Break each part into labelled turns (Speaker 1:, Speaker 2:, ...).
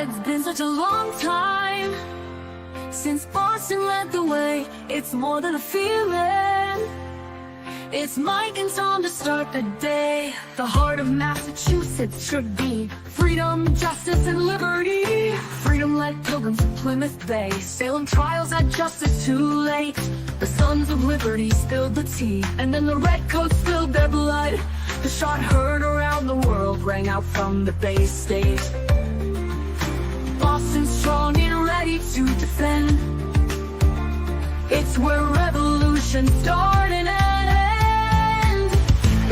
Speaker 1: It's been such a long time since Boston led the way. It's more than a feeling. It's Mike and Tom to start the day. The heart of Massachusetts should be freedom, justice, and liberty. Freedom-led pilgrims to Plymouth Bay. Salem trials had justice too late. The sons of liberty spilled the tea, and then the redcoats spilled their blood. The shot heard around the world rang out from the Bay State. Boston's strong and ready to defend. It's where revolution started and end.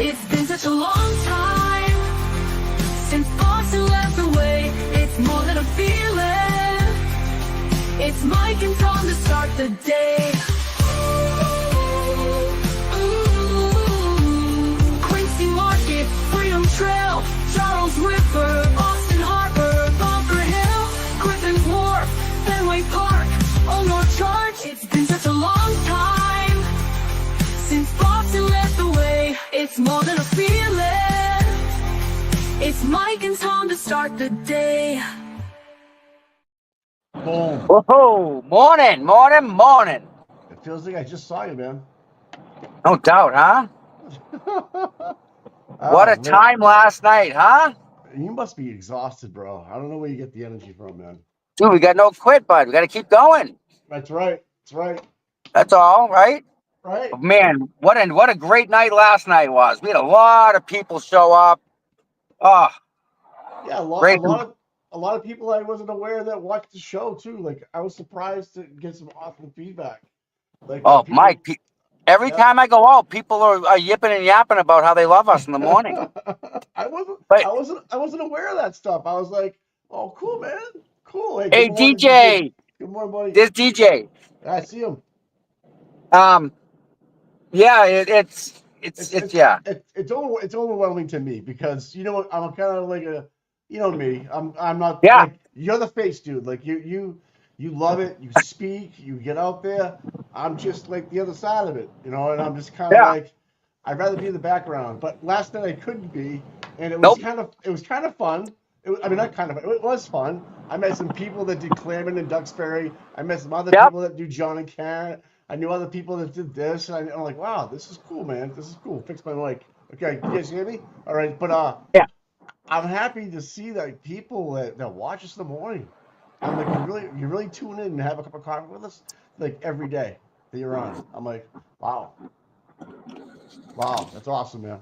Speaker 1: It's been such a long time since Boston led the way. It's more than a feeling. It's Mike and Tom to start the day. Quincy Market, Freedom Trail, Charles River, Boston Harbor, Bunker Hill, Griffin's Wharf, Fenway Park, Old North Charge. It's been such a long time since Boston led the way. It's more than a feeling. It's Mike and Tom to start the day.
Speaker 2: Boom.
Speaker 3: Whoa, morning, morning, morning.
Speaker 2: It feels like I just saw you, man.
Speaker 3: No doubt, huh?
Speaker 2: Oh,
Speaker 3: What a
Speaker 2: man.
Speaker 3: time last night, huh?
Speaker 2: You must be exhausted, bro. I don't know where you get the energy from, man.
Speaker 3: Dude, we got no quit, bud. We got to keep going.
Speaker 2: That's right. That's right.
Speaker 3: That's all, right?
Speaker 2: Right.
Speaker 3: Man, what a great night last night was. We had a lot of people show up. Oh,
Speaker 2: Yeah,
Speaker 3: great.
Speaker 2: A lot of people I wasn't aware that watched the show too. Like I was surprised to get some awesome feedback. Like
Speaker 3: Oh,
Speaker 2: people,
Speaker 3: Mike, every
Speaker 2: Yeah.
Speaker 3: time I go out, people are yipping and yapping about how they love us in the morning.
Speaker 2: I wasn't
Speaker 3: But
Speaker 2: I wasn't aware of that stuff. I was like, oh, cool, man, cool. Hey,
Speaker 3: hey,
Speaker 2: good morning,
Speaker 3: DJ,
Speaker 2: Good morning, buddy.
Speaker 3: this DJ.
Speaker 2: I see him.
Speaker 3: Yeah, it's yeah.
Speaker 2: It's overwhelming to me because you know what, I'm kind of like you know me. I'm not
Speaker 3: Yeah.
Speaker 2: like you're the face dude. Like you love it. You speak. You get out there. I'm just like the other side of it, you know. And I'm just kind of
Speaker 3: Yeah.
Speaker 2: like I'd rather be in the background. But last night I couldn't be, and it was
Speaker 3: Nope.
Speaker 2: kind of fun. I mean, not kind of. It was fun. I met some people that did Claremont and Duxbury. I met some other
Speaker 3: Yep.
Speaker 2: people that do John and Karen. I knew other people that did this, and I'm like, wow, this is cool, man. This is cool. Fix my mic. Okay, you guys hear me? All right, but
Speaker 3: Yeah.
Speaker 2: I'm happy to see that people that watch us in the morning. I'm like, you really tune in and have a cup of coffee with us, like every day that you're on. I'm like, wow, that's awesome, man.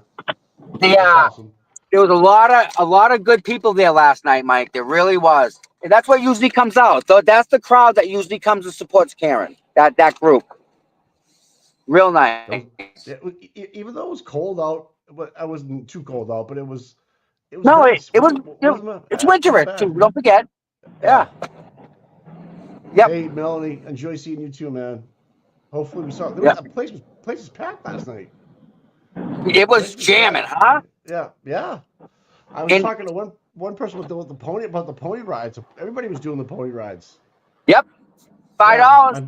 Speaker 2: That's
Speaker 3: Yeah.
Speaker 2: awesome.
Speaker 3: There was a lot of good people there last night, Mike. There really was. And that's what usually comes out. So that's the crowd that usually comes and supports Karen. That group. Real nice.
Speaker 2: Even though it was cold out, but I wasn't too cold out, but it was.
Speaker 3: No,
Speaker 2: nice.
Speaker 3: it's
Speaker 2: Wasn't
Speaker 3: winterish
Speaker 2: bad.
Speaker 3: too. Don't forget. Yeah. Yep.
Speaker 2: Hey, Melanie, enjoy seeing you too, man. Hopefully we saw. The place was packed last night.
Speaker 3: It was jamming, huh?
Speaker 2: Yeah. I was talking to one person with the pony about the pony rides. Everybody was doing the pony rides.
Speaker 3: Yep. $5.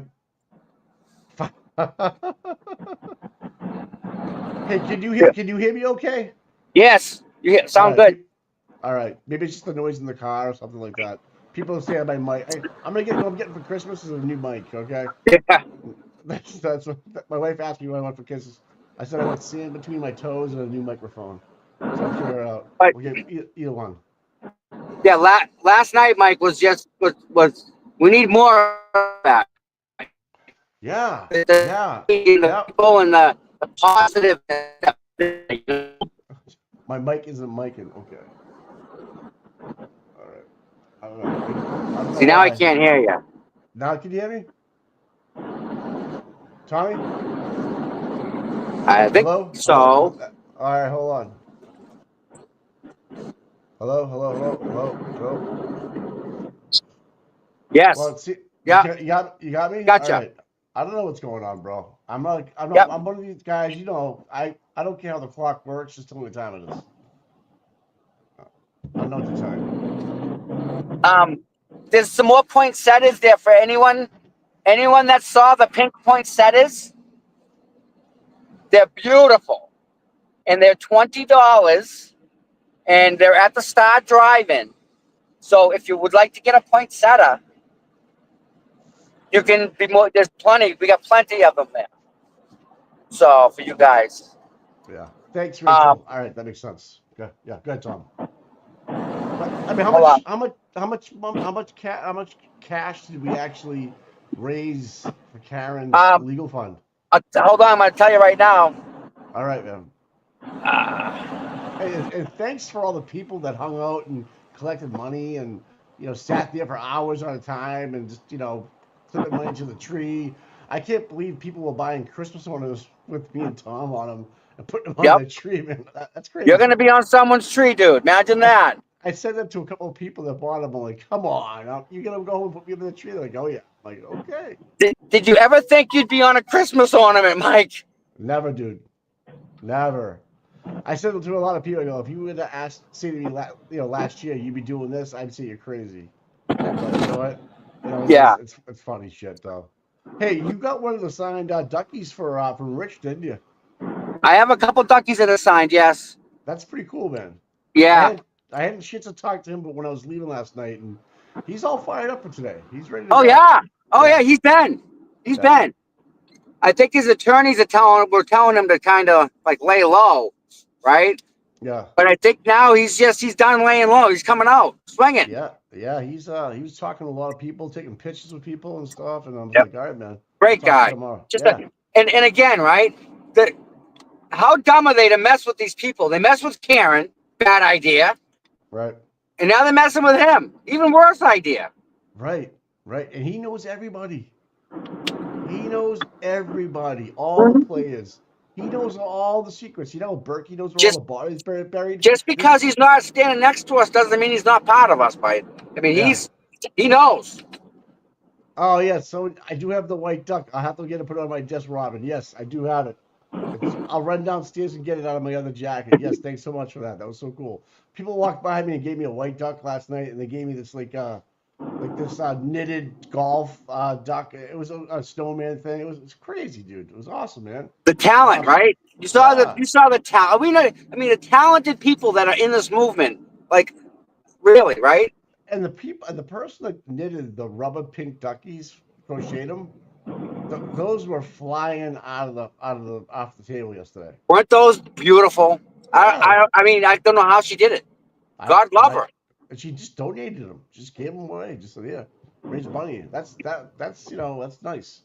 Speaker 2: Hey, can you hear me okay?
Speaker 3: Yes. You sound good.
Speaker 2: All right. Maybe it's just the noise in the car or something like that. People say my mic. I'm getting for Christmas is a new mic. Okay.
Speaker 3: Yeah.
Speaker 2: That's what my wife asked me what I want for Christmas. I said I want sand between my toes and a new microphone. So I'll figure it out.
Speaker 3: But-
Speaker 2: We'll get either one.
Speaker 3: Yeah. Last night, Mike, was we need more of that.
Speaker 2: Yeah.
Speaker 3: The
Speaker 2: Yeah.
Speaker 3: people and the positive.
Speaker 2: My mic isn't micing. Okay. All right. I don't know.
Speaker 3: See, now I can't hear you.
Speaker 2: Now can you hear me? Tommy?
Speaker 3: I think
Speaker 2: Hello?
Speaker 3: so.
Speaker 2: All right, hold on. Hello?
Speaker 3: Yes.
Speaker 2: Well, see,
Speaker 3: Yeah.
Speaker 2: you got me?
Speaker 3: Gotcha.
Speaker 2: All right. I don't know what's going on, bro. I'm one of these guys, you know, I don't care how the clock works, just tell me what time it is. I know the time.
Speaker 3: There's some more poinsettias there for anyone that saw the pink poinsettias. They're beautiful, and they're $20, and they're at the Star Drive-In. So if you would like to get a poinsettia, you can be more. There's plenty. We got plenty of them there. So for you guys.
Speaker 2: Yeah. Thanks,
Speaker 3: Um,
Speaker 2: Rachel. All right, that makes sense. Good. Yeah. Good, Tom. But I mean,
Speaker 3: hold on.
Speaker 2: how much cash did we actually raise for Karen's
Speaker 3: Um,
Speaker 2: legal fund?
Speaker 3: hold on. I'm gonna tell you right now.
Speaker 2: All right, man. And thanks for all the people that hung out and collected money and sat there for hours at a time and just clipping money to the tree. I can't believe people were buying Christmas ornaments with me and Tom on them and putting them on
Speaker 3: Yep.
Speaker 2: the tree, man. That's
Speaker 3: You're gonna
Speaker 2: crazy.
Speaker 3: be on someone's tree, dude. Imagine
Speaker 2: I,
Speaker 3: that.
Speaker 2: I said that to a couple of people that bought them. I'm like, come on, you're gonna go home and put me on the tree? They're like, oh yeah. I'm like, okay.
Speaker 3: Did you ever think you'd be on a Christmas ornament, Mike?
Speaker 2: Never, dude. Never. I said it to a lot of people. I go, if you would have say to me, last year you'd be doing this, I'd say you're crazy. But you know what?
Speaker 3: Yeah.
Speaker 2: It's funny shit though. Hey, you got one of the signed Duckies from Rich, didn't you?
Speaker 3: I have a couple duckies that are signed. Yes.
Speaker 2: That's pretty cool, man. I
Speaker 3: Yeah.
Speaker 2: had I hadn't shit to talk to him, but when I was leaving last night, and he's all fired up for today. He's ready to
Speaker 3: Oh
Speaker 2: go.
Speaker 3: yeah. Oh yeah.
Speaker 2: Yeah,
Speaker 3: He's been. He's
Speaker 2: yeah,
Speaker 3: been. I think his attorneys were telling him to kind of like lay low, right?
Speaker 2: yeah,
Speaker 3: But I think now he's done laying low. He's coming out swinging.
Speaker 2: yeah. He was talking to a lot of people, taking pictures with people and stuff, and I was
Speaker 3: Yep.
Speaker 2: like, all right, man,
Speaker 3: Great
Speaker 2: talk to you
Speaker 3: guy.
Speaker 2: tomorrow.
Speaker 3: Just
Speaker 2: Yeah,
Speaker 3: and again, right? How dumb are they to mess with these people? They mess with Karen, bad idea,
Speaker 2: right,
Speaker 3: and now they're messing with him, even worse idea.
Speaker 2: right, right. And he knows everybody. He knows everybody, all the players. He knows all the secrets. Berkey knows where all
Speaker 3: Just
Speaker 2: the bodies buried.
Speaker 3: just
Speaker 2: This,
Speaker 3: because he's not standing next to us doesn't mean he's not part of us, right? I mean,
Speaker 2: yeah.
Speaker 3: he knows.
Speaker 2: Oh yeah. So I do have the white duck. I'll have to get it put on my desk, Robin. Yes, I do have it. I'll run downstairs and get it out of my other jacket. Yes, thanks so much for that. That was so cool. People walked by me and gave me a white duck last night, and they gave me this this knitted golf duck. It was a snowman thing. It's crazy, dude. It was awesome, man.
Speaker 3: The talent,
Speaker 2: Awesome.
Speaker 3: right?
Speaker 2: Yeah.
Speaker 3: You saw the talent. We know. I mean, the talented people that are in this movement, like really, right?
Speaker 2: And the person that knitted the rubber pink duckies, crocheted them. Those were flying off the table yesterday.
Speaker 3: Weren't those beautiful?
Speaker 2: Yeah.
Speaker 3: I mean, I don't know how she did it.
Speaker 2: I
Speaker 3: God love
Speaker 2: right.
Speaker 3: her.
Speaker 2: And she just donated them. Just gave them away. Just said, yeah, raise money. That's nice.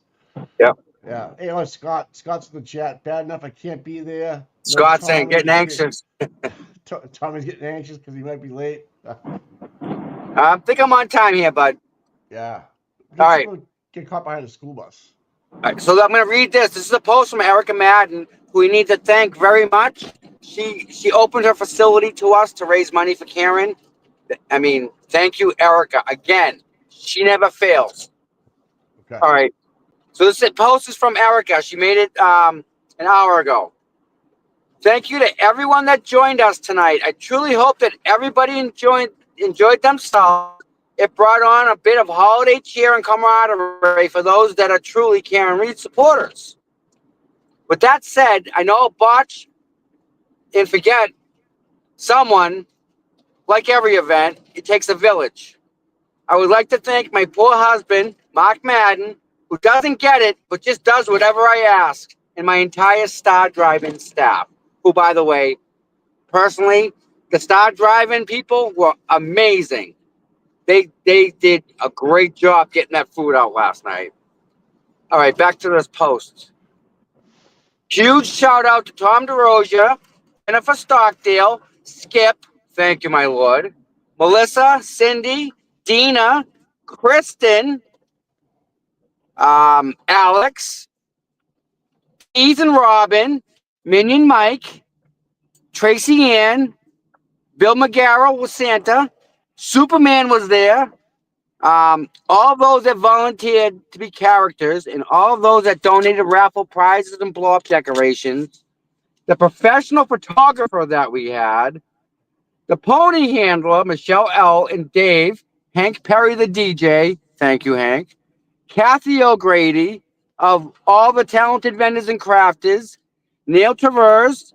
Speaker 3: Yeah.
Speaker 2: Yeah. Hey, Scott's in the chat. Bad enough I can't be there. No,
Speaker 3: Scott saying getting anxious.
Speaker 2: Tommy's getting anxious because he might be late.
Speaker 3: I think I'm on time here, bud.
Speaker 2: Yeah.
Speaker 3: All right.
Speaker 2: Get caught behind a school bus.
Speaker 3: All right. So I'm going to read this. This is a post from Erica Madden, who we need to thank very much. She opened her facility to us to raise money for Karen. I mean, thank you, Erica. Again, she never fails.
Speaker 2: Okay.
Speaker 3: All right. So this post is from Erica. She made it an hour ago. Thank you to everyone that joined us tonight. I truly hope that everybody enjoyed themselves. It brought on a bit of holiday cheer and camaraderie for those that are truly Karen Reed supporters. With that said, I know I'll botch and forget someone. Like every event, it takes a village. I would like to thank my poor husband, Mark Madden, who doesn't get it, but just does whatever I ask, and my entire Star Drive-In staff, who, by the way, personally, the Star Drive-In people were amazing. They did a great job getting that food out last night. All right, back to this post. Huge shout out to Tom DeRosia, Jennifer Stockdale, Skip, thank you, my lord, Melissa, Cindy, Dina, Kristen, Alex, Ethan Robin, Minion Mike, Tracy Ann, Bill McGarrell was Santa, Superman was there, all those that volunteered to be characters, and all those that donated raffle prizes and blow-up decorations, the professional photographer that we had, the pony handler, Michelle L. and Dave, Hank Perry, the DJ, thank you, Hank, Kathy O'Grady, of all the talented vendors and crafters, Neil Travers,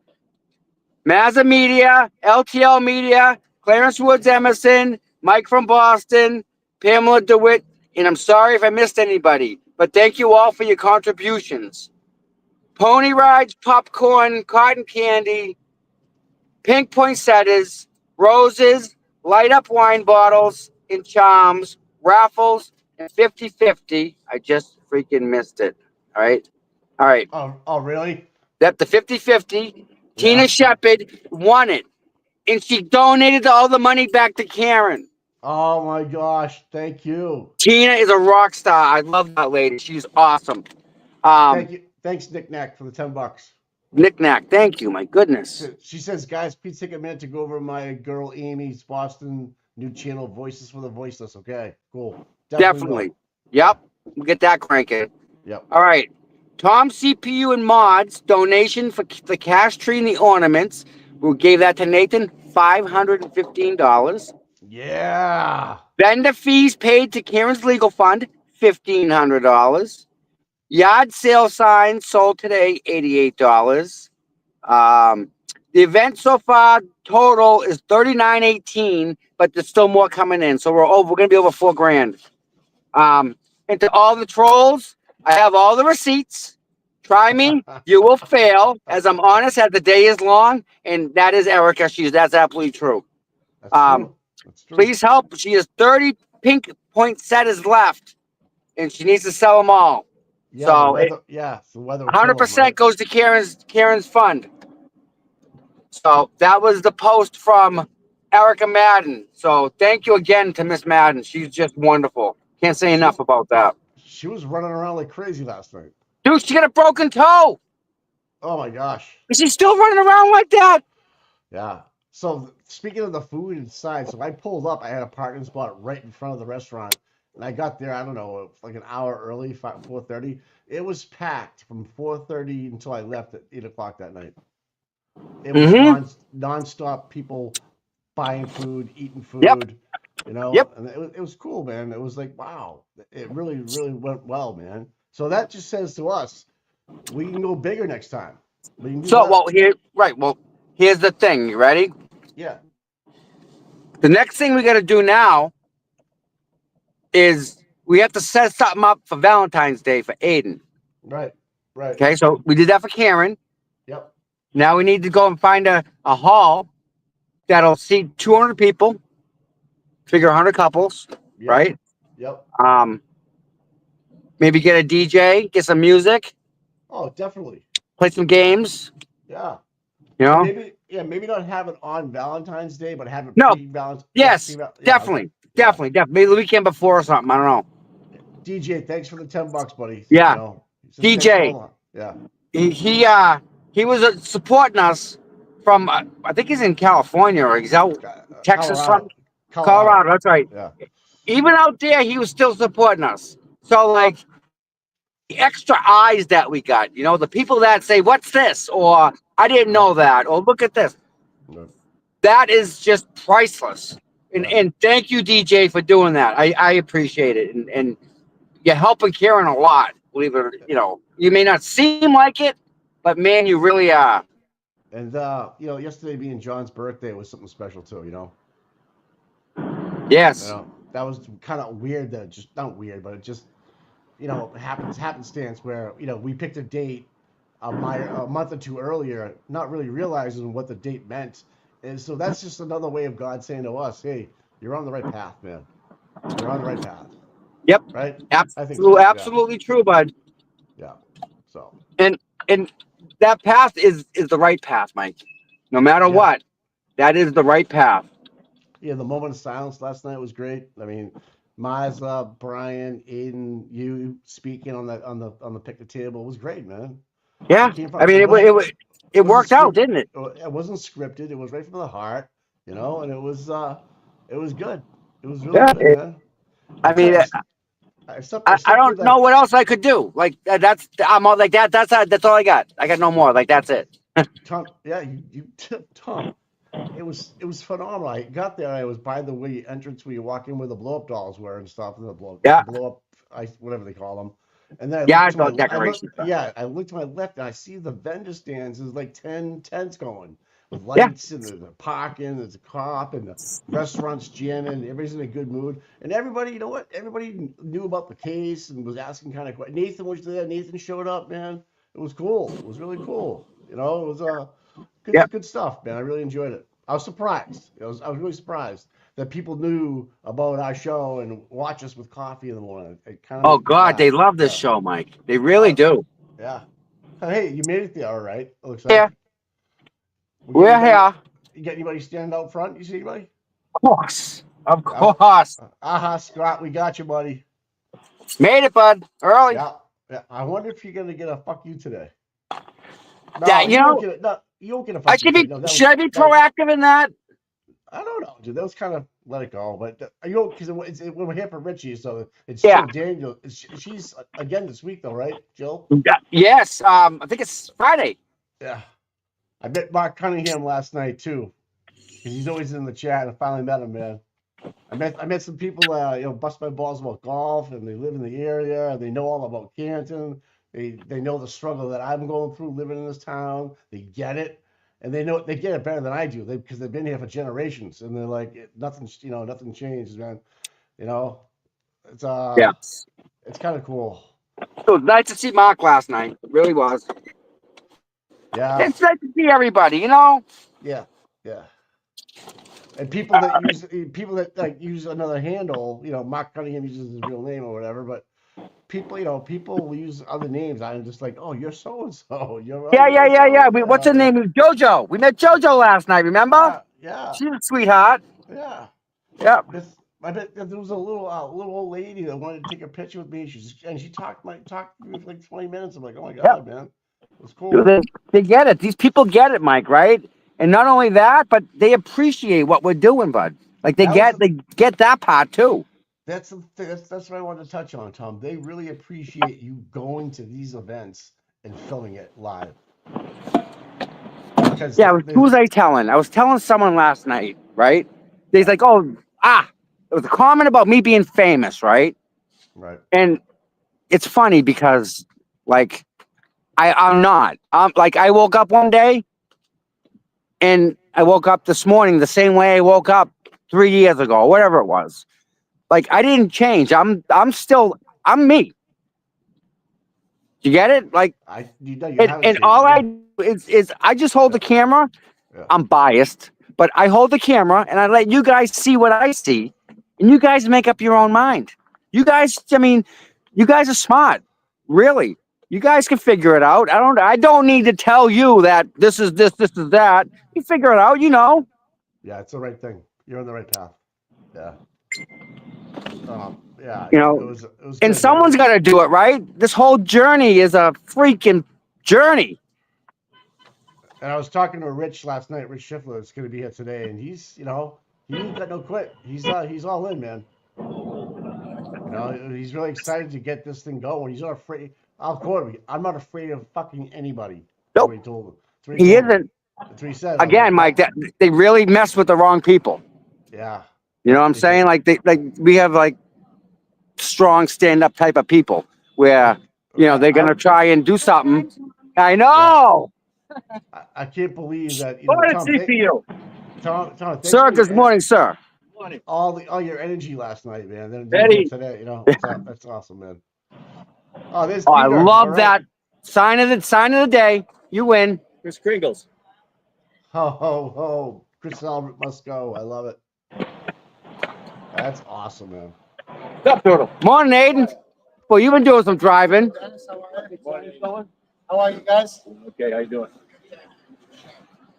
Speaker 3: Mazza Media, LTL Media, Clarence Woods Emerson, Mike from Boston, Pamela DeWitt, and I'm sorry if I missed anybody, but thank you all for your contributions. Pony rides, popcorn, cotton candy, pink poinsettias, roses, light up wine bottles and charms, raffles, and 50-50. I just freaking missed it. All right. All right.
Speaker 2: Oh, really?
Speaker 3: That the 50-50. Tina
Speaker 2: Yeah.
Speaker 3: Shepard won it. And she donated all the money back to Karen.
Speaker 2: Oh my gosh, thank you.
Speaker 3: Tina is a rock star. I love that lady. She's awesome. Um,
Speaker 2: Thank you. Thanks, Nick Nack, for the $10.
Speaker 3: Knick knack. Thank you. My goodness.
Speaker 2: She says, guys, please take a minute to go over my girl Amy's Boston new channel, Voices for the Voiceless. Okay, cool. Definitely
Speaker 3: Definitely.
Speaker 2: will.
Speaker 3: Yep. We'll get that cranking.
Speaker 2: Yep.
Speaker 3: All right. Tom CPU and Mods donation for the cash tree and the ornaments. We gave that to Nathan, $515.
Speaker 2: Yeah.
Speaker 3: Vendor fees paid to Karen's legal fund, $1,500. Yard sale signs sold today, $88. The event so far total is $39.18, but there's still more coming in. So we're gonna be over $4,000. And to all the trolls, I have all the receipts. Try me, you will fail. As I'm honest, as the day is long, and that is Erica. That's absolutely true.
Speaker 2: That's true. That's true.
Speaker 3: Please help. She has 30 pink poinsettias left, and she needs to sell them all.
Speaker 2: Yeah,
Speaker 3: So
Speaker 2: the weather will kill 'em,
Speaker 3: 100%
Speaker 2: right?
Speaker 3: goes to Karen's fund. So that was the post from Erica Madden. So thank you again to Miss Madden. She's just wonderful. Can't say enough about that.
Speaker 2: She was running around like crazy last night.
Speaker 3: Dude, she got a broken toe.
Speaker 2: Oh my gosh.
Speaker 3: Is she still running around like that?
Speaker 2: Yeah. So speaking of the food inside, so I pulled up. I had a parking spot right in front of the restaurant, and I got there. I don't know, like an hour early, 4:30. It was packed from 4:30 until I left at 8 o'clock that night. It was non-stop people buying food, eating
Speaker 3: Yep.
Speaker 2: food, you know,
Speaker 3: Yep.
Speaker 2: and it was cool, man. It was like, wow, it really, really went well, man. So that just says to us, we can go bigger next time. We can do
Speaker 3: So,
Speaker 2: that.
Speaker 3: well, here's the thing. You ready?
Speaker 2: Yeah,
Speaker 3: The next thing we got to do now is we have to set something up for Valentine's Day for Aiden.
Speaker 2: right, right.
Speaker 3: Okay, so we did that for Karen.
Speaker 2: Yep,
Speaker 3: Now we need to go and find a hall that'll seat 200 people, figure 100 couples,
Speaker 2: yep,
Speaker 3: right?
Speaker 2: yep.
Speaker 3: Maybe get a DJ, get some music,
Speaker 2: Oh, definitely.
Speaker 3: play some games,
Speaker 2: Yeah.
Speaker 3: you know?
Speaker 2: Maybe not have it on Valentine's Day, but have it
Speaker 3: No,
Speaker 2: pre-Valentine's.
Speaker 3: yes,
Speaker 2: Yeah,
Speaker 3: definitely,
Speaker 2: okay.
Speaker 3: definitely. Maybe the weekend before or something. I don't know.
Speaker 2: DJ, thanks for the $10, buddy.
Speaker 3: Yeah,
Speaker 2: You know,
Speaker 3: DJ.
Speaker 2: Yeah.
Speaker 3: He was supporting us from I think he's in California or he's out Texas, something. Colorado. That's right.
Speaker 2: Yeah.
Speaker 3: Even out there, he was still supporting us. So like the extra eyes that we got, you know, the people that say, "What's this?" or "I didn't know that," or "Look at this."
Speaker 2: No.
Speaker 3: That is just priceless. And
Speaker 2: Yeah.
Speaker 3: and thank you, DJ, for doing that. I appreciate it. And you're helping Karen a lot. Believe it, you may not seem like it, but man, you really are.
Speaker 2: And yesterday being John's birthday was something special too.
Speaker 3: Yes.
Speaker 2: That was kind of weird. That just not weird, but it just happenstance where we picked a date a month or two earlier, not really realizing what the date meant. And so that's just another way of God saying to us, "Hey, you're on the right path, man. You're on the right path."
Speaker 3: Yep.
Speaker 2: Right? I think
Speaker 3: Absolutely,
Speaker 2: so. Yeah.
Speaker 3: absolutely true, bud.
Speaker 2: Yeah. So.
Speaker 3: And that path is the right path, Mike. No matter
Speaker 2: Yeah.
Speaker 3: what, that is the right path.
Speaker 2: Yeah, the moment of silence last night was great. I mean, Mazda, Brian, Aiden, you speaking on the picnic table was great, man.
Speaker 3: Yeah. I mean, it worked out, didn't it?
Speaker 2: It wasn't scripted. It was right from the heart, and it was good. It was really good, man.
Speaker 3: I mean, I don't know what else I could do. Like I'm all like that. That's all I got. I got no more. Like that's it.
Speaker 2: Tom, yeah, Tom. It was phenomenal. I got there. I was by the entrance where you walk in where the blow up dolls were and stuff, and the blow up ice, whatever they call them. And then I looked to my left and I see the vendor stands. There's like 10 tents going. with
Speaker 3: Yeah.
Speaker 2: lights and the parking, there's a cop and the restaurant's jamming, everybody's in a good mood. And everybody, you know what? Everybody knew about the case and was asking kind of questions. Nathan was there. Nathan showed up, man. It was cool. It was really cool. You know, it was
Speaker 3: Yeah.
Speaker 2: good stuff, man. I really enjoyed it. I was surprised. I was really surprised that people knew about our show and watch us with coffee in the morning. It kind of
Speaker 3: Oh
Speaker 2: makes me
Speaker 3: God, they
Speaker 2: laugh.
Speaker 3: love this
Speaker 2: Yeah.
Speaker 3: show, Mike. They really do.
Speaker 2: Yeah. Hey, you made it there, all right. It looks
Speaker 3: Yeah,
Speaker 2: like. We get
Speaker 3: we're
Speaker 2: anybody?
Speaker 3: here.
Speaker 2: You get anybody stand out front? You see anybody?
Speaker 3: Of course. Of
Speaker 2: Yeah.
Speaker 3: course.
Speaker 2: Scott, we got you, buddy.
Speaker 3: Made it, bud. Early.
Speaker 2: Yeah. Yeah. I wonder if you're gonna get a fuck you today.
Speaker 3: Yeah,
Speaker 2: No,
Speaker 3: you
Speaker 2: you won't
Speaker 3: know,
Speaker 2: get it. No, you won't get a
Speaker 3: I
Speaker 2: fuck you
Speaker 3: should
Speaker 2: today.
Speaker 3: be
Speaker 2: No,
Speaker 3: should I be
Speaker 2: that was
Speaker 3: proactive in that?
Speaker 2: I don't know, dude. That was kind of let it go. But you because we're here for Richie, so it's
Speaker 3: Yeah.
Speaker 2: Jill Daniel. She's again this week though, right, Jill?
Speaker 3: Yeah. Yes. I think it's Friday.
Speaker 2: Yeah. I met Mark Cunningham last night too, because he's always in the chat. I finally met him, man. I met some people bust my balls about golf, and they live in the area, and they know all about Canton. They know the struggle that I'm going through living in this town. They get it, and they get it better than I do. Because they've been here for generations, and they're like nothing changes, man. You know, it's
Speaker 3: Yeah.
Speaker 2: it's kind of cool.
Speaker 3: It was nice to see Mark last night. It really was.
Speaker 2: Yeah,
Speaker 3: It's nice to see everybody, you know?
Speaker 2: yeah, yeah. And people that like use another handle, Mark Cunningham uses his real name or whatever, but people will use other names. I'm just like, oh, you're so and so.
Speaker 3: Yeah. What's her name? Jojo. We met Jojo last night, remember?
Speaker 2: Yeah,
Speaker 3: She's a sweetheart.
Speaker 2: yeah.
Speaker 3: Yeah.
Speaker 2: I bet that there was a little old lady that wanted to take a picture with me. She talked to me for like 20 minutes. I'm like, oh my God, man, it was cool.
Speaker 3: They get it. These people get it, Mike, right? And not only that, but they appreciate what we're doing, bud. Like they get that part too.
Speaker 2: That's what I wanted to touch on, Tom. They really appreciate you going to these events and filming it live. Because
Speaker 3: Yeah, who was I telling? I was telling someone last night, right? He's like, it was a comment about me being famous, right?
Speaker 2: Right.
Speaker 3: And it's funny because, like, I'm not. Like, I woke up one day, and I woke up this morning the same way I woke up 3 years ago, whatever it was. Like, I didn't change. I'm me. You get it? Like, and all I do is I just hold the camera.
Speaker 2: Yeah.
Speaker 3: I'm biased, but I hold the camera and I let you guys see what I see, and you guys make up your own mind. You guys are smart, really. You guys can figure it out. I don't need to tell you that this is this is that. You figure it out, you know.
Speaker 2: Yeah, it's the right thing. You're on the right path. Yeah. Yeah.
Speaker 3: You know,
Speaker 2: it was
Speaker 3: and
Speaker 2: good,
Speaker 3: someone's got to do it, right? This whole journey is a freaking journey.
Speaker 2: And I was talking to Rich last night. Rich Schiffler is going to be here today, and he's he ain't got no quit. He's all in, man. He's really excited to get this thing going. He's not afraid. I'll quote him. I'm not afraid of fucking anybody.
Speaker 3: Nope.
Speaker 2: That's what he told him.
Speaker 3: He isn't.
Speaker 2: That's what he said.
Speaker 3: Again, Mike, they really mess with the wrong people.
Speaker 2: Yeah.
Speaker 3: You know what I'm saying? Like we have like strong stand-up type of people where they're gonna try and do something. I know.
Speaker 2: Yeah. I can't believe that.
Speaker 3: Tom,
Speaker 2: Tom,
Speaker 3: sir, good morning, sir.
Speaker 2: Morning. All your energy last night, man. Then today, that's awesome, man. Oh, there's.
Speaker 3: I love that sign of the day. You win.
Speaker 4: Chris Kringles.
Speaker 2: Oh, Chris Albert must go. I love it. That's awesome, man.
Speaker 3: What's up, Doodle? Morning, Aiden. Well, you've been doing some driving.
Speaker 4: How are you guys? Okay, how you doing?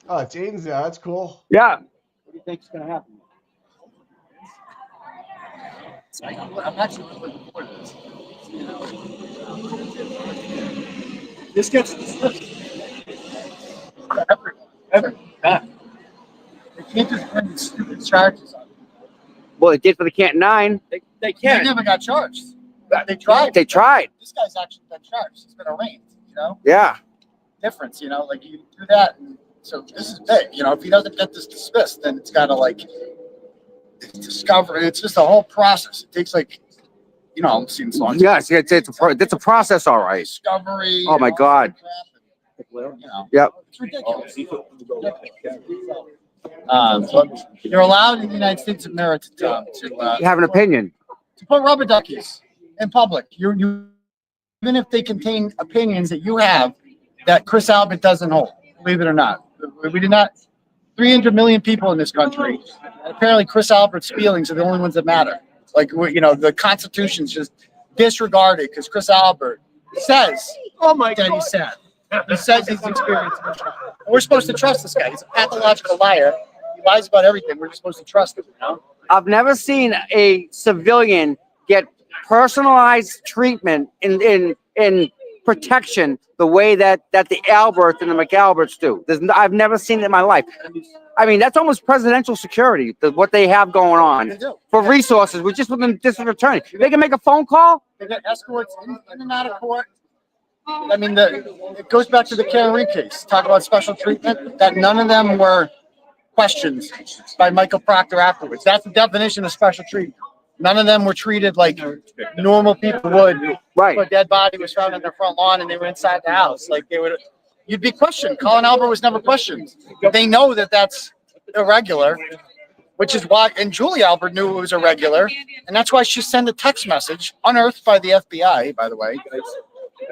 Speaker 2: Oh, it's Aiden's there. That's cool.
Speaker 3: Yeah.
Speaker 4: What do you think's gonna happen? I'm actually looking forward to this. This gets ever. They can't just bring these stupid charges on.
Speaker 3: Well, they did for the Canton 9.
Speaker 4: They can't. They never got charged. They tried.
Speaker 3: They tried.
Speaker 4: This guy's actually been charged. He's been arraigned.
Speaker 3: Yeah.
Speaker 4: Difference. Like you do that. And so this is big. If he doesn't get this dismissed, then it's got to discover. It's just a whole process. It takes I've seen this long.
Speaker 3: Yes, it's a process, all right.
Speaker 4: Discovery.
Speaker 3: Oh my God.
Speaker 4: You know,
Speaker 3: Yep.
Speaker 4: it's ridiculous. But you're allowed in the United States of America
Speaker 3: You have an opinion.
Speaker 4: to put rubber duckies in public. Even if they contain opinions that you have that Chris Albert doesn't hold, believe it or not. We did not. 300 million people in this country. Apparently, Chris Albert's feelings are the only ones that matter. Like, the Constitution's just disregarded because Chris Albert says that he's sad. He says he's experienced. We're supposed to trust this guy. He's a pathological liar. He lies about everything. We're just supposed to trust him.
Speaker 3: I've never seen a civilian get personalized treatment in protection the way that the Alberts and the McAlberts do. I've never seen it in my life. I mean, that's almost presidential security, what they have going on for resources. We're just with the district attorney. They can make a phone call.
Speaker 4: They got escorts in and out of court. I mean, it goes back to the Karen Reed case. Talk about special treatment, that none of them were questioned by Michael Proctor afterwards. That's the definition of special treatment. None of them were treated like normal people would.
Speaker 3: Right.
Speaker 4: A dead body was found on their front lawn and they were inside the house. Like you'd be questioned. Colin Albert was never questioned. They know that that's irregular, which is why, and Julie Albert knew it was irregular. And that's why she sent a text message, unearthed by the FBI, by the way,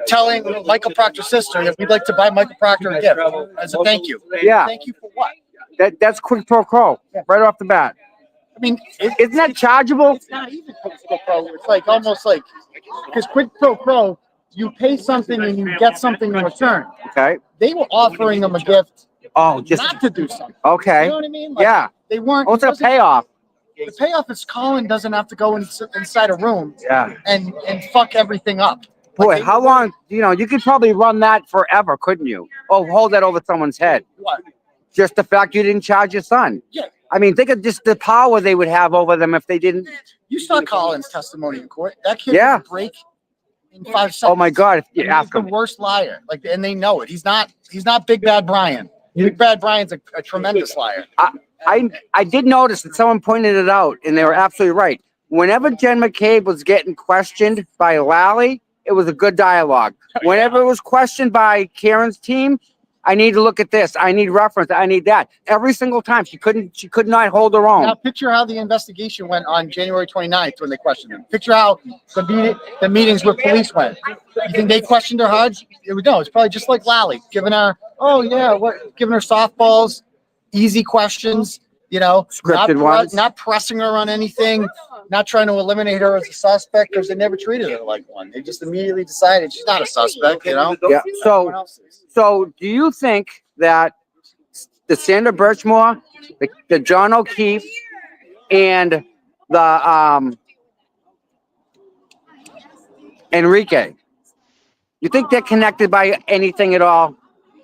Speaker 4: telling Michael Proctor's sister that we'd like to buy Michael Proctor a gift as a thank you.
Speaker 3: Yeah.
Speaker 4: Thank you for what?
Speaker 3: That's quid pro quo right off the bat.
Speaker 4: I mean,
Speaker 3: isn't that chargeable?
Speaker 4: It's not even quid pro quo. It's like almost like, because quid pro quo, you pay something and you get something in return.
Speaker 3: Okay.
Speaker 4: They were offering them a gift.
Speaker 3: Oh, just
Speaker 4: not to do something.
Speaker 3: Okay.
Speaker 4: You know what I mean? Like,
Speaker 3: yeah.
Speaker 4: They weren't.
Speaker 3: What's a payoff?
Speaker 4: The payoff is Colin doesn't have to go inside a room.
Speaker 3: Yeah.
Speaker 4: And fuck everything up.
Speaker 3: Boy,
Speaker 4: like
Speaker 3: how long? You could probably run that forever, couldn't you? Oh, hold that over someone's head.
Speaker 4: What?
Speaker 3: Just the fact you didn't charge your son.
Speaker 4: Yeah.
Speaker 3: I mean, think of just the power they would have over them if they didn't.
Speaker 4: You saw Colin's testimony in court. That kid would break in 5 seconds.
Speaker 3: Oh my God! If you ask him,
Speaker 4: the worst liar. Like, and they know it. He's not Big Bad Brian. Big Bad Brian's a tremendous liar.
Speaker 3: I did notice that someone pointed it out, and they were absolutely right. Whenever Jen McCabe was getting questioned by Lally, it was a good dialogue. Whenever it was questioned by Karen's team, I need to look at this. I need reference. I need that. Every single time she could not hold her own.
Speaker 4: Now picture how the investigation went on January 29th when they questioned him. Picture how the meetings with police went. You think they questioned her hard? No, it's probably just like Lally, giving her, giving her softballs, easy questions,
Speaker 3: scripted ones,
Speaker 4: not pressing her on anything, not trying to eliminate her as a suspect because they never treated her like one. They just immediately decided she's not a suspect,
Speaker 3: Yeah. So do you think that the Sandra Birchmore, the John O'Keefe, and the Enrique, you think they're connected by anything at all?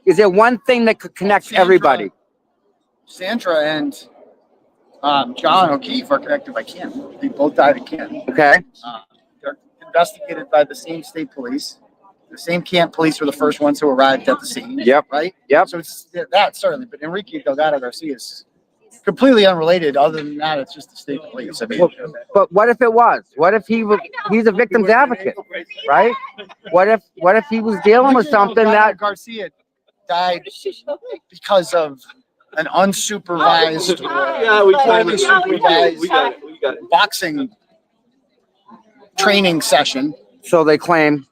Speaker 3: Is there one thing that could connect everybody?
Speaker 4: Sandra and John O'Keefe are connected by Ken. They both died of Ken.
Speaker 3: Okay.
Speaker 4: They're investigated by the same state police. The same camp police were the first ones who arrived at the scene.
Speaker 3: Yep.
Speaker 4: Right?
Speaker 3: Yep.
Speaker 4: So it's that certainly. But Enrique Delgado Garcia is completely unrelated. Other than that, it's just the state police. I mean,
Speaker 3: but what if it was? What if he's a victim's advocate, right? What if he was dealing with something that
Speaker 4: Garcia died because of an unsupervised, boxing training session.
Speaker 3: So they claim.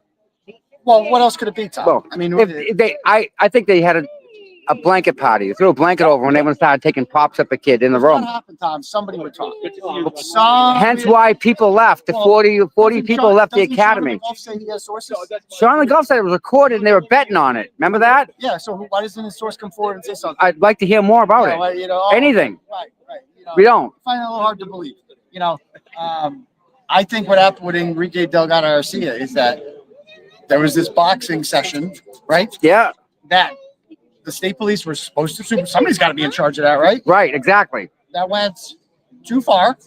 Speaker 4: Well, what else could it be, Tom?
Speaker 3: Well,
Speaker 4: I mean,
Speaker 3: I think they had a blanket party. They threw a blanket over when everyone started taking props at the kid in the room.
Speaker 4: What happened, Tom? Somebody would talk.
Speaker 3: Hence why people left. The 40 people left the academy. Sean LeGoff said it was recorded and they were betting on it. Remember that?
Speaker 4: Yeah. So why doesn't his source come forward and say something?
Speaker 3: I'd like to hear more about it. Anything.
Speaker 4: Right.
Speaker 3: We don't.
Speaker 4: I find it a little hard to believe. I think what happened with Enrique Delgado Garcia is that there was this boxing session, right?
Speaker 3: Yeah.
Speaker 4: That the state police were supposed to somebody's got to be in charge of that, right?
Speaker 3: Right, exactly.
Speaker 4: That went too far.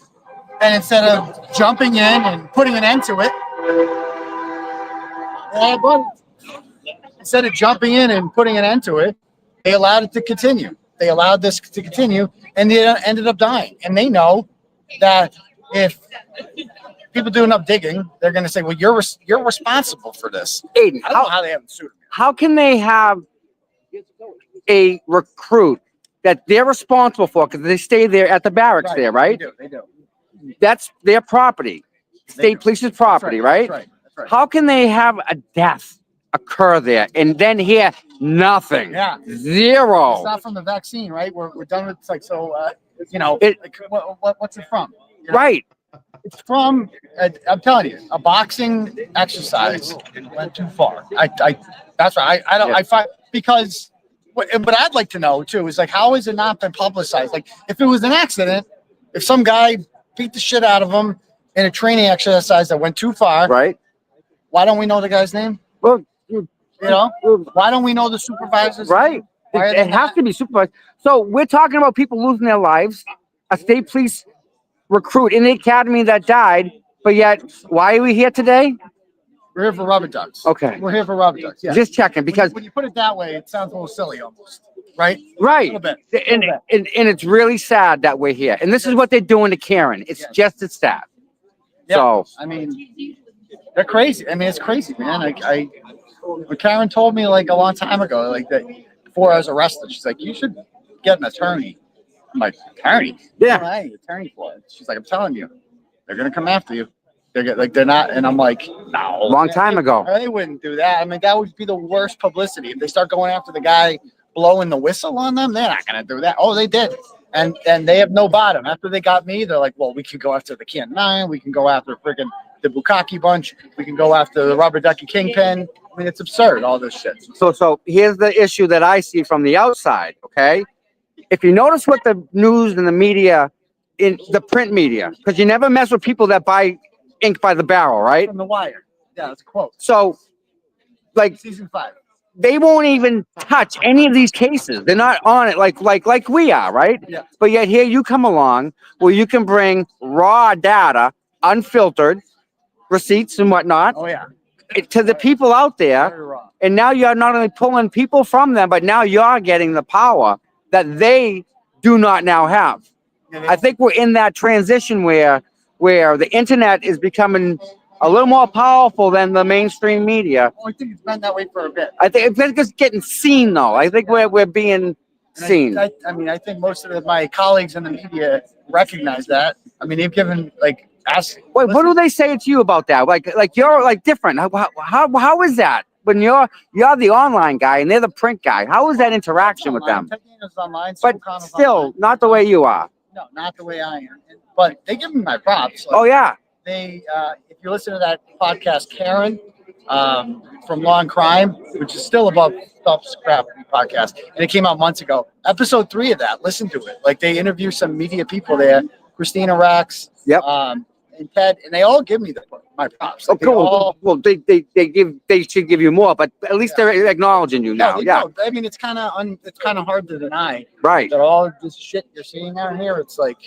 Speaker 4: And instead of jumping in and putting an end to it, they allowed it to continue. They allowed this to continue, and they ended up dying. And they know that if people do enough digging, they're going to say, well, you're responsible for this.
Speaker 3: Aiden,
Speaker 4: I don't know how they haven't sued him.
Speaker 3: How can they have a recruit that they're responsible for because they stay there at the barracks there, right?
Speaker 4: They do.
Speaker 3: That's their property. State police's property, right?
Speaker 4: That's right.
Speaker 3: How can they have a death occur there and then hear nothing?
Speaker 4: Yeah.
Speaker 3: Zero.
Speaker 4: It's not from the vaccine, right? We're done with, it's like, so, you know,
Speaker 3: It-
Speaker 4: like, what's it from? You know,
Speaker 3: Right.
Speaker 4: It's from, I'm telling you, a boxing exercise went too far. That's right. I don't,
Speaker 3: Yeah.
Speaker 4: I find, because what I'd like to know too is like, how has it not been publicized? Like, if it was an accident, if some guy beat the shit out of him in a training exercise that went too far,
Speaker 3: Right.
Speaker 4: why don't we know the guy's name?
Speaker 3: Well,
Speaker 4: You know, why don't we know the supervisor's
Speaker 3: right.
Speaker 4: name? Why are
Speaker 3: It
Speaker 4: they
Speaker 3: has
Speaker 4: not?
Speaker 3: to be supervised. So we're talking about people losing their lives, a state police recruit in the academy that died, but yet why are we here today?
Speaker 4: We're here for rubber ducks.
Speaker 3: Okay.
Speaker 4: We're here for rubber ducks. Yeah.
Speaker 3: Just checking because
Speaker 4: When you put it that way, it sounds a little silly almost, right?
Speaker 3: right.
Speaker 4: A little bit.
Speaker 3: And, and it's really sad that we're here. And this is what they're doing to Karen. It's
Speaker 4: Yes.
Speaker 3: just as sad.
Speaker 4: Yeah.
Speaker 3: So
Speaker 4: I mean, they're crazy. I mean, it's crazy, man. When Karen told me like a long time ago, like that before I was arrested, she's like, you should get an attorney. I'm like, attorney?
Speaker 3: Yeah.
Speaker 4: What am I an attorney for? She's like, I'm telling you, they're gonna come after you. They're not, and I'm like, no.
Speaker 3: long time ago.
Speaker 4: They wouldn't do that. I mean, that would be the worst publicity. If they start going after the guy blowing the whistle on them, they're not gonna do that. Oh, they did. And they have no bottom. After they got me, they're like, well, we can go after the Can 9, we can go after friggin' the Bukkake bunch, we can go after the Rubber Ducky Kingpin. I mean, it's absurd, all this shit.
Speaker 3: So here's the issue that I see from the outside, okay? If you notice what the news and the media, in the print media, because you never mess with people that buy ink by the barrel, right?
Speaker 4: From The Wire. Yeah, that's a quote.
Speaker 3: So, like,
Speaker 4: Season 5.
Speaker 3: they won't even touch any of these cases. They're not on it like we are, right?
Speaker 4: Yeah.
Speaker 3: But yet here you come along where you can bring raw data, unfiltered, receipts and whatnot,
Speaker 4: Oh, yeah.
Speaker 3: to the people out there.
Speaker 4: Very wrong.
Speaker 3: And now you're not only pulling people from them, but now you're getting the power that they do not now have. I think we're in that transition where the internet is becoming a little more powerful than the mainstream media.
Speaker 4: Well, I think it's been that way for a bit.
Speaker 3: I think it's getting seen though. I think we're being
Speaker 4: And
Speaker 3: seen.
Speaker 4: I mean, I think most of my colleagues in the media recognize that. I mean, they've given like ask.
Speaker 3: Wait, what do they say to you about that? Like you're like different. How is that when you're the online guy and they're the print guy? How is that interaction with them?
Speaker 4: Online,
Speaker 3: But
Speaker 4: SoCon is
Speaker 3: still,
Speaker 4: online.
Speaker 3: not the way you are.
Speaker 4: No, not the way I am. But they give me my props. Like,
Speaker 3: Oh yeah.
Speaker 4: they if you listen to that podcast Karen from Law and Crime, which is still above Stuff Scrap podcast, and it came out months ago. Episode 3 of that, listen to it. Like they interview some media people there, Christina Rax,
Speaker 3: Yep.
Speaker 4: and Ted, and they all give me my props.
Speaker 3: Oh,
Speaker 4: Like, they
Speaker 3: cool.
Speaker 4: all-
Speaker 3: Well, they should give you more, but at least they're acknowledging you now.
Speaker 4: they
Speaker 3: Yeah.
Speaker 4: don't. I mean, it's kind of hard to deny
Speaker 3: Right.
Speaker 4: that all this shit you're seeing out here. It's like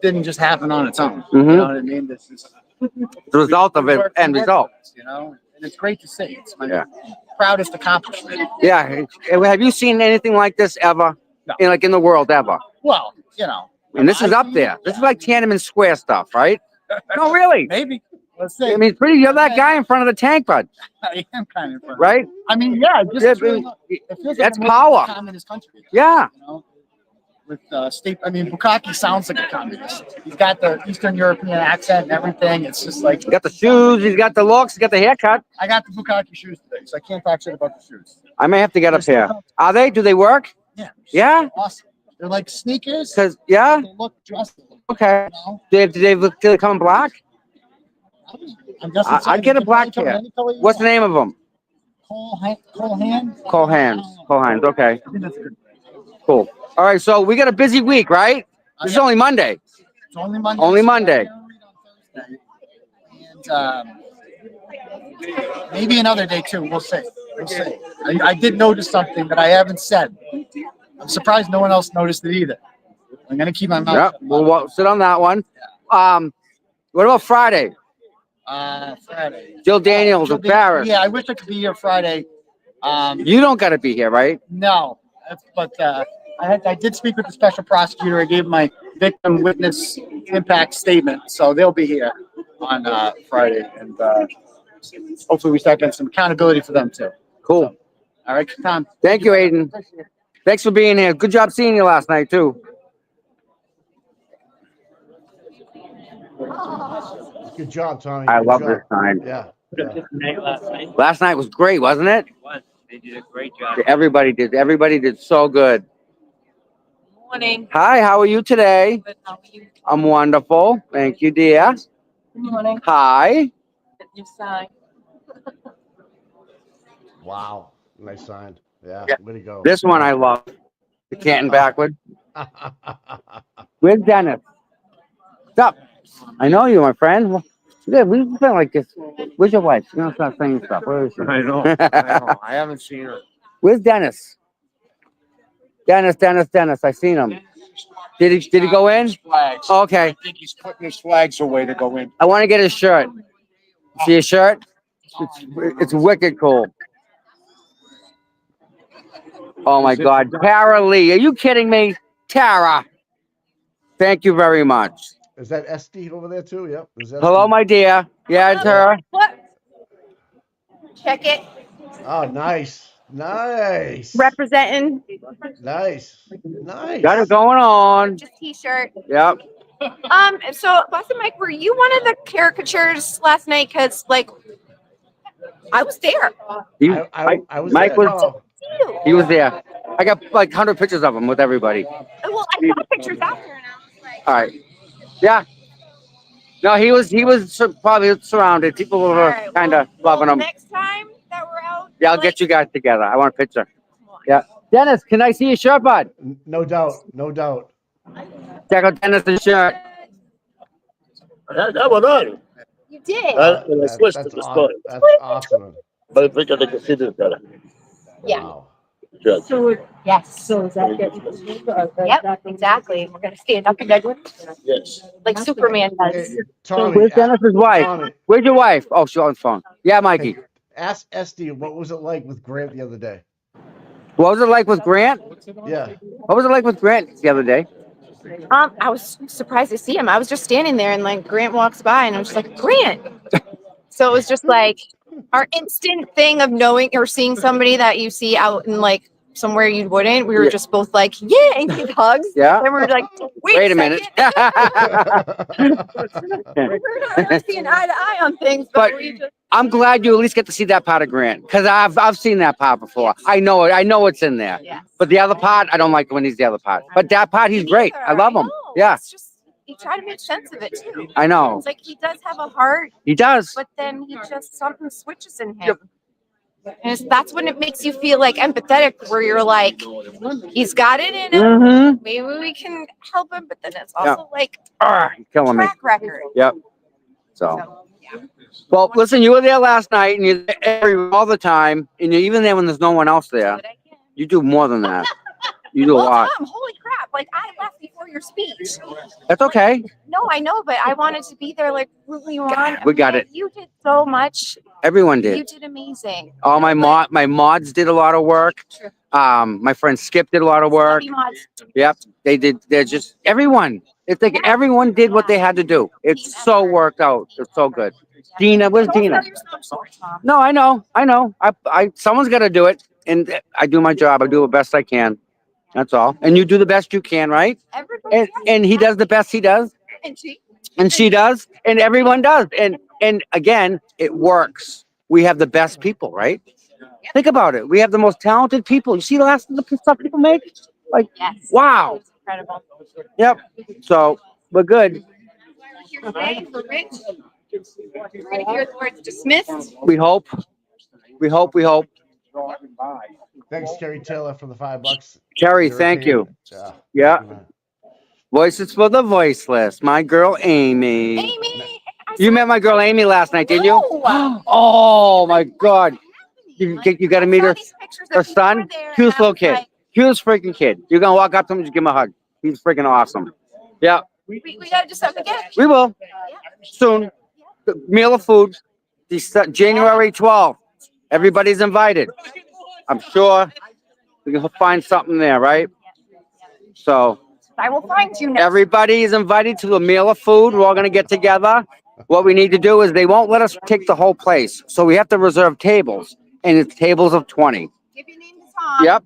Speaker 4: didn't just happen on its own.
Speaker 3: Mhm.
Speaker 4: You know what I mean? This is
Speaker 3: The result of it, end result.
Speaker 4: You know, and it's great to see. It's my
Speaker 3: Yeah.
Speaker 4: proudest accomplishment.
Speaker 3: Yeah. Have you seen anything like this ever?
Speaker 4: No.
Speaker 3: In the world ever?
Speaker 4: Well, you know,
Speaker 3: And this is up there. This is like Tiananmen Square stuff, right? No, really.
Speaker 4: maybe. Let's see.
Speaker 3: I mean, it's pretty. You're that guy in front of the tank, bud.
Speaker 4: I am kind of fun.
Speaker 3: Right?
Speaker 4: I mean, yeah, just
Speaker 3: Yeah,
Speaker 4: it's really, it feels like
Speaker 3: that's
Speaker 4: I'm living in
Speaker 3: power.
Speaker 4: a communist country.
Speaker 3: Yeah.
Speaker 4: You know, with state. I mean, Bukkake sounds like a communist. He's got the Eastern European accent and everything. It's just like
Speaker 3: He's got the shoes. He's got the looks. He's got the haircut.
Speaker 4: I got the Bukkake shoes today, so I can't talk shit about the shoes.
Speaker 3: I may have to get up here. Are they? Do they work?
Speaker 4: Yeah.
Speaker 3: Yeah.
Speaker 4: Awesome. They're like sneakers.
Speaker 3: Cause yeah.
Speaker 4: They look just.
Speaker 3: Okay.
Speaker 4: You know?
Speaker 3: Do they come black?
Speaker 4: I'm guessing so.
Speaker 3: I'd get a
Speaker 4: You can
Speaker 3: black
Speaker 4: color
Speaker 3: pair.
Speaker 4: any color you
Speaker 3: What's the
Speaker 4: want.
Speaker 3: name of them?
Speaker 4: Cole Hand.
Speaker 3: Cole Hands. Cole Hands. Okay.
Speaker 4: I think that's good.
Speaker 3: Cool. All right. So we got a busy week, right? This is
Speaker 4: Yeah.
Speaker 3: only Monday.
Speaker 4: It's only Monday.
Speaker 3: Only
Speaker 4: so
Speaker 3: Monday.
Speaker 4: I'm gonna read on Thursday. And maybe another day too. We'll see. We'll see. I did notice something that I haven't said. I'm surprised no one else noticed it either. I'm gonna keep my mouth
Speaker 3: Yep.
Speaker 4: shut.
Speaker 3: We'll sit on that one. What about Friday?
Speaker 4: Friday.
Speaker 3: Jill Daniels
Speaker 4: Jill
Speaker 3: with Barrett.
Speaker 4: Yeah, I wish I could be here Friday.
Speaker 3: You don't got to be here, right?
Speaker 4: No, but I did speak with the special prosecutor. I gave my victim witness impact statement, so they'll be here on Friday, and hopefully we start getting some accountability for them too.
Speaker 3: Cool.
Speaker 4: All right, Tom.
Speaker 3: Thank you, Aiden.
Speaker 4: Appreciate it.
Speaker 3: Thanks for being here. Good job seeing you last night too.
Speaker 2: Good job, Tommy.
Speaker 3: I
Speaker 2: Good
Speaker 3: love
Speaker 2: job.
Speaker 3: this time.
Speaker 2: Yeah. Yeah.
Speaker 3: Last night was great, wasn't it?
Speaker 5: They did a great job.
Speaker 3: Everybody did. Everybody did so good.
Speaker 5: Morning.
Speaker 3: Hi, how are you today?
Speaker 5: Good, how are you?
Speaker 3: I'm wonderful. Thank you, dear.
Speaker 5: Good morning.
Speaker 3: Hi.
Speaker 5: Your sign.
Speaker 2: Wow. Nice sign. Yeah.
Speaker 3: Yeah.
Speaker 2: Way to go.
Speaker 3: This one I love. The Canton backward. Where's Dennis? Stop. I know you, my friend. Well, yeah, we've been like this. Where's your wife? You're gonna start saying stuff. Where is she?
Speaker 6: I know. I know. I haven't seen her.
Speaker 3: Where's Dennis? Dennis. I seen him. Did he go in?
Speaker 6: Flags.
Speaker 3: Okay.
Speaker 6: I think he's putting his flags away to go in.
Speaker 3: I want to get his shirt. See his shirt? It's wicked cool. Oh my God, Tara Lee, are you kidding me? Tara, thank you very much.
Speaker 2: Is that SD over there too? Yep.
Speaker 3: Hello, my dear. Yeah, Tara.
Speaker 7: What? Check it.
Speaker 2: Oh, nice. Nice.
Speaker 7: Representing
Speaker 2: Nice. Nice.
Speaker 3: Got it going on.
Speaker 7: just t-shirt.
Speaker 3: Yep.
Speaker 7: So Boston Mike, were you one of the caricatures last night? Cause like I was there.
Speaker 2: I was
Speaker 3: Mike
Speaker 2: there.
Speaker 3: was. He was there. I got like 100 pictures of him with everybody.
Speaker 7: Well, I saw pictures after and I was like,
Speaker 3: All right. Yeah. No, he was probably surrounded. People were
Speaker 7: all right,
Speaker 3: kind of
Speaker 7: well,
Speaker 3: loving him.
Speaker 7: next time that we're out,
Speaker 3: Yeah, I'll get you guys together. I want a picture. Yeah. Dennis, can I see your shirt, bud?
Speaker 2: No doubt. No doubt.
Speaker 3: Check out Dennis' shirt.
Speaker 8: That one on.
Speaker 7: You did.
Speaker 8: And I switched to the story.
Speaker 2: That's awesome.
Speaker 8: But I think I can see this better.
Speaker 7: Yeah.
Speaker 2: Wow.
Speaker 8: Good.
Speaker 7: Yes. So is that Yep, exactly. We're gonna stand up and go
Speaker 8: Yes.
Speaker 7: like Superman does.
Speaker 2: Hey, Tommy,
Speaker 3: Where's Dennis's wife?
Speaker 2: Tommy,
Speaker 3: Where's your wife? Oh, she's on the phone. Yeah, Mikey.
Speaker 2: ask SD what was it like with Grant the other day?
Speaker 3: What was it like with Grant?
Speaker 2: Yeah.
Speaker 3: What was it like with Grant the other day?
Speaker 7: I was surprised to see him. I was just standing there and like Grant walks by and I was just like, Grant. So it was just like our instant thing of knowing or seeing somebody that you see out in like somewhere you wouldn't. We were
Speaker 3: Yeah.
Speaker 7: just both like, yeah, and give hugs.
Speaker 3: Yeah.
Speaker 7: And we're like,
Speaker 3: Wait a minute.
Speaker 7: We're not seeing eye to eye on things, but
Speaker 3: But-
Speaker 7: we just
Speaker 3: I'm glad you at least get to see that part of Grant because I've seen that part before. I know it. I know it's in there.
Speaker 7: yeah.
Speaker 3: But the other part, I don't like when he's the other part. But that part, he's great. I love him.
Speaker 7: know.
Speaker 3: Yeah,
Speaker 7: It's just you try to make sense of it too.
Speaker 3: I know.
Speaker 7: It's like he does have a heart,
Speaker 3: He does.
Speaker 7: but then he just something switches in him. And that's when it makes you feel like empathetic, where you're like, he's got it in him.
Speaker 3: Mm-hmm.
Speaker 7: Maybe we can help him, but then it's also like
Speaker 3: You're killing me.
Speaker 7: track record.
Speaker 3: Yep. So, well, listen, you were there last night and you're there all the time. And you're even there when there's no one else there.
Speaker 7: But I can.
Speaker 3: You do more than that. You do a
Speaker 7: Well,
Speaker 3: lot.
Speaker 7: Tom, holy crap! Like I left before your speech.
Speaker 3: That's okay.
Speaker 7: No, I know, but I wanted to be there. Like rooting you on.
Speaker 3: We got it.
Speaker 7: You did so much.
Speaker 3: Everyone
Speaker 7: You
Speaker 3: did.
Speaker 7: did amazing.
Speaker 3: All my mods did a lot of work. My friend Skip did a lot of work.
Speaker 7: Happy mods.
Speaker 3: Yep, they did. They're just everyone. It's like everyone did what they had to do. It's so worked out. It's so good. Dina, where's
Speaker 7: Don't
Speaker 3: Dina?
Speaker 7: sell your stuff short, Tom.
Speaker 3: No, I know. I someone's got to do it, and I do my job. I do the best I can. That's all. And you do the best you can, right?
Speaker 7: Everybody
Speaker 3: And he does the best he does,
Speaker 7: and she.
Speaker 3: and she does, and everyone does. And again, it works. We have the best people, right? Think about it. We have the most talented people. You see the last of the stuff people make? Like,
Speaker 7: Yes.
Speaker 3: wow.
Speaker 7: It's incredible.
Speaker 3: Yep. So we're good.
Speaker 7: Here today for Rich. We're gonna hear the words dismissed.
Speaker 3: We hope. We hope. We hope.
Speaker 2: Thanks, Kerry Taylor, for the $5.
Speaker 3: Kerry,
Speaker 2: Your
Speaker 3: thank you.
Speaker 2: opinion.
Speaker 3: Yeah.
Speaker 2: Thank you, man.
Speaker 3: Voices for the voiceless. My girl Amy.
Speaker 7: Amy.
Speaker 3: You met my girl Amy last night, didn't you?
Speaker 7: No.
Speaker 3: Oh my God. You got to meet her. Her son, cutest little kid. Cutest freaking kid. You're gonna walk up to him and just give him a hug. He's freaking awesome. Yeah,
Speaker 7: We gotta do something again.
Speaker 3: we will soon. The meal of food, January 12th. Everybody's invited. I'm sure we can find something there, right? So
Speaker 7: I will find you next.
Speaker 3: everybody is invited to a meal of food. We're all gonna get together. What we need to do is they won't let us take the whole place, so we have to reserve tables, and it's tables of 20.
Speaker 7: Give your name to Tom.
Speaker 3: Yep.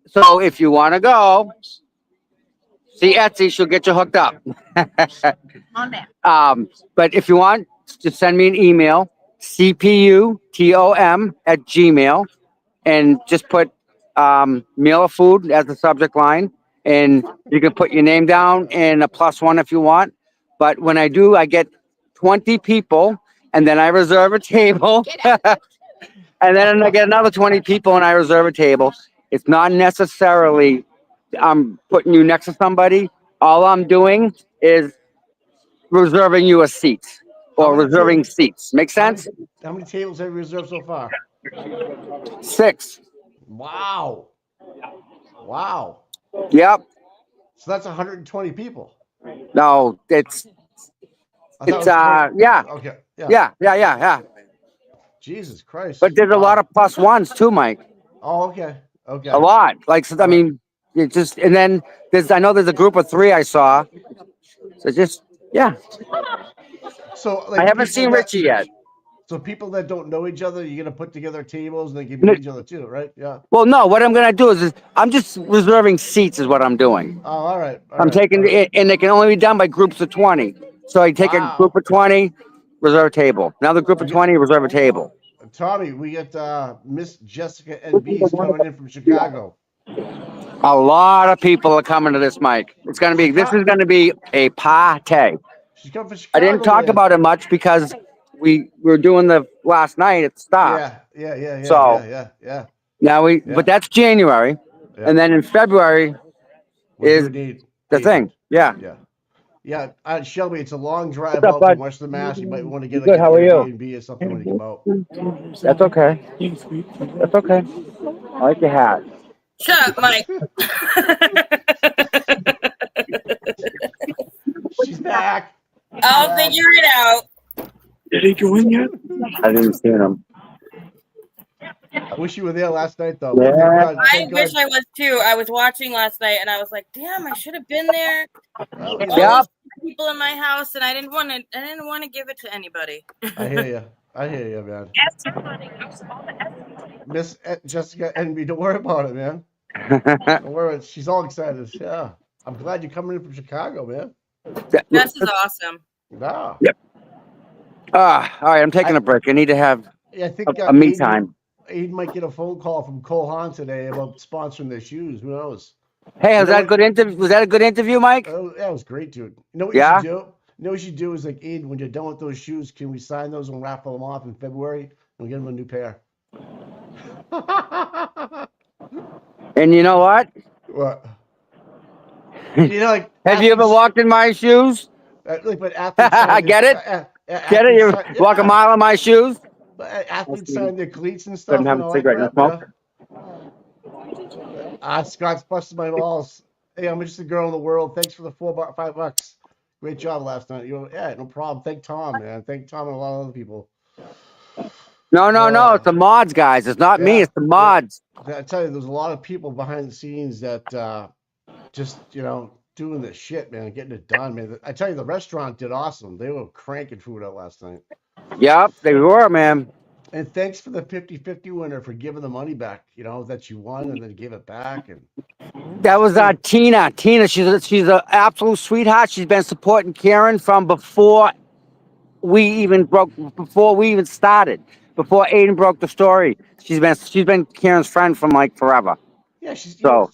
Speaker 3: So if you want to go, see Etsy, she'll get you hooked up.
Speaker 7: On there.
Speaker 3: But if you want, just send me an email, cputom@gmail, and just put meal or food as the subject line. And you can put your name down and a +1 if you want. But when I do, I get 20 people, and then I reserve a table. And then I get another 20 people and I reserve a table. It's not necessarily I'm putting you next to somebody. All I'm doing is reserving you a seat
Speaker 2: How
Speaker 3: or
Speaker 2: many
Speaker 3: reserving
Speaker 2: ta-
Speaker 3: seats. Make
Speaker 2: How many,
Speaker 3: sense?
Speaker 2: how many tables have you reserved so far?
Speaker 3: 6.
Speaker 2: Wow. Wow.
Speaker 3: Yep.
Speaker 2: So that's 120 people.
Speaker 3: No,
Speaker 2: I thought it was
Speaker 3: yeah.
Speaker 2: okay. Yeah.
Speaker 3: Yeah.
Speaker 2: Jesus Christ.
Speaker 3: But there's a lot
Speaker 2: Wow.
Speaker 3: of +1s too, Mike.
Speaker 2: Oh, okay. Okay.
Speaker 3: A lot. Like, so, I
Speaker 2: All right.
Speaker 3: mean, it just, and then I know there's a group of 3 I saw. So just, yeah.
Speaker 2: So
Speaker 3: I
Speaker 2: like
Speaker 3: haven't
Speaker 2: people
Speaker 3: seen
Speaker 2: that
Speaker 3: Richie yet.
Speaker 2: so people that don't know each other, you're gonna put together tables and they can meet each other too, right? Yeah.
Speaker 3: Well, no, what I'm going to do is I'm just reserving seats is what I'm doing.
Speaker 2: Oh, all right. All
Speaker 3: I'm
Speaker 2: right.
Speaker 3: taking
Speaker 2: All right.
Speaker 3: it, and they can only be done by groups of 20. So I take a group
Speaker 2: Wow.
Speaker 3: of 20, reserve a table. Another group of
Speaker 2: We get
Speaker 3: 20, reserve a table.
Speaker 2: Tommy, we get Miss Jessica NB's coming in from Chicago.
Speaker 3: A lot of people are coming to this, Mike. This is going to be a party.
Speaker 2: She's coming from
Speaker 3: I didn't
Speaker 2: Chicago,
Speaker 3: talk
Speaker 2: man.
Speaker 3: about it much because we were doing the last night at the stop. So
Speaker 2: Yeah.
Speaker 3: now
Speaker 2: Yeah.
Speaker 3: but that's January.
Speaker 2: Yeah.
Speaker 3: And then in February
Speaker 2: We're
Speaker 3: is
Speaker 2: doing
Speaker 3: the thing. Yeah.
Speaker 2: Yeah. Shelby, it's a long drive
Speaker 3: What's up,
Speaker 2: out from
Speaker 3: bud?
Speaker 2: Western Mass. You might want to get like
Speaker 3: Good.
Speaker 2: an
Speaker 3: How are you?
Speaker 2: Airbnb or something when you come out.
Speaker 3: That's okay. That's okay. I like your hat.
Speaker 5: Shut up, Mike.
Speaker 2: She's back.
Speaker 5: I'll figure it out.
Speaker 6: Did he go in yet?
Speaker 3: I didn't see him.
Speaker 2: I wish you were there last night, though.
Speaker 3: Yeah.
Speaker 5: I wish I was too. I was watching last night and I was like, damn, I should have been there.
Speaker 2: Well,
Speaker 5: All
Speaker 3: Yeah.
Speaker 5: these people in my house, and I didn't want to give it to anybody.
Speaker 2: I hear you, man. Miss Jessica NB, don't worry about it, man. Don't worry. She's all excited. Yeah. I'm glad you're coming in from Chicago, man.
Speaker 5: This is awesome.
Speaker 2: Wow.
Speaker 3: Yep. All right. I'm taking a break. I need to have
Speaker 2: Yeah, I think
Speaker 3: a me time.
Speaker 2: Aiden might get a phone call from Cole Haan today about sponsoring their shoes. Who knows?
Speaker 3: Hey, was
Speaker 2: know
Speaker 3: that a
Speaker 2: what?
Speaker 3: good interview? Was that a good interview, Mike?
Speaker 2: Oh, that was great, dude. You know what
Speaker 3: Yeah?
Speaker 2: you should do? You know what you should do is like, Aiden, when you're done with those shoes, can we sign those and raffle them off in February and we'll get them a new pair?
Speaker 3: And you know what?
Speaker 2: What? You know, like
Speaker 3: Have you ever
Speaker 2: athletes-
Speaker 3: walked in my shoes?
Speaker 2: like, but athletes sign
Speaker 3: Get it? Get it? You walk a mile in my shoes?
Speaker 2: Athletes sign their cleats and stuff.
Speaker 3: Couldn't have
Speaker 2: and
Speaker 3: a
Speaker 2: all that
Speaker 3: cigarette, no
Speaker 2: crap, Scott's busted my balls. Hey, I'm just a girl in the world. Thanks for the $5. Great job last night. Yeah, no problem. Thank Tom, man. Thank Tom and a lot of other people.
Speaker 3: No. It's the mods, guys. It's not me. It's the mods.
Speaker 2: I tell you, there's a lot of people behind the scenes that just, doing this shit, man, getting it done, man. I tell you, the restaurant did awesome. They were cranking food out last night.
Speaker 3: Yep, they were, man.
Speaker 2: And thanks for the 50-50 winner for giving the money back, that you won and then give it back. And
Speaker 3: That was Tina. Tina, she's an absolute sweetheart. She's been supporting Karen from before we even started. Before Aiden broke the story. She's been Karen's friend from like forever.
Speaker 2: yeah, she's
Speaker 3: So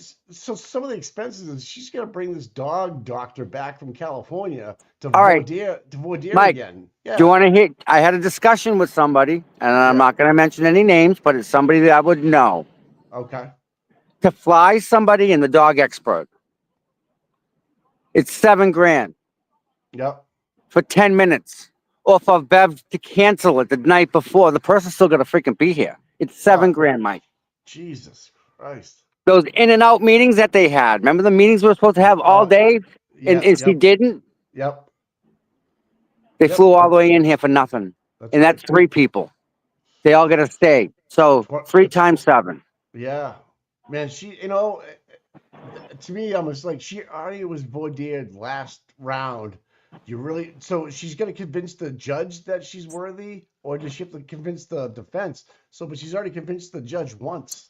Speaker 2: some of the expenses is she's gonna bring this dog doctor back from California to
Speaker 3: All right.
Speaker 2: voir dire
Speaker 3: Mike,
Speaker 2: again. Yeah.
Speaker 3: do you want to hear? I had a discussion with somebody, and I'm not going to mention any names, but it's somebody that I would know.
Speaker 2: Okay.
Speaker 3: To fly somebody in the dog expert, it's $7,000
Speaker 2: Yep.
Speaker 3: for 10 minutes. Or for Bev to cancel it the night before, the person's still going to freaking be here. It's $7,000, Mike.
Speaker 2: Jesus Christ.
Speaker 3: Those in and out meetings that they had. Remember the meetings we were supposed to have all day, and she didn't.
Speaker 2: Yep.
Speaker 3: They flew all the way in here for nothing, and that's 3 people. They all got to stay. So 3 times 7.
Speaker 2: Yeah, man. She, to me, I'm just like she already was voir dired last round. So she's gonna convince the judge that she's worthy, or does she have to convince the defense? But she's already convinced the judge once.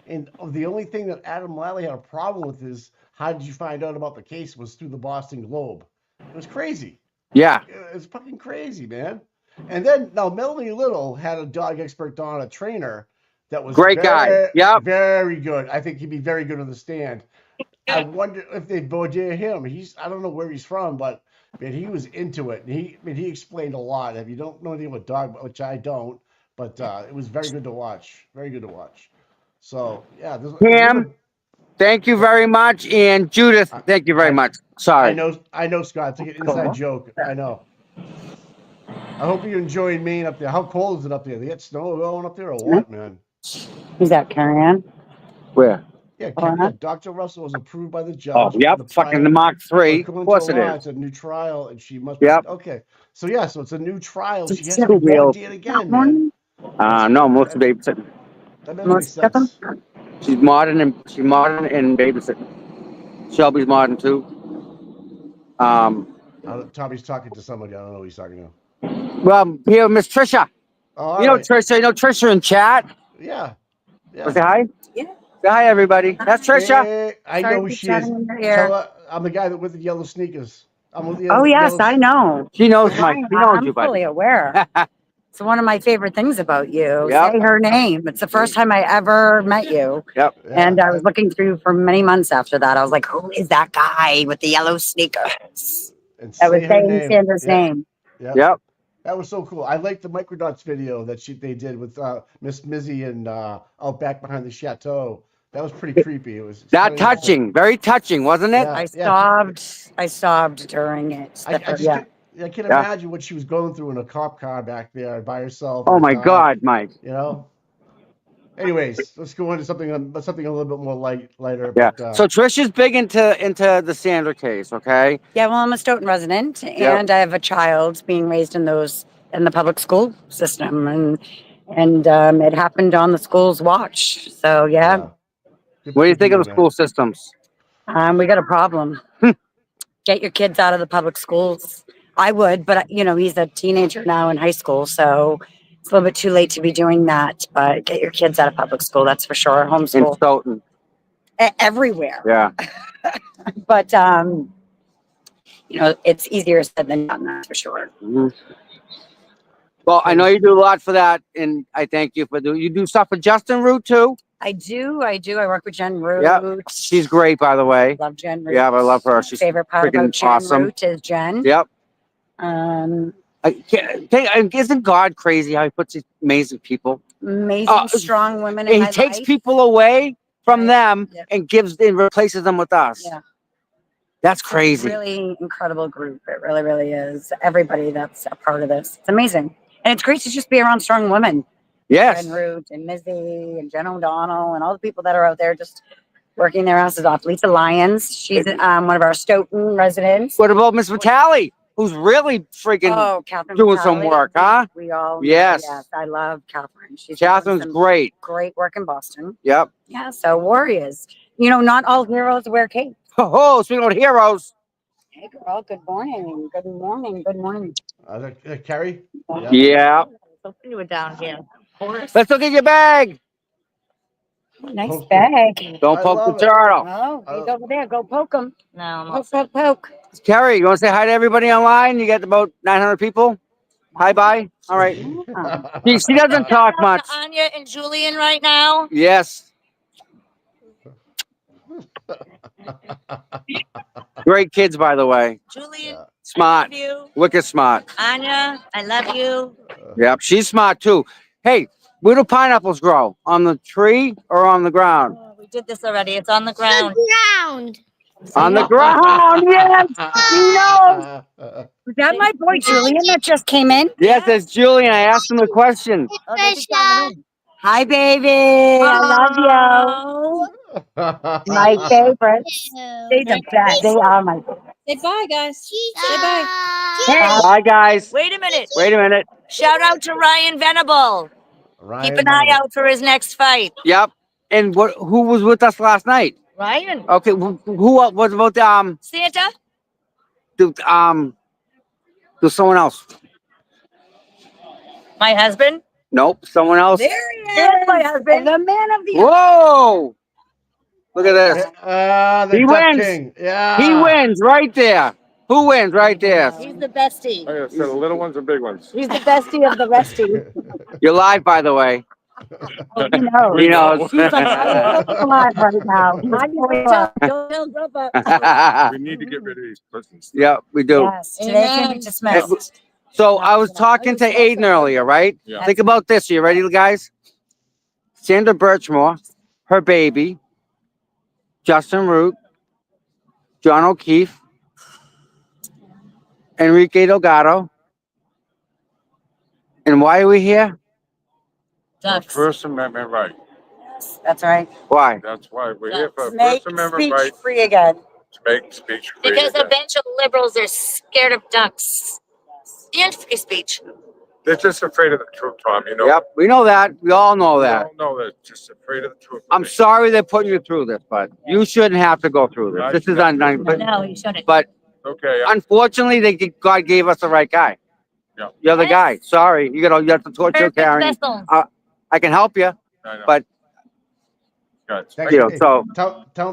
Speaker 2: And the only thing that Adam Lally had a problem with is how did you find out about the case was through the Boston Globe. It was crazy.
Speaker 3: Yeah.
Speaker 2: It's fucking crazy, man. And then now Melanie Little had a dog expert on, a trainer that was
Speaker 3: Great guy. Yep.
Speaker 2: very good. I think he'd be very good on the stand. I wonder if they Baudet him. I don't know where he's from, but man, he was into it. He explained a lot. If you don't know anything about dog, which I don't, but it was very good to watch. Very good to watch. So yeah,
Speaker 3: Pam, thank you very much, and Judith, thank you very much. Sorry.
Speaker 2: I know, Scott. It's like an inside joke. I know. I hope you're enjoying Maine up there. How cold is it up there? They get snow going up there or what, man?
Speaker 9: Who's that, Carrie-Ann?
Speaker 3: Where?
Speaker 2: Yeah, Dr. Russell was approved by the judge.
Speaker 3: Oh, yep. Fucking the Mark III. Of course it is.
Speaker 2: It's a new trial, and she must be.
Speaker 3: Yep.
Speaker 2: Okay. So, yeah, so it's a new trial. She has
Speaker 3: Two
Speaker 2: to
Speaker 3: wheels.
Speaker 2: volunteer again, man.
Speaker 3: No, most of babysitting.
Speaker 2: That doesn't make sense.
Speaker 3: She's modern and babysitting. Shelby's modern too.
Speaker 2: Tommy's talking to somebody. I don't know who he's talking to.
Speaker 3: Well, here, Miss Trisha.
Speaker 2: Oh,
Speaker 3: you know Trisha. You know Trisha in chat.
Speaker 2: Yeah.
Speaker 3: Say hi. Yeah. Say hi, everybody. That's Trisha.
Speaker 2: Hey, I know who she is. Tell her I'm the guy with the yellow sneakers. I'm with the
Speaker 9: Oh, yes,
Speaker 2: yellow...
Speaker 9: I know.
Speaker 3: She knows Mike. She knows
Speaker 9: I'm
Speaker 3: you, buddy.
Speaker 9: fully aware. It's one of my favorite things about you.
Speaker 3: Yep.
Speaker 9: Say her name. It's the first time I ever met you.
Speaker 3: Yep.
Speaker 9: And I was looking through for many months after that. I was like, who is that guy with the yellow sneakers? I was saying Sandra's name.
Speaker 3: Yep.
Speaker 2: That was so cool. I liked the Microdots video that they did with Miss Mizzy and out back behind the chateau. That was pretty creepy. It was
Speaker 3: that touching, very touching, wasn't it?
Speaker 2: Yeah,
Speaker 9: I sobbed during it.
Speaker 2: I can't imagine what she was going through in a cop car back there by herself.
Speaker 3: Oh my God, Mike.
Speaker 2: You know. Anyways, let's go into something a little bit more lighter.
Speaker 3: Yeah.
Speaker 2: But,
Speaker 3: so Trish is big into the Sandra case, okay?
Speaker 9: Yeah, well, I'm a Stoughton resident, and I have a child being raised in the public school system, and it happened on the school's watch. So yeah.
Speaker 3: What do you think of the school systems?
Speaker 9: We got a problem. Get your kids out of the public schools. I would, but he's a teenager now in high school, so it's a little bit too late to be doing that. But get your kids out of public school, that's for sure. Homeschool.
Speaker 3: In Stoughton.
Speaker 9: Everywhere.
Speaker 3: Yeah.
Speaker 9: But it's easier said than done, that's for sure.
Speaker 3: Mm-hmm. Well, I know you do a lot for that, and I thank you for you do stuff for Justin Root too.
Speaker 9: I do. I work with Jen Root.
Speaker 3: Yeah, she's great, by the way.
Speaker 9: Love Jen Root.
Speaker 3: Yeah, I love her. She's
Speaker 9: favorite part about Jen
Speaker 3: awesome.
Speaker 9: Root is Jen.
Speaker 3: Yep. Isn't God crazy how he puts these amazing people?
Speaker 9: Amazing, strong women.
Speaker 3: And he takes people away from them and replaces them with us.
Speaker 9: Yeah.
Speaker 3: That's crazy.
Speaker 9: It's a really incredible group. It really, really is. Everybody that's a part of this. It's amazing. And it's great to just be around strong women.
Speaker 3: Yes.
Speaker 9: Jen Root and Mizzy and Jen O'Donnell and all the people that are out there just working their asses off. Lisa Lyons, she's one of our Stoughton residents.
Speaker 3: What about Miss Vitale, who's really freaking doing some work, huh?
Speaker 9: We all
Speaker 3: yes,
Speaker 9: I love Catherine.
Speaker 3: Catherine's great.
Speaker 9: Great work in Boston.
Speaker 3: Yep.
Speaker 9: Yeah, so warriors. Not all heroes wear capes.
Speaker 3: Oh, speaking of heroes.
Speaker 9: Hey girl, good morning. Good morning. Good morning.
Speaker 2: Carrie?
Speaker 3: Yeah.
Speaker 9: Let's do it down here.
Speaker 3: Let's look at your bag.
Speaker 9: Nice bag.
Speaker 3: Don't poke the turtle.
Speaker 9: Oh, he's over there. Go poke him. No, poke.
Speaker 3: Carrie, you want to say hi to everybody online? You got about 900 people. Hi, bye. All right. She doesn't talk much.
Speaker 10: Anya and Julian right now.
Speaker 3: Yes. Great kids, by the way.
Speaker 10: Julian,
Speaker 3: smart.
Speaker 10: I love you.
Speaker 3: Wicked smart.
Speaker 10: Anya, I love you.
Speaker 3: Yep, she's smart too. Hey, where do pineapples grow? On the tree or on the ground?
Speaker 10: Oh, we did this already. It's on the ground.
Speaker 3: On the ground, yes. He knows.
Speaker 9: Was that my boy Julian that just came in?
Speaker 3: Yes, that's Julian. I asked him a question.
Speaker 9: Hi, baby. I love you. My favorites. They're the best. They are my favorites.
Speaker 10: Say bye, guys. Say bye.
Speaker 9: Hey.
Speaker 3: Bye, guys.
Speaker 10: Wait a minute.
Speaker 3: Wait a minute.
Speaker 10: Shout out to Ryan Venable. Keep an eye out for his next fight.
Speaker 3: Yep. And who was with us last night?
Speaker 10: Ryan.
Speaker 3: Okay. Who was about
Speaker 10: Santa?
Speaker 3: There's someone else.
Speaker 10: My husband?
Speaker 3: Nope, someone else.
Speaker 10: There he is, my husband, the man of the
Speaker 3: Whoa! Look at this.
Speaker 2: The
Speaker 3: He
Speaker 2: Duck
Speaker 3: wins.
Speaker 2: King. Yeah.
Speaker 3: He wins right there. Who wins right there?
Speaker 10: He's the bestie.
Speaker 6: I gotta say, the little ones are big ones.
Speaker 10: He's the bestie of the restie.
Speaker 3: You're live, by the way.
Speaker 9: Oh, he knows.
Speaker 3: He knows.
Speaker 9: He's like, I'm alive right now.
Speaker 10: Don't tell Grandpa.
Speaker 6: We need to get rid of these prisons.
Speaker 3: Yeah, we do.
Speaker 9: Yes, today can be dismissed.
Speaker 3: So I was talking to Aiden earlier, right?
Speaker 6: Yeah.
Speaker 3: Think about this. You ready, guys? Sandra Birchmore, her baby, Justin Root, John O'Keefe, Enrique Delgado. And why are we here?
Speaker 10: Ducks.
Speaker 6: First Amendment right.
Speaker 9: That's right.
Speaker 3: Why?
Speaker 6: That's why we're here for
Speaker 9: Make
Speaker 6: First Amendment
Speaker 9: speech
Speaker 6: right
Speaker 9: free again.
Speaker 6: to make speech free.
Speaker 10: Because a
Speaker 6: again.
Speaker 10: bunch of liberals are scared of ducks. And free speech.
Speaker 6: They're just afraid of the truth, Tom. You know.
Speaker 3: Yep, we know that. We all know
Speaker 6: They
Speaker 3: that.
Speaker 6: don't know they're just afraid of the truth.
Speaker 3: I'm sorry they're putting you through this, but you shouldn't have to go through this. This is but
Speaker 10: No, you shouldn't.
Speaker 6: Okay.
Speaker 3: unfortunately, God gave us the right guy.
Speaker 6: Yeah.
Speaker 3: You're the
Speaker 10: Yes.
Speaker 3: guy. Sorry, you have to torture
Speaker 10: Perfect
Speaker 3: Karen.
Speaker 10: vessels.
Speaker 3: I can help you.
Speaker 6: I know.
Speaker 3: But-
Speaker 6: Guys,
Speaker 2: Thanks,
Speaker 3: You know, so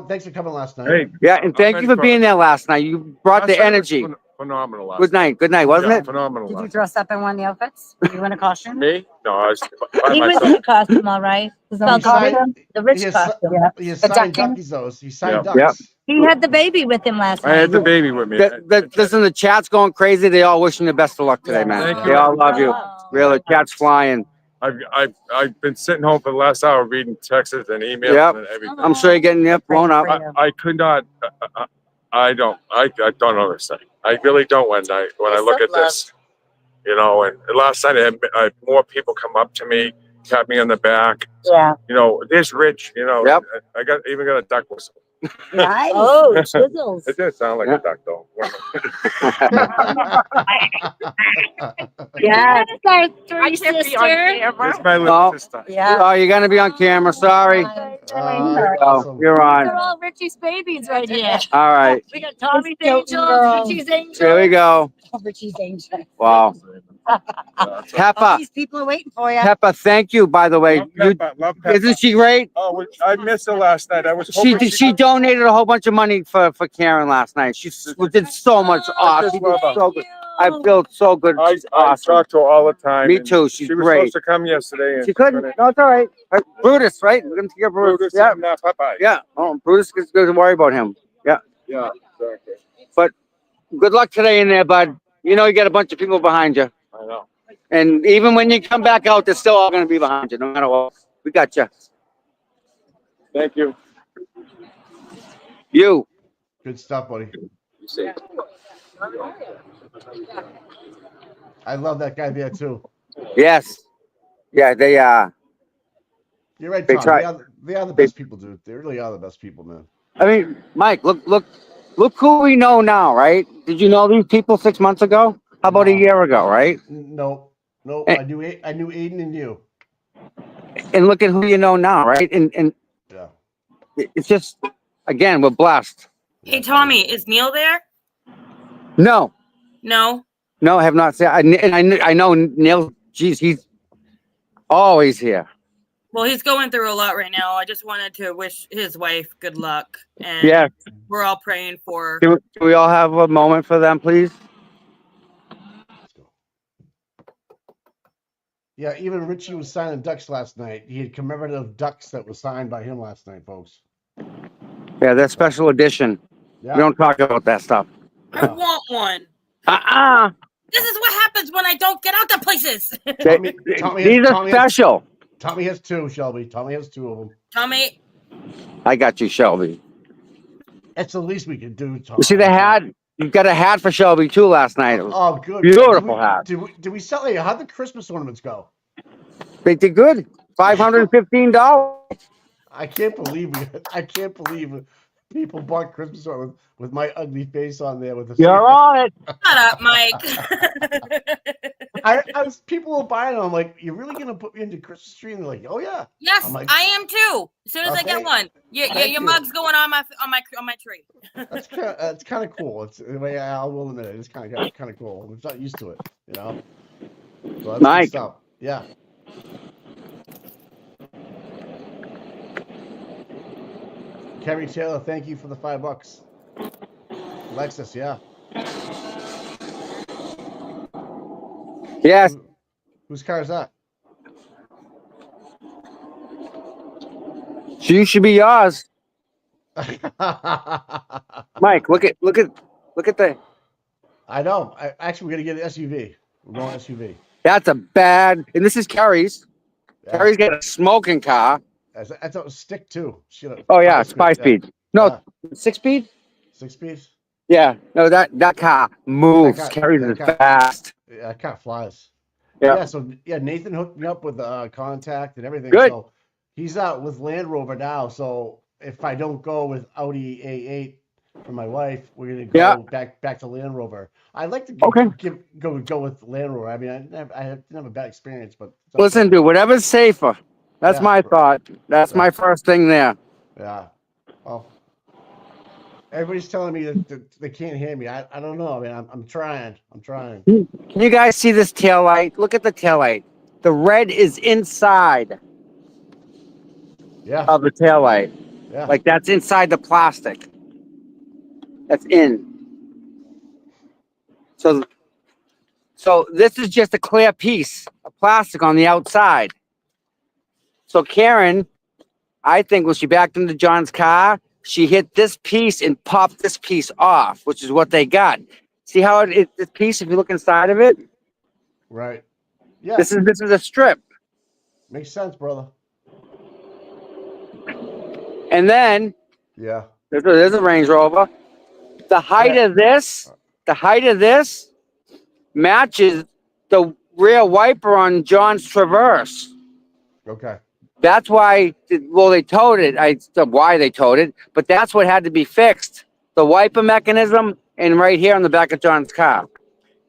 Speaker 2: thanks for coming last night.
Speaker 6: hey,
Speaker 3: yeah, and thank you for being there last night. You brought the
Speaker 6: last night was
Speaker 3: energy.
Speaker 6: Phenomenal. Last
Speaker 3: Good night, wasn't
Speaker 6: yeah,
Speaker 3: it?
Speaker 6: Phenomenal.
Speaker 9: Did you
Speaker 6: last
Speaker 9: dress up in one of the outfits? Were you in a costume?
Speaker 6: Me? No, I was by
Speaker 10: He was
Speaker 6: myself.
Speaker 10: in a costume, all right.
Speaker 9: Was
Speaker 2: He
Speaker 9: that a
Speaker 2: signed-
Speaker 9: costume?
Speaker 10: The rich
Speaker 2: he
Speaker 10: costume.
Speaker 2: He
Speaker 9: The
Speaker 2: signed
Speaker 9: Duck King?
Speaker 2: Duckies, though. He signed
Speaker 6: Yeah.
Speaker 2: Ducks.
Speaker 10: He had the baby with him last
Speaker 6: I had
Speaker 10: night.
Speaker 6: the baby with me.
Speaker 3: Listen, the chat's going crazy. They all wishing you best of luck today, man.
Speaker 6: Thank
Speaker 3: They
Speaker 6: you.
Speaker 3: all love you. Really, chat's flying.
Speaker 6: I've been sitting home for the last hour reading texts and emails
Speaker 3: Yep.
Speaker 6: and everything.
Speaker 3: I'm sure you're getting blown up.
Speaker 6: I could not. I don't understand. I really don't when I look at this. You know, and last night I had more people come up to me, tap me on the back.
Speaker 9: Yeah.
Speaker 6: You know, this rich. You know,
Speaker 3: Yep.
Speaker 6: I even got a duck whistle.
Speaker 9: Nice.
Speaker 10: Oh, chisels.
Speaker 6: It did sound like
Speaker 3: Yeah.
Speaker 6: a duck though.
Speaker 10: Yeah. That's our three
Speaker 7: I can't be on
Speaker 10: sister.
Speaker 7: camera.
Speaker 6: It's my little
Speaker 3: Oh.
Speaker 6: sister.
Speaker 9: Yeah.
Speaker 3: Oh, you're gonna be on camera. Sorry. Oh,
Speaker 2: Awesome.
Speaker 3: you're
Speaker 10: They're
Speaker 3: on.
Speaker 10: all Richie's babies right here.
Speaker 3: All right.
Speaker 10: We got Tommy's
Speaker 9: Hilton
Speaker 10: angels,
Speaker 9: girl.
Speaker 10: Richie's angels.
Speaker 3: Here we go.
Speaker 9: Richie's angel.
Speaker 3: Wow.
Speaker 9: All
Speaker 3: Peppa,
Speaker 9: these people are waiting for you.
Speaker 3: Peppa, thank you, by the way.
Speaker 6: Love Peppa, love Peppa.
Speaker 3: Isn't she great?
Speaker 6: Oh, I missed her last night. I was
Speaker 3: She
Speaker 6: hoping
Speaker 3: she donated a whole bunch of money for Karen last night. She did so much awesome. She did so good. I feel so good.
Speaker 6: I
Speaker 3: She's awesome.
Speaker 6: talk to her all the time.
Speaker 3: Me
Speaker 6: and
Speaker 3: too. She's
Speaker 6: she was
Speaker 3: great.
Speaker 6: supposed to come yesterday. And
Speaker 3: She couldn't. No, it's all right. Brutus, right? We're gonna take care of Brutus.
Speaker 6: Brutus
Speaker 3: Yeah,
Speaker 6: and, Popeye.
Speaker 3: yeah. Oh, Brutus is good to worry about him.
Speaker 6: Yeah, exactly.
Speaker 3: Good luck today in there, bud. You know you got a bunch of people behind you,
Speaker 6: I know.
Speaker 3: and even when you come back out, they're still all gonna be behind you, no matter what. We got you.
Speaker 6: Thank you.
Speaker 3: You.
Speaker 2: Good stuff, buddy. I love that guy there too.
Speaker 3: Yes. Yeah, they
Speaker 2: You're right,
Speaker 3: They
Speaker 2: Tom.
Speaker 3: try-
Speaker 2: They are the best people, dude. They really are the best people, man.
Speaker 3: I mean, Mike, look who we know now, right? Did you know these people 6 months ago? How about a
Speaker 2: No.
Speaker 3: year ago, right?
Speaker 2: No,
Speaker 3: Eh.
Speaker 2: I knew Aiden and you.
Speaker 3: And look at who you know now, right? And
Speaker 2: Yeah.
Speaker 3: it's just, again, we're blessed.
Speaker 5: Hey, Tommy, is Neil there?
Speaker 3: No,
Speaker 5: No.
Speaker 3: I have not said. I know Neil. Geez, he's always here.
Speaker 5: Well, he's going through a lot right now. I just wanted to wish his wife good luck. And
Speaker 3: Yeah.
Speaker 5: we're all praying for her.
Speaker 3: Can we all have a moment for them, please?
Speaker 2: Let's go. Yeah, even Richie was signing ducks last night. He had commemorative ducks that was signed by him last night, folks.
Speaker 3: Yeah, that's special edition.
Speaker 2: Yeah.
Speaker 3: We don't talk about that stuff.
Speaker 5: I want one. This is what happens when I don't get out to places.
Speaker 2: Tommy
Speaker 3: These
Speaker 2: has-
Speaker 3: are special.
Speaker 2: Tommy has two, Shelby. Tommy has two of them.
Speaker 5: Tommy,
Speaker 3: I got you, Shelby.
Speaker 2: That's the least we can do, Tommy.
Speaker 3: You see the hat? You got a hat for Shelby too last night. It was-
Speaker 2: Oh, good.
Speaker 3: Beautiful hat.
Speaker 2: Did we sell it? How'd the Christmas ornaments go?
Speaker 3: They did good. $515.
Speaker 2: I can't believe people bought Christmas ornaments with my ugly face on there with the.
Speaker 3: You're on it.
Speaker 5: shut up, Mike.
Speaker 2: I was people were buying them. I'm like, you're really gonna put me into Christmas tree? And they're like, oh yeah.
Speaker 5: Yes,
Speaker 2: I'm like-
Speaker 5: I am too. As soon as I
Speaker 2: Okay.
Speaker 5: get one, your
Speaker 2: Thank you.
Speaker 5: mug's going on my tree.
Speaker 2: That's kind of cool. It's the way I will admit it. It's kind of cool. I'm just not used to it, you know. So that's good
Speaker 3: Mike.
Speaker 2: stuff. Yeah. Kerry Taylor, thank you for the $5. Lexus, yeah.
Speaker 3: Yes.
Speaker 2: Whose car is that?
Speaker 3: She should be yours. Mike, look at the.
Speaker 2: I know. Actually, we're gonna get an SUV. We're going SUV.
Speaker 3: That's a bad. And this is Carrie's.
Speaker 2: Yeah.
Speaker 3: Carrie's got a smoking car.
Speaker 2: That's a stick too. She got a
Speaker 3: Oh yeah, it's 5 speed. No,
Speaker 2: Yeah.
Speaker 3: 6 speed.
Speaker 2: 6 speed.
Speaker 3: Yeah. No, that car moves.
Speaker 2: That car-
Speaker 3: Carries
Speaker 2: that
Speaker 3: it
Speaker 2: car-
Speaker 3: fast.
Speaker 2: Yeah, that car flies.
Speaker 3: Yeah.
Speaker 2: Yeah. So yeah, Nathan hooked me up with contact and everything.
Speaker 3: Good.
Speaker 2: So he's out with Land Rover now. So if I don't go with Audi A8 for my wife, we're gonna go back to Land Rover. I'd like to go with Land Rover. I mean, I didn't have a bad experience, but
Speaker 3: Listen, dude, whatever's safer. That's
Speaker 2: Yeah.
Speaker 3: my thought. That's my first thing there.
Speaker 2: Yeah. Well, everybody's telling me that they can't hear me. I don't know. I mean, I'm trying. I'm trying.
Speaker 3: Can you guys see this tail light? Look at the tail light. The red is inside
Speaker 2: Yeah.
Speaker 3: of the tail light.
Speaker 2: Yeah.
Speaker 3: Like that's inside the plastic. That's in. So this is just a clear piece of plastic on the outside. So Karen, I think when she backed into John's car, she hit this piece and popped this piece off, which is what they got. See how this piece, if you look inside of it,
Speaker 2: Right. Yeah.
Speaker 3: this is a strip.
Speaker 2: Makes sense, brother.
Speaker 3: And then
Speaker 2: Yeah.
Speaker 3: there's a Range Rover. The height of this matches the rear wiper on John's Traverse.
Speaker 2: Okay.
Speaker 3: That's why, they towed it. I said why they towed it, but that's what had to be fixed. The wiper mechanism and right here on the back of John's car.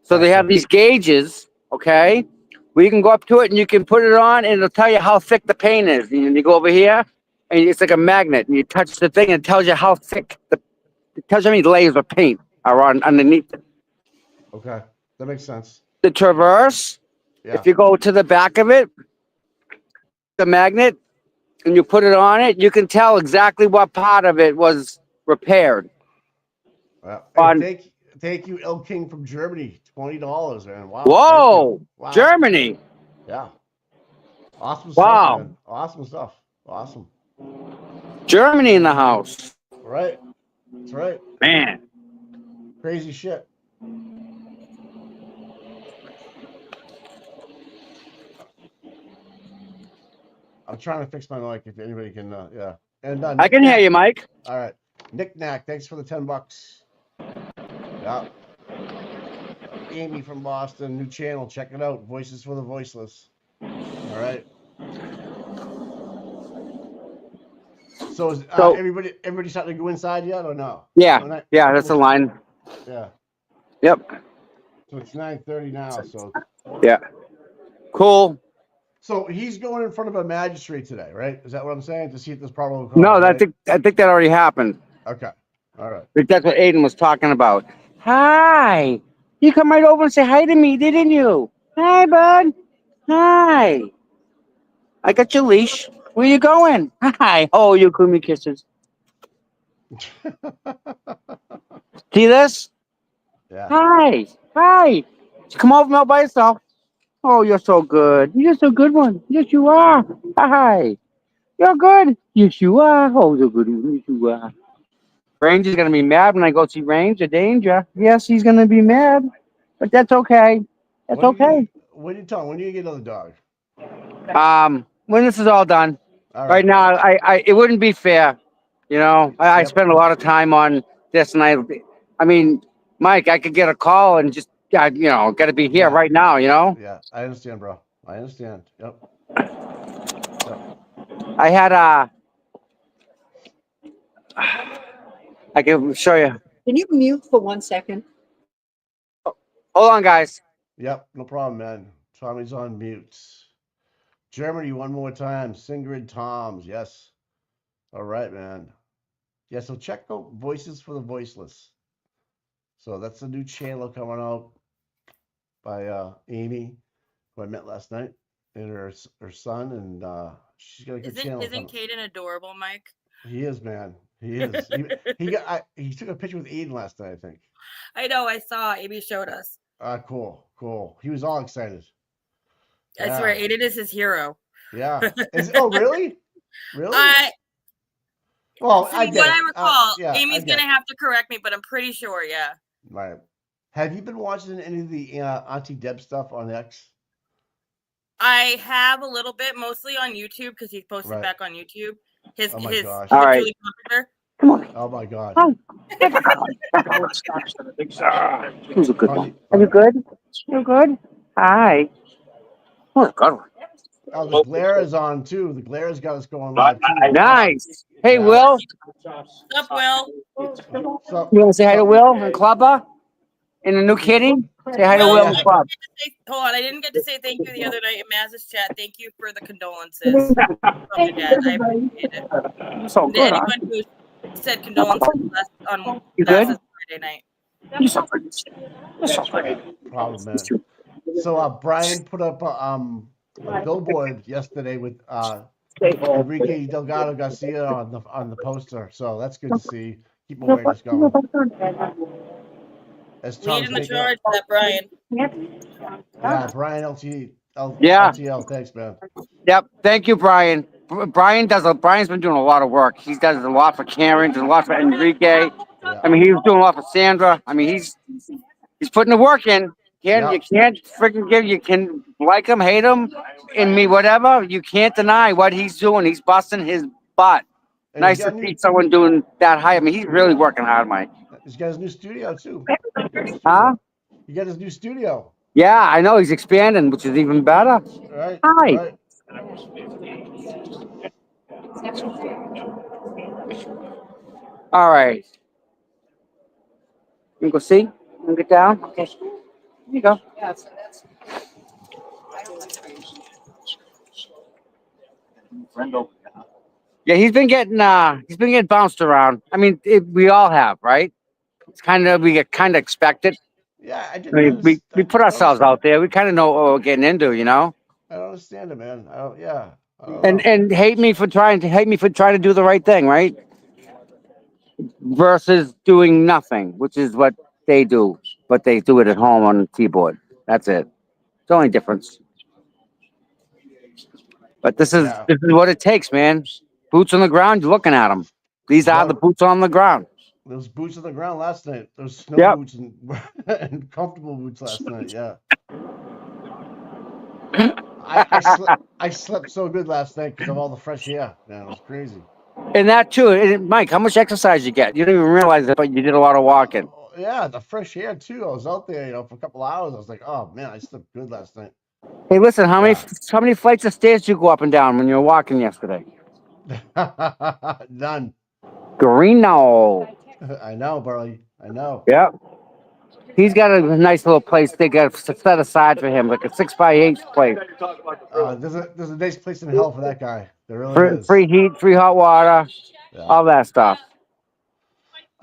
Speaker 3: So they have these gauges, okay, where you can go up to it and you can put it on and it'll tell you how thick the paint is. And you go over here and it's like a magnet and you touch the thing and it tells you how thick, it tells you how many layers of paint are underneath it.
Speaker 2: Okay. That makes sense.
Speaker 3: The Traverse, if you go to the back of it, the magnet, and you put it on it, you can tell exactly what part of it was repaired.
Speaker 2: Well, hey, thank you, El King from Germany. $20, man. Wow.
Speaker 3: Whoa.
Speaker 2: Wow.
Speaker 3: Germany.
Speaker 2: Yeah. Awesome
Speaker 3: Wow.
Speaker 2: stuff, man. Awesome stuff. Awesome.
Speaker 3: Germany in the house.
Speaker 2: Right. That's right.
Speaker 3: Man.
Speaker 2: Crazy shit. I'm trying to fix my mic if anybody can, yeah. And
Speaker 3: I can hear you, Mike.
Speaker 2: All right. Nick Knack, thanks for the $10. Yeah. Amy from Boston, new channel. Check it out. Voices for the Voiceless. All right. So is everybody starting to go inside yet or no?
Speaker 3: Yeah. Yeah, that's the line.
Speaker 2: Yeah.
Speaker 3: Yep.
Speaker 2: So it's 9:30 now. So.
Speaker 3: Yeah. Cool.
Speaker 2: So he's going in front of a magistrate today, right? Is that what I'm saying? To see if this problem.
Speaker 3: No, I think that already happened.
Speaker 2: Okay. All right.
Speaker 3: That's what Aiden was talking about. Hi. You come right over and say hi to me, didn't you? Hi, bud. Hi. I got your leash. Where you going? Hi. Oh, you give me kisses. See this?
Speaker 2: Yeah.
Speaker 3: Hi. Hi. Come over now by yourself. Oh, you're so good. You're so good one. Yes, you are. Hi. You're good. Yes, you are. Oh, you're good. Yes, you are. Range is going to be mad when I go see Range. A danger. Yes, he's going to be mad. But that's okay. That's okay.
Speaker 2: What are you talking? When do you get another dog?
Speaker 3: When this is all done.
Speaker 2: All
Speaker 3: Right now, it wouldn't be fair. You know, I spend a lot of time on this, and I mean, Mike, I could get a call and just, got to be here right now. You know.
Speaker 2: Yeah, I understand, bro. I understand. Yep.
Speaker 3: I had I can show you.
Speaker 11: Can you mute for 1 second?
Speaker 3: Hold on, guys.
Speaker 2: Yep, no problem, man. Tommy's on mute. Germany, one more time. Singrid Toms, yes. All right, man. Yeah, so check out Voices for the Voiceless. So that's a new channel coming out by Amy, who I met last night, and her son, and she's got a good channel.
Speaker 5: Isn't Caden adorable, Mike?
Speaker 2: He is, man. He is. He took a picture with Eden last night, I think.
Speaker 5: I know. I saw. Amy showed us.
Speaker 2: Cool. He was all excited.
Speaker 5: I swear, Aiden is his hero.
Speaker 2: Yeah. Oh, really? Really?
Speaker 5: Well,
Speaker 2: I
Speaker 5: what
Speaker 2: get
Speaker 5: I
Speaker 2: it.
Speaker 5: recall,
Speaker 2: Yeah,
Speaker 5: Amy's gonna have to correct me, but I'm pretty sure. Yeah.
Speaker 2: Right. Have you been watching any of the Auntie Deb stuff on X?
Speaker 5: I have a little bit, mostly on YouTube, because he's posted
Speaker 2: Right.
Speaker 5: back on YouTube. His
Speaker 2: Oh my gosh.
Speaker 3: All right.
Speaker 5: Julie Carpenter.
Speaker 2: Oh my God.
Speaker 3: Who's a good one? Are
Speaker 2: Funny.
Speaker 3: you good? You good? Hi. Oh, good one.
Speaker 2: Oh, the glare is on too. The glare has got us going live too.
Speaker 3: Nice. Hey,
Speaker 2: Yeah.
Speaker 3: Will.
Speaker 5: What's up, Will?
Speaker 2: So,
Speaker 3: You want to say hi to Will and Clubber and the new kitty? Say hi to Will and Club.
Speaker 5: Hold on, I didn't get to say thank you the other night in Maz's chat. Thank you for the condolences from your dad. I appreciate it.
Speaker 3: So
Speaker 5: And
Speaker 3: good, huh?
Speaker 5: anyone who said condolences on
Speaker 3: You good?
Speaker 5: Maz's Friday night.
Speaker 3: You're so pretty. You're so pretty.
Speaker 2: problem, man. So Brian put up a billboard yesterday with Enrique Delgado Garcia on the poster. So that's good to see. Keep awareness going. As Tom's
Speaker 5: Leading the
Speaker 2: making
Speaker 5: charge, that Brian.
Speaker 2: Yeah, Brian
Speaker 3: Yeah.
Speaker 2: LTL, thanks, man.
Speaker 3: Yep. Thank you, Brian. Brian's been doing a lot of work. He does a lot for Karen, does a lot for Enrique.
Speaker 2: Yeah.
Speaker 3: I mean, he was doing a lot for Sandra. I mean, he's putting the work in. You can't freaking you can like him, hate him, and me, whatever. You can't deny what he's doing. He's busting his butt.
Speaker 2: And
Speaker 3: Nice to see someone doing that high. I mean, he's really working hard, Mike.
Speaker 2: He's got his new studio too.
Speaker 3: Huh?
Speaker 2: He got his new studio.
Speaker 3: Yeah, I know he's expanding, which is even better.
Speaker 2: Right.
Speaker 3: Hi.
Speaker 2: Right.
Speaker 3: All right. You go see? You get down? Okay. Here you go. Yeah, he's been getting bounced around. I mean, we all have, right? It's we kind of expect it.
Speaker 2: Yeah, I
Speaker 3: I
Speaker 2: didn't.
Speaker 3: mean, we put ourselves out there. We kind of know what we're getting into, you know.
Speaker 2: I don't understand it, man. I don't know.
Speaker 3: And hate me for trying to do the right thing, right? Versus doing nothing, which is what they do, but they do it at home on the keyboard. That's it. It's the only difference. But this is what it takes, man. Boots on the ground. You're looking at them. These are the boots on the ground.
Speaker 2: Those boots on the ground last night. Those snow boots and comfortable boots last night. Yeah. I slept so good last night because of all the fresh air. Man, it was crazy.
Speaker 3: And that too, and Mike. How much exercise you get? You don't even realize it, but you did a lot of walking.
Speaker 2: Yeah, the fresh air too. I was out there, for a couple hours. I was like, oh man, I slept good last night.
Speaker 3: Hey, listen, how many flights of stairs did you go up and down when you were walking yesterday?
Speaker 2: None.
Speaker 3: Greeno.
Speaker 2: I know, Burley. I know.
Speaker 3: Yep. He's got a nice little place they got set aside for him, like a 6x8 place.
Speaker 2: There's a nice place in hell for that guy. There really is.
Speaker 3: Free heat, free hot water, all that stuff.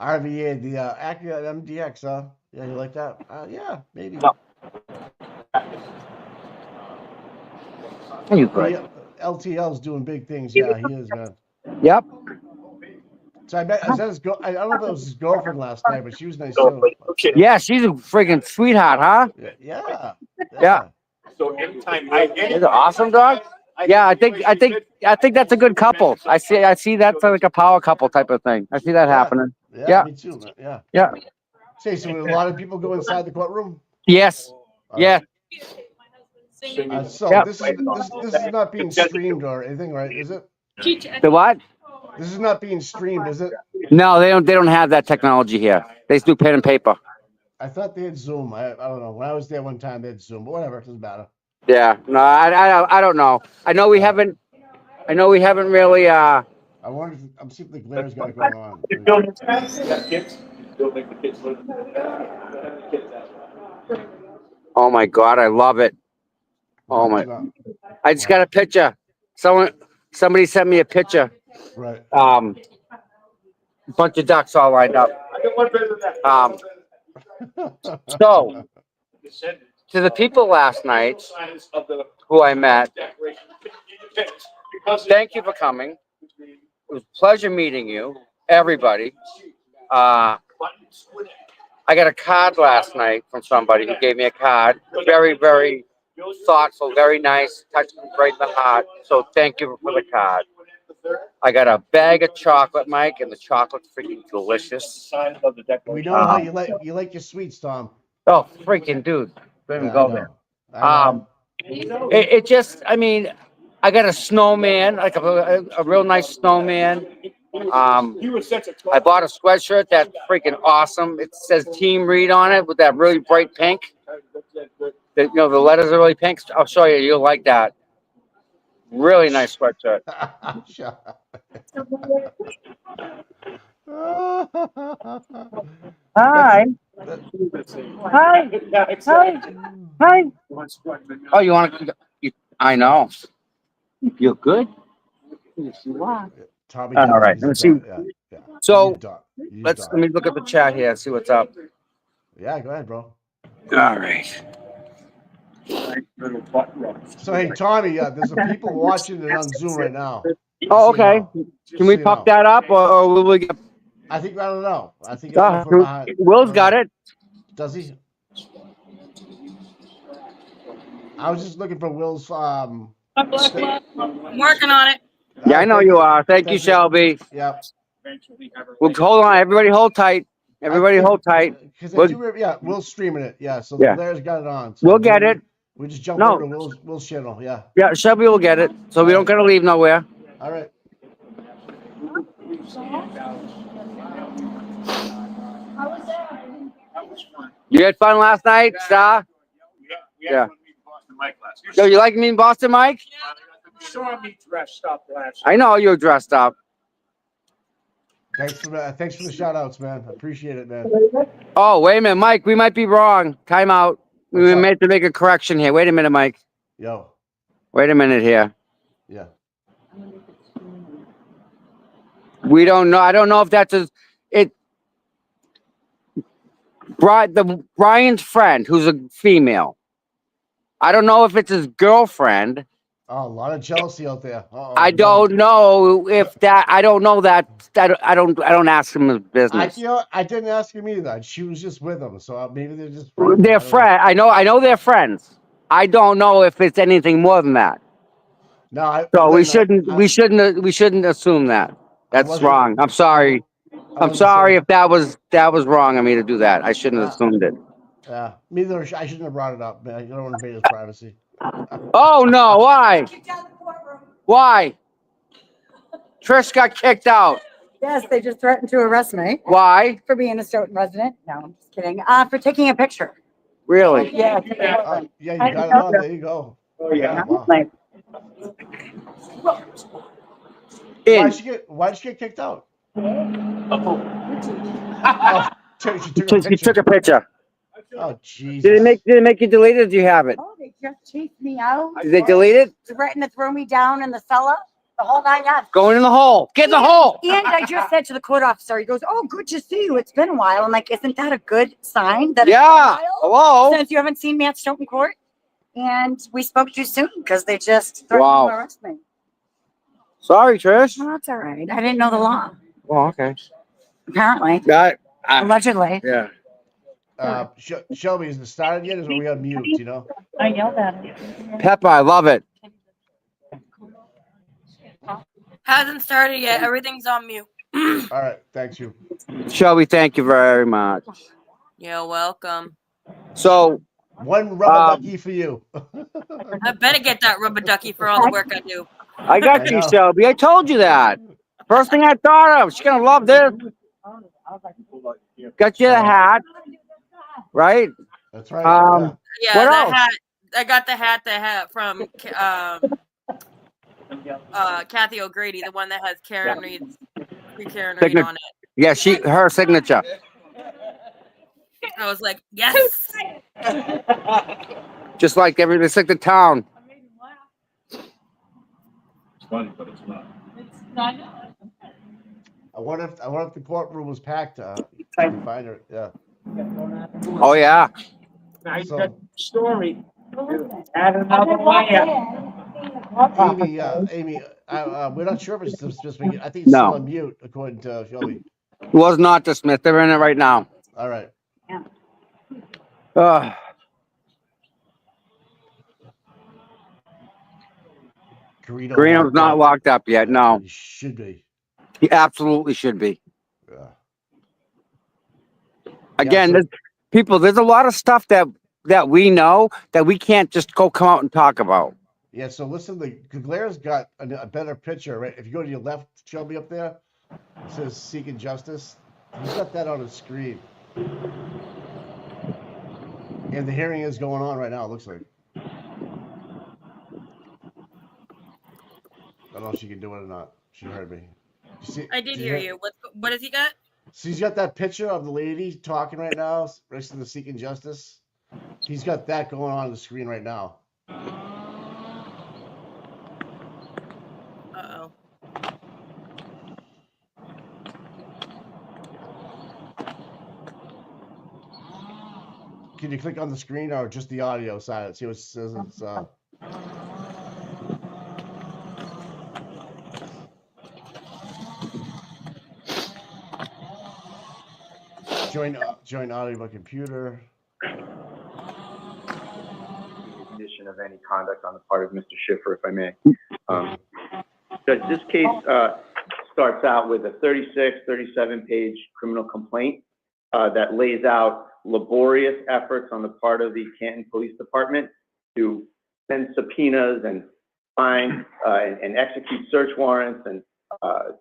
Speaker 2: RVA, the Acura MDX, huh? Yeah, you like that? Yeah, maybe.
Speaker 3: No. Are you good?
Speaker 2: LTL's doing big things. Yeah, he is, man.
Speaker 3: Yep.
Speaker 2: So I don't know if it was his girlfriend last night, but she was nice too.
Speaker 3: Yeah, she's a freaking sweetheart, huh?
Speaker 2: Yeah.
Speaker 8: So anytime
Speaker 3: Is it awesome, dog? Yeah, I think that's a good couple. I see that's like a power couple type of thing. I see that happening.
Speaker 2: Yeah, me too, man.
Speaker 3: Yeah.
Speaker 2: Say, so a lot of people go inside the courtroom?
Speaker 3: Yes. Yeah.
Speaker 2: So this is not being streamed or anything, right? Is it?
Speaker 3: The what?
Speaker 2: This is not being streamed, is it?
Speaker 3: No, they don't have that technology here. They just do pen and paper.
Speaker 2: I thought they had Zoom. I don't know. When I was there one time, they had Zoom, but whatever, it doesn't matter.
Speaker 3: Yeah. No, I don't know. I know we haven't really
Speaker 2: I wonder if I'm seeing if the glare's got going on.
Speaker 3: Oh my God, I love it. Oh my! I just got a picture. Somebody sent me a picture.
Speaker 2: Right.
Speaker 3: Bunch of ducks all lined up. So to the people last night who I met, thank you for coming. It was a pleasure meeting you. everybody. I got a card last night from somebody who gave me a card. Very, very thoughtful, very nice, touched me right in the heart. So thank you for the card. I got a bag of chocolate, Mike, and the chocolate's freaking delicious.
Speaker 2: We know how you like your sweets, Tom.
Speaker 3: Oh, freaking dude! Don't even
Speaker 2: Yeah,
Speaker 3: go
Speaker 2: I
Speaker 3: there.
Speaker 2: know. I know.
Speaker 3: It just, I mean, I got a snowman, like a real nice snowman. I bought a sweatshirt that's freaking awesome. It says Team Read on it with that really bright pink. You know, the letters are really pink. I'll show you. You'll like that. Really nice sweatshirt.
Speaker 2: Shut up.
Speaker 3: Hi. Hi. Hi. Hi. Oh, you want to? I know. You're good. Yes, you are.
Speaker 2: Tommy
Speaker 3: All
Speaker 2: Jones,
Speaker 3: right.
Speaker 2: he's
Speaker 3: Let me
Speaker 2: a
Speaker 3: see.
Speaker 2: dog. Yeah.
Speaker 3: So
Speaker 2: He's a dog. He's a
Speaker 3: let
Speaker 2: dog.
Speaker 3: me look at the chat here. See what's up.
Speaker 2: Yeah, go ahead, bro.
Speaker 3: All right.
Speaker 2: So hey, Tommy, there's some people watching it on Zoom right now.
Speaker 3: Oh, okay. Can we pop that up, or will we get?
Speaker 2: I think I don't know. I think it's from behind.
Speaker 3: Will's got it.
Speaker 2: Does he? I was just looking for Will's.
Speaker 5: I'm working on it.
Speaker 3: Yeah, I know you are. Thank you, Shelby.
Speaker 2: Yep.
Speaker 3: Well, hold on. Everybody hold tight. Everybody hold tight.
Speaker 2: Because Will's streaming it. Yeah, so Blair's got it on. So
Speaker 3: we'll get it.
Speaker 2: We just jump over to Will's channel. Yeah.
Speaker 3: Yeah, Shelby will get it. So we don't gotta leave nowhere.
Speaker 2: All right.
Speaker 3: You had fun last night, Star? Yeah. Yo, you like me in Boston, Mike?
Speaker 8: You saw me dressed up last
Speaker 3: I know you're dressed up.
Speaker 2: Thanks for the shout outs, man. I appreciate it, man.
Speaker 3: Oh, wait a minute, Mike. We might be wrong. Time out. We may have to make a correction here. Wait a minute, Mike.
Speaker 2: Yo.
Speaker 3: Wait a minute here.
Speaker 2: Yeah.
Speaker 3: We don't know. I don't know if that's Brian's friend, who's a female. I don't know if it's his girlfriend.
Speaker 2: Oh, a lot of jealousy out there.
Speaker 3: I don't know if that. I don't know that. I don't ask him his business.
Speaker 2: I didn't ask him either. She was just with him, so maybe they're just.
Speaker 3: They're friends. I know they're friends. I don't know if it's anything more than that.
Speaker 2: No.
Speaker 3: We shouldn't assume that. That's wrong. I'm sorry. I'm sorry if that was wrong of me to do that. I shouldn't have assumed it.
Speaker 2: Yeah, I shouldn't have brought it up, man. You don't want to invade his privacy.
Speaker 3: Oh no! Why? Why? Trish got kicked out.
Speaker 9: Yes, they just threatened to arrest me.
Speaker 3: Why?
Speaker 9: For being a Stoughton resident. No, I'm just kidding. For taking a picture.
Speaker 3: Really?
Speaker 9: Yeah.
Speaker 2: Yeah, you got it on. There you go.
Speaker 8: Oh yeah.
Speaker 2: Wow. Why did she get kicked out?
Speaker 3: She took a picture.
Speaker 2: Oh Jesus!
Speaker 3: Did it make you delete it? Or do you have it?
Speaker 9: Oh, they just chased me out.
Speaker 3: Did they delete it?
Speaker 9: Threatened to throw me down in the cellar. The whole 9 yards.
Speaker 3: Going in the hole. Get in the hole.
Speaker 9: And I just said to the court officer, he goes, "Oh, good to see you. It's been a while." I'm like, "Isn't that a good sign that it's been a while?
Speaker 3: Hello.
Speaker 9: Since you haven't seen me at Stoughton Court?" And we spoke too soon because they just threatened to arrest me.
Speaker 3: Sorry, Trish.
Speaker 9: Well, that's all right. I didn't know the law.
Speaker 3: Oh, okay.
Speaker 9: Apparently. Allegedly.
Speaker 3: Yeah.
Speaker 2: Shelby, is it started yet? Or are we on mute? You know.
Speaker 9: I yelled at him.
Speaker 3: Peppa, I love it.
Speaker 5: Hasn't started yet. Everything's on mute.
Speaker 2: All right. Thanks, you.
Speaker 3: Shelby, thank you very much.
Speaker 5: You're welcome.
Speaker 3: So.
Speaker 2: One rubber ducky for you.
Speaker 5: I better get that rubber ducky for all the work I do.
Speaker 3: I got you, Shelby. I told you that. First thing I thought of. She's gonna love this. Got you the hat, right?
Speaker 2: That's right.
Speaker 5: Yeah,
Speaker 3: what
Speaker 5: the
Speaker 3: else?
Speaker 5: hat. I got the hat from Kathy O'Grady, the one that has Karen Reed's Reed on it.
Speaker 3: Yeah, her signature.
Speaker 5: I was like, yes.
Speaker 3: Just like it's like the town.
Speaker 8: It's funny, but it's not.
Speaker 5: It's not.
Speaker 2: I wonder if the courtroom was packed. You can find her. Yeah.
Speaker 3: Oh yeah.
Speaker 8: Nice story. Add another layer.
Speaker 2: Amy, we're not sure if it's dismissed. I think it's still
Speaker 3: No,
Speaker 2: on mute, according to Shelby.
Speaker 3: was not dismissed. They're in it right now.
Speaker 2: All right.
Speaker 3: Uh, Carino's not locked up yet. No,
Speaker 2: He should be.
Speaker 3: he absolutely should be.
Speaker 2: Yeah.
Speaker 3: Again,
Speaker 2: so-
Speaker 3: there's a lot of stuff that we know that we can't just come out and talk about.
Speaker 2: Yeah, so listen, the Glaire's got a better picture, right? If you go to your left, Shelby, up there, it says Seeking Justice. He's got that on his screen. And the hearing is going on right now, it looks like. I don't know if she can do it or not. She heard me.
Speaker 5: I did hear you. What has he got?
Speaker 2: So he's got that picture of the lady talking right now, next to the Seeking Justice. He's got that going on the screen right now.
Speaker 5: Uh-oh.
Speaker 2: Can you click on the screen or just the audio side? See what it says? It's join audio by computer.
Speaker 12: Condition of any conduct on the part of Mr. Schiffer, if I may. Judge, this case starts out with a 37-page criminal complaint that lays out laborious efforts on the part of the Canton Police Department to send subpoenas and find and execute search warrants and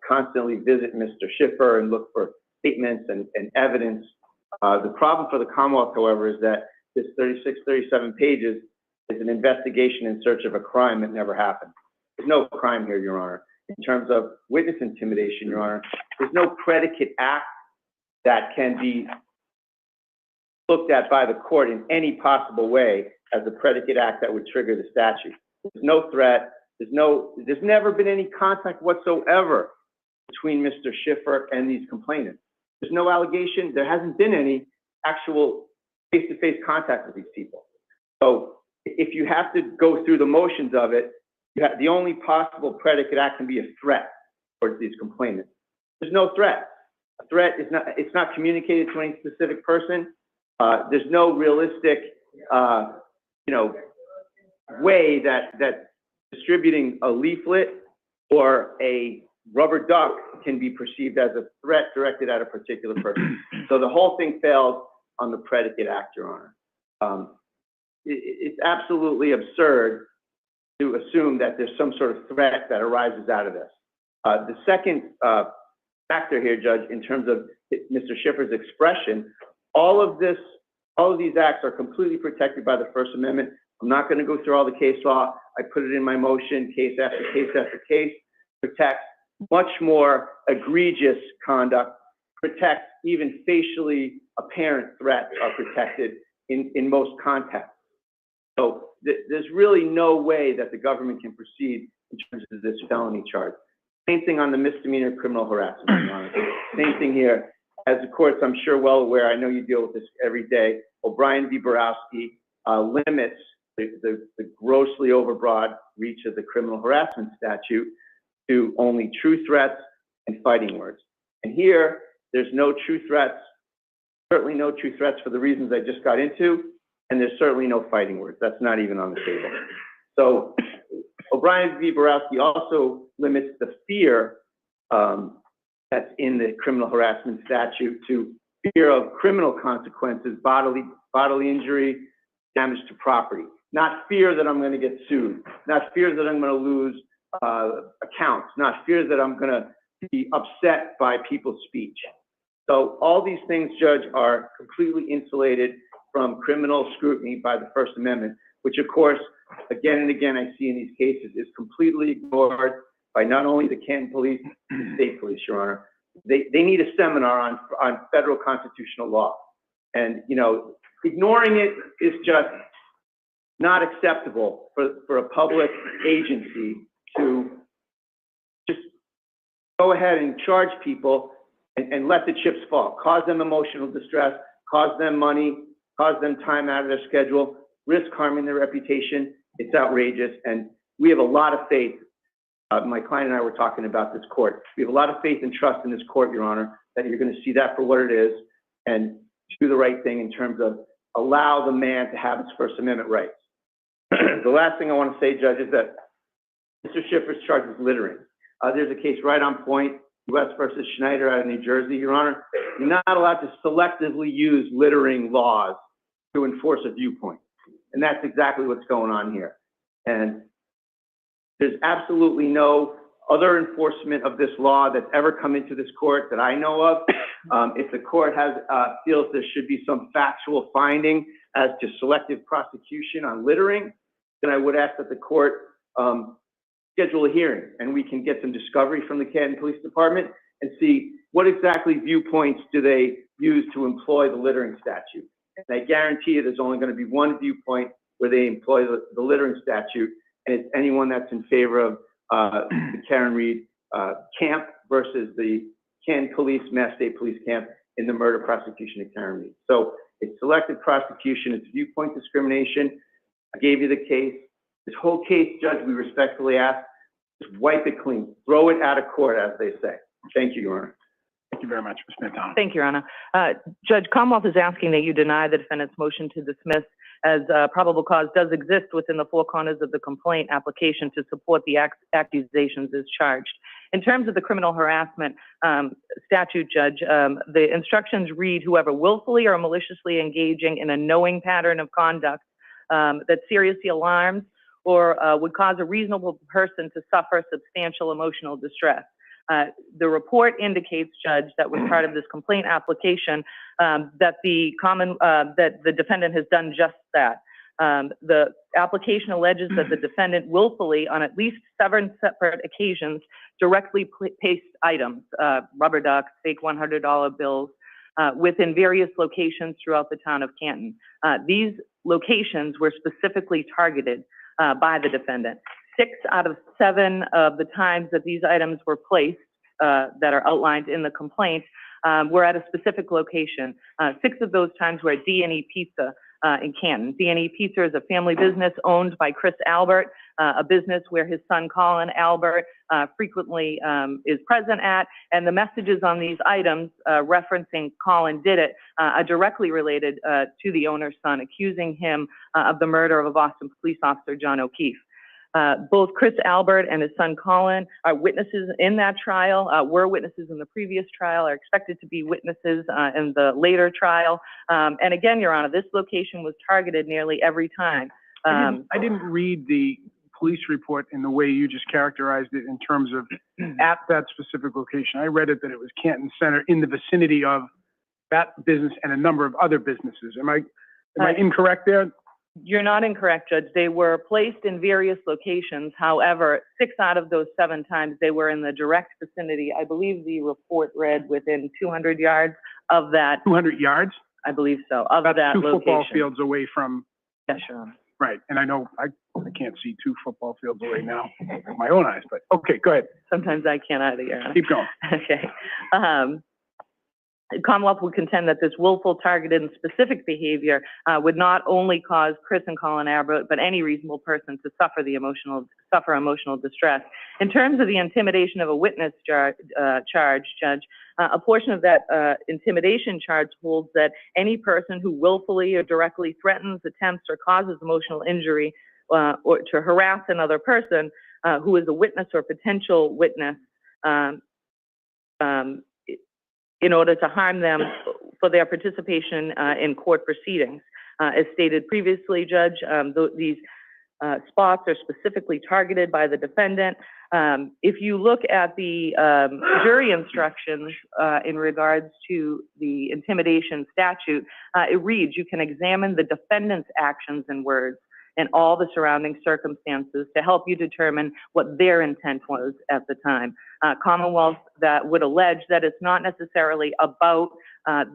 Speaker 12: constantly visit Mr. Schiffer and look for statements and evidence. The problem for the Commonwealth, however, is that this 37 pages is an investigation in search of a crime that never happened. There's no crime here, Your Honor. In terms of witness intimidation, Your Honor, there's no predicate act that can be looked at by the court in any possible way as a predicate act that would trigger the statute. There's no threat. There's never been any contact whatsoever between Mr. Schiffer and these complainants. There's no allegation. There hasn't been any actual face-to-face contact with these people. So if you have to go through the motions of it, the only possible predicate act can be a threat towards these complainants. There's no threat. A threat is not communicated to any specific person. There's no realistic, way that distributing a leaflet or a rubber duck can be perceived as a threat directed at a particular person. So the whole thing fails on the predicate act, Your Honor. It's absolutely absurd to assume that there's some sort of threat that arises out of this. The second factor here, Judge, in terms of Mr. Schiffer's expression, all of these acts are completely protected by the First Amendment. I'm not going to go through all the case law. I put it in my motion, case after case after case, protects much more egregious conduct, protects even facially apparent threats are protected in most contexts. So there's really no way that the government can proceed in terms of this felony charge. Same thing on the misdemeanor criminal harassment, Your Honor. Same thing here. As the courts, I'm sure well aware, I know you deal with this every day, O'Brien v. Borowski limits the grossly overbroad reach of the criminal harassment statute to only true threats and fighting words. And here, there's no true threats, certainly no true threats for the reasons I just got into, and there's certainly no fighting words. That's not even on the table. So O'Brien v. Borowski also limits the fear that's in the criminal harassment statute to fear of criminal consequences, bodily injury, damage to property. Not fear that I'm going to get sued, not fear that I'm going to lose accounts, not fear that I'm going to be upset by people's speech. So all these things, Judge, are completely insulated from criminal scrutiny by the First Amendment, which of course, again and again, I see in these cases is completely ignored by not only the Canton Police, the state police, Your Honor. They need a seminar on federal constitutional law. And, ignoring it is just not acceptable for a public agency to just go ahead and charge people and let the chips fall, cause them emotional distress, cause them money, cause them time out of their schedule, risk harming their reputation. It's outrageous. And we have a lot of faith. My client and I were talking about this court. We have a lot of faith and trust in this court, Your Honor, that you're going to see that for what it is and do the right thing in terms of allow the man to have his First Amendment rights. The last thing I want to say, Judge, is that Mr. Schiffer's charge is littering. There's a case right on point, U.S. versus Schneider out of New Jersey, Your Honor. You're not allowed to selectively use littering laws to enforce a viewpoint. And that's exactly what's going on here. And there's absolutely no other enforcement of this law that's ever come into this court that I know of. If the court feels there should be some factual finding as to selective prosecution on littering, then I would ask that the court schedule a hearing and we can get some discovery from the Canton Police Department and see what exactly viewpoints do they use to employ the littering statute. And I guarantee you there's only going to be one viewpoint where they employ the littering statute, and it's anyone that's in favor of the Karen Reed camp versus the Canton Police, Mass State Police camp in the murder prosecution of Karen Reed. So it's selective prosecution, it's viewpoint discrimination. I gave you the case. This whole case, Judge, we respectfully ask, just wipe it clean. Throw it out of court, as they say. Thank you, Your Honor.
Speaker 8: Thank you very much, Ms. Pantano.
Speaker 13: Thank you, Your Honor. Judge, Commonwealth is asking that you deny the defendant's motion to dismiss, as probable cause does exist within the four corners of the complaint application to support the accusations as charged. In terms of the criminal harassment statute, Judge, the instructions read, whoever willfully or maliciously engaging in a knowing pattern of conduct that seriously alarms or would cause a reasonable person to suffer substantial emotional distress. The report indicates, Judge, that was part of this complaint application, that the defendant has done just that. The application alleges that the defendant willfully, on at least 7 separate occasions, directly placed items, rubber ducks, fake $100 bills, within various locations throughout the town of Canton. These locations were specifically targeted by the defendant. 6 out of 7 of the times that these items were placed, that are outlined in the complaint, were at a specific location. 6 of those times were at D&E Pizza in Canton. D&E Pizza is a family business owned by Chris Albert, a business where his son Colin Albert frequently is present at, and the messages on these items referencing Colin did it are directly related to the owner's son, accusing him of the murder of a Boston police officer, John O'Keefe. Both Chris Albert and his son Colin are witnesses in that trial, were witnesses in the previous trial, are expected to be witnesses in the later trial. And again, Your Honor, this location was targeted nearly every time.
Speaker 8: I didn't read the police report in the way you just characterized it in terms of at that specific location. I read it that it was Canton Center in the vicinity of that business and a number of other businesses. Am I incorrect there?
Speaker 13: You're not incorrect, Judge. They were placed in various locations. However, 6 out of those 7 times they were in the direct vicinity. I believe the report read within 200 yards of that.
Speaker 8: 200 yards?
Speaker 13: I believe so, of
Speaker 8: That's
Speaker 13: that
Speaker 8: 2
Speaker 13: location.
Speaker 8: football fields away from.
Speaker 13: Yes, Your Honor.
Speaker 8: Right, and I know I can't see 2 football fields away now with my own eyes, but okay, go ahead.
Speaker 13: Sometimes I can't either, Your Honor.
Speaker 8: Keep going.
Speaker 13: Okay. Commonwealth would contend that this willful, targeted, and specific behavior would not only cause Chris and Colin Albert, but any reasonable person to suffer emotional distress. In terms of the intimidation of a witness charge, Judge, a portion of that intimidation charge holds that any person who willfully or directly threatens, attempts, or causes emotional injury or to harass another person who is a witness or potential witness in order to harm them for their participation in court proceedings. As stated previously, Judge, these spots are specifically targeted by the defendant. If you look at the jury instructions in regards to the intimidation statute, it reads, you can examine the defendant's actions and words and all the surrounding circumstances to help you determine what their intent was at the time. Commonwealth that would allege that it's not necessarily about a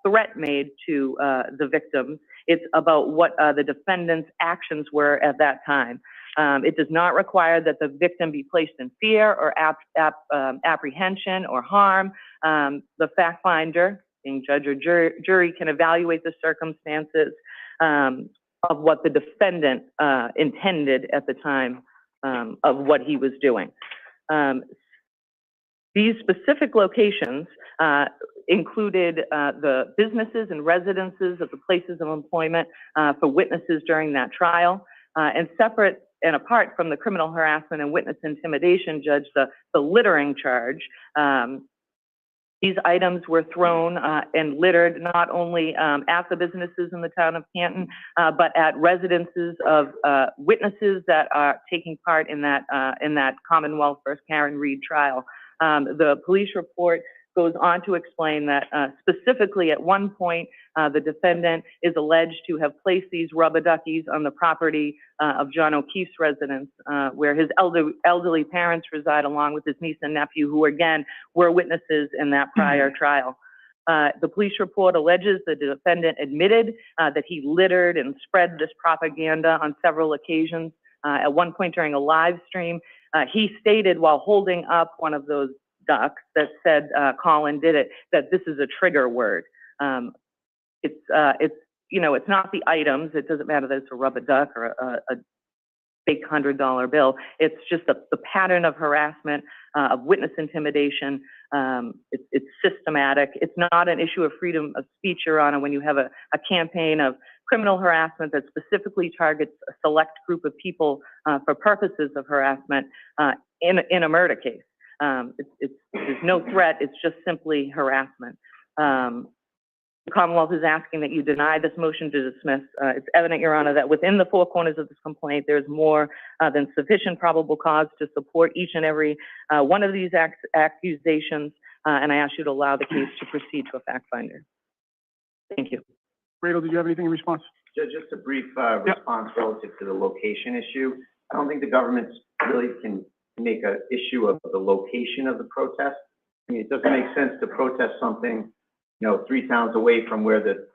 Speaker 13: threat made to the victims, it's about what the defendant's actions were at that time. It does not require that the victim be placed in fear or apprehension or harm. The fact finder, being judge or jury, can evaluate the circumstances of what the defendant intended at the time what he was doing. These specific locations included the businesses and residences of the places of employment for witnesses during that trial, and separate and apart from the criminal harassment and witness intimidation, Judge, the littering charge. These items were thrown and littered not only at the businesses in the town of Canton, but at residences of witnesses that are taking part in that Commonwealth versus Karen Reed trial. The police report goes on to explain that specifically at one point, the defendant is alleged to have placed these rubber duckies on the property of John O'Keefe's residence, where his elderly parents reside, along with his niece and nephew, who again were witnesses in that prior trial. The police report alleges the defendant admitted that he littered and spread this propaganda on several occasions. At one point during a live stream, he stated while holding up one of those ducks that said, Colin did it, that this is a trigger word. It's you know, it's not the items. It doesn't matter that it's a rubber duck or a fake $100 bill. It's just the pattern of harassment, of witness intimidation. It's systematic. It's not an issue of freedom of speech, Your Honor, when you have a campaign of criminal harassment that specifically targets a select group of people for purposes of harassment in a murder case. There's no threat. It's just simply harassment. The Commonwealth is asking that you deny this motion to dismiss. It's evident, Your Honor, that within the four corners of this complaint, there's more than sufficient probable cause to support each and every one of these accusations, and I ask you to allow the case to proceed to a fact finder. Thank you.
Speaker 8: Radel, did you have anything in response?
Speaker 12: Just a brief response relative to the location issue. I don't think the government really can make an issue of the location of the protest. I mean, it doesn't make sense to protest something, you know, 3 towns away from where the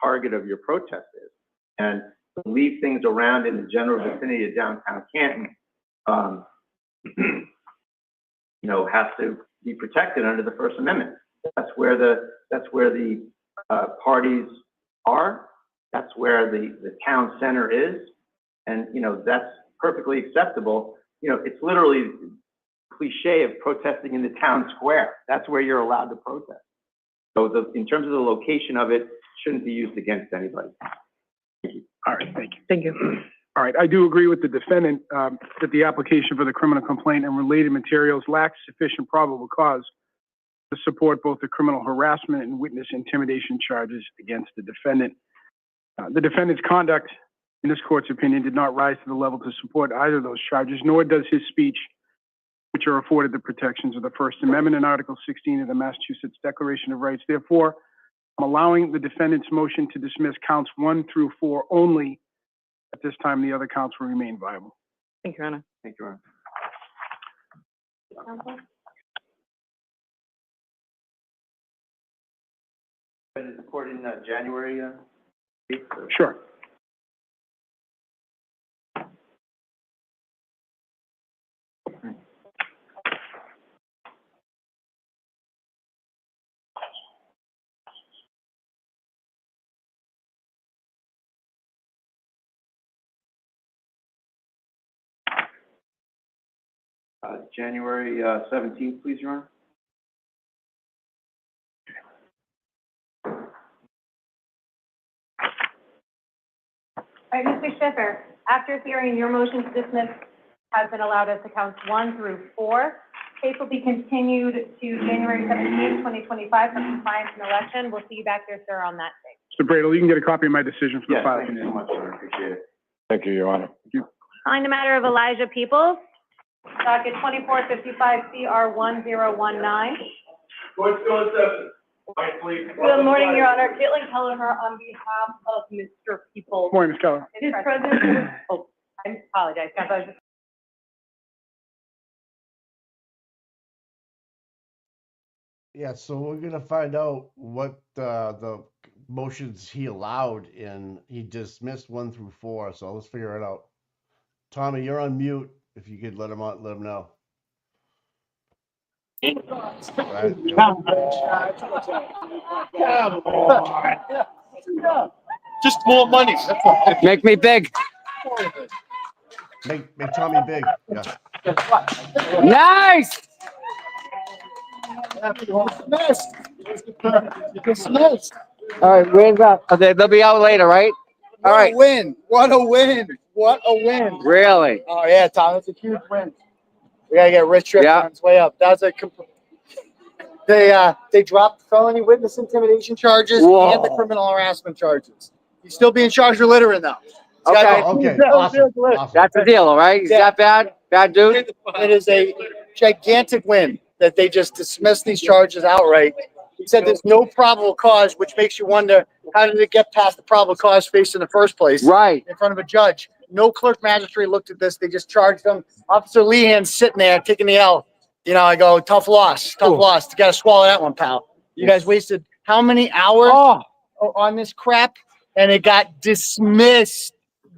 Speaker 12: target of your protest is, and to leave things around in the general vicinity of downtown Canton, you know, has to be protected under the First Amendment. That's where the parties are. That's where the town center is, and you know that's perfectly acceptable. You know, it's literally cliche of protesting in the town square. That's where you're allowed to protest. So in terms of the location of it, shouldn't be used against anybody. Thank you.
Speaker 8: All right, thank you.
Speaker 13: Thank you.
Speaker 8: All right, I do agree with the defendant that the application for the criminal complaint and related materials lacks sufficient probable cause to support both the criminal harassment and witness intimidation charges against the defendant. The defendant's conduct, in this court's opinion, did not rise to the level to support either of those charges, nor does his speech, which are afforded the protections of the First Amendment and Article 16 of the Massachusetts Declaration of Rights. Therefore, I'm allowing the defendant's motion to dismiss counts 1 through 4 only. At this time, the other counts will remain viable.
Speaker 13: Thank you, Your Honor.
Speaker 12: Thank you, Ron. Is the court in January?
Speaker 8: Sure.
Speaker 12: January 17th, please, Your Honor.
Speaker 7: All right, Mr. Schiffer, after hearing your motion to dismiss has been allowed as to counts 1 through 4. Case will be continued to January 17th, 2025 for compliance and election. We'll see you back there, sir, on that day.
Speaker 8: Mr. Bradel, you can get a copy of my decision for the file.
Speaker 12: Thank you so much, sir. I appreciate it.
Speaker 6: Thank you, Your Honor.
Speaker 8: Thank you.
Speaker 7: Calling the matter of Elijah Peoples, docket 2455 CR 1019. Good morning, Your Honor. Caitlin Kelleher on behalf of Mr. Peoples.
Speaker 8: Morning, Ms. Keller.
Speaker 7: His presence. Oh, I apologize.
Speaker 2: Yeah, so we're gonna find out what the motions he allowed and he dismissed 1 through 4. So let's figure it out. Tommy, you're on mute. If you could let him out, let him know. Right.
Speaker 4: Just more money. That's all.
Speaker 3: Make me big.
Speaker 2: Make Tommy big. Yeah.
Speaker 3: Nice.
Speaker 4: Dismissed. Dismissed.
Speaker 3: All right, where's up? Okay, they'll be out later, right? All
Speaker 4: What
Speaker 3: right.
Speaker 4: a win. What a win. What a win.
Speaker 3: Really?
Speaker 4: Oh, yeah, Tom, that's a huge win. We got to get Rich Tripp on his way up. That's a they dropped felony witness intimidation charges and the criminal harassment charges. He's still being charged with littering, though.
Speaker 3: Okay.
Speaker 2: Awesome.
Speaker 3: That's the deal, all right? Is that bad? Bad dude?
Speaker 4: It is a gigantic win that they just dismissed these charges outright. He said there's no probable cause, which makes you wonder, how did it get past the probable cause faced in the first place?
Speaker 3: Right.
Speaker 4: In front of a judge. No clerk magistrate looked at this. They just charged them. Officer Lehan's sitting there taking the L. You know, I go, tough loss. You got to swallow that one, pal. You guys wasted how many hours on this crap? And it got dismissed.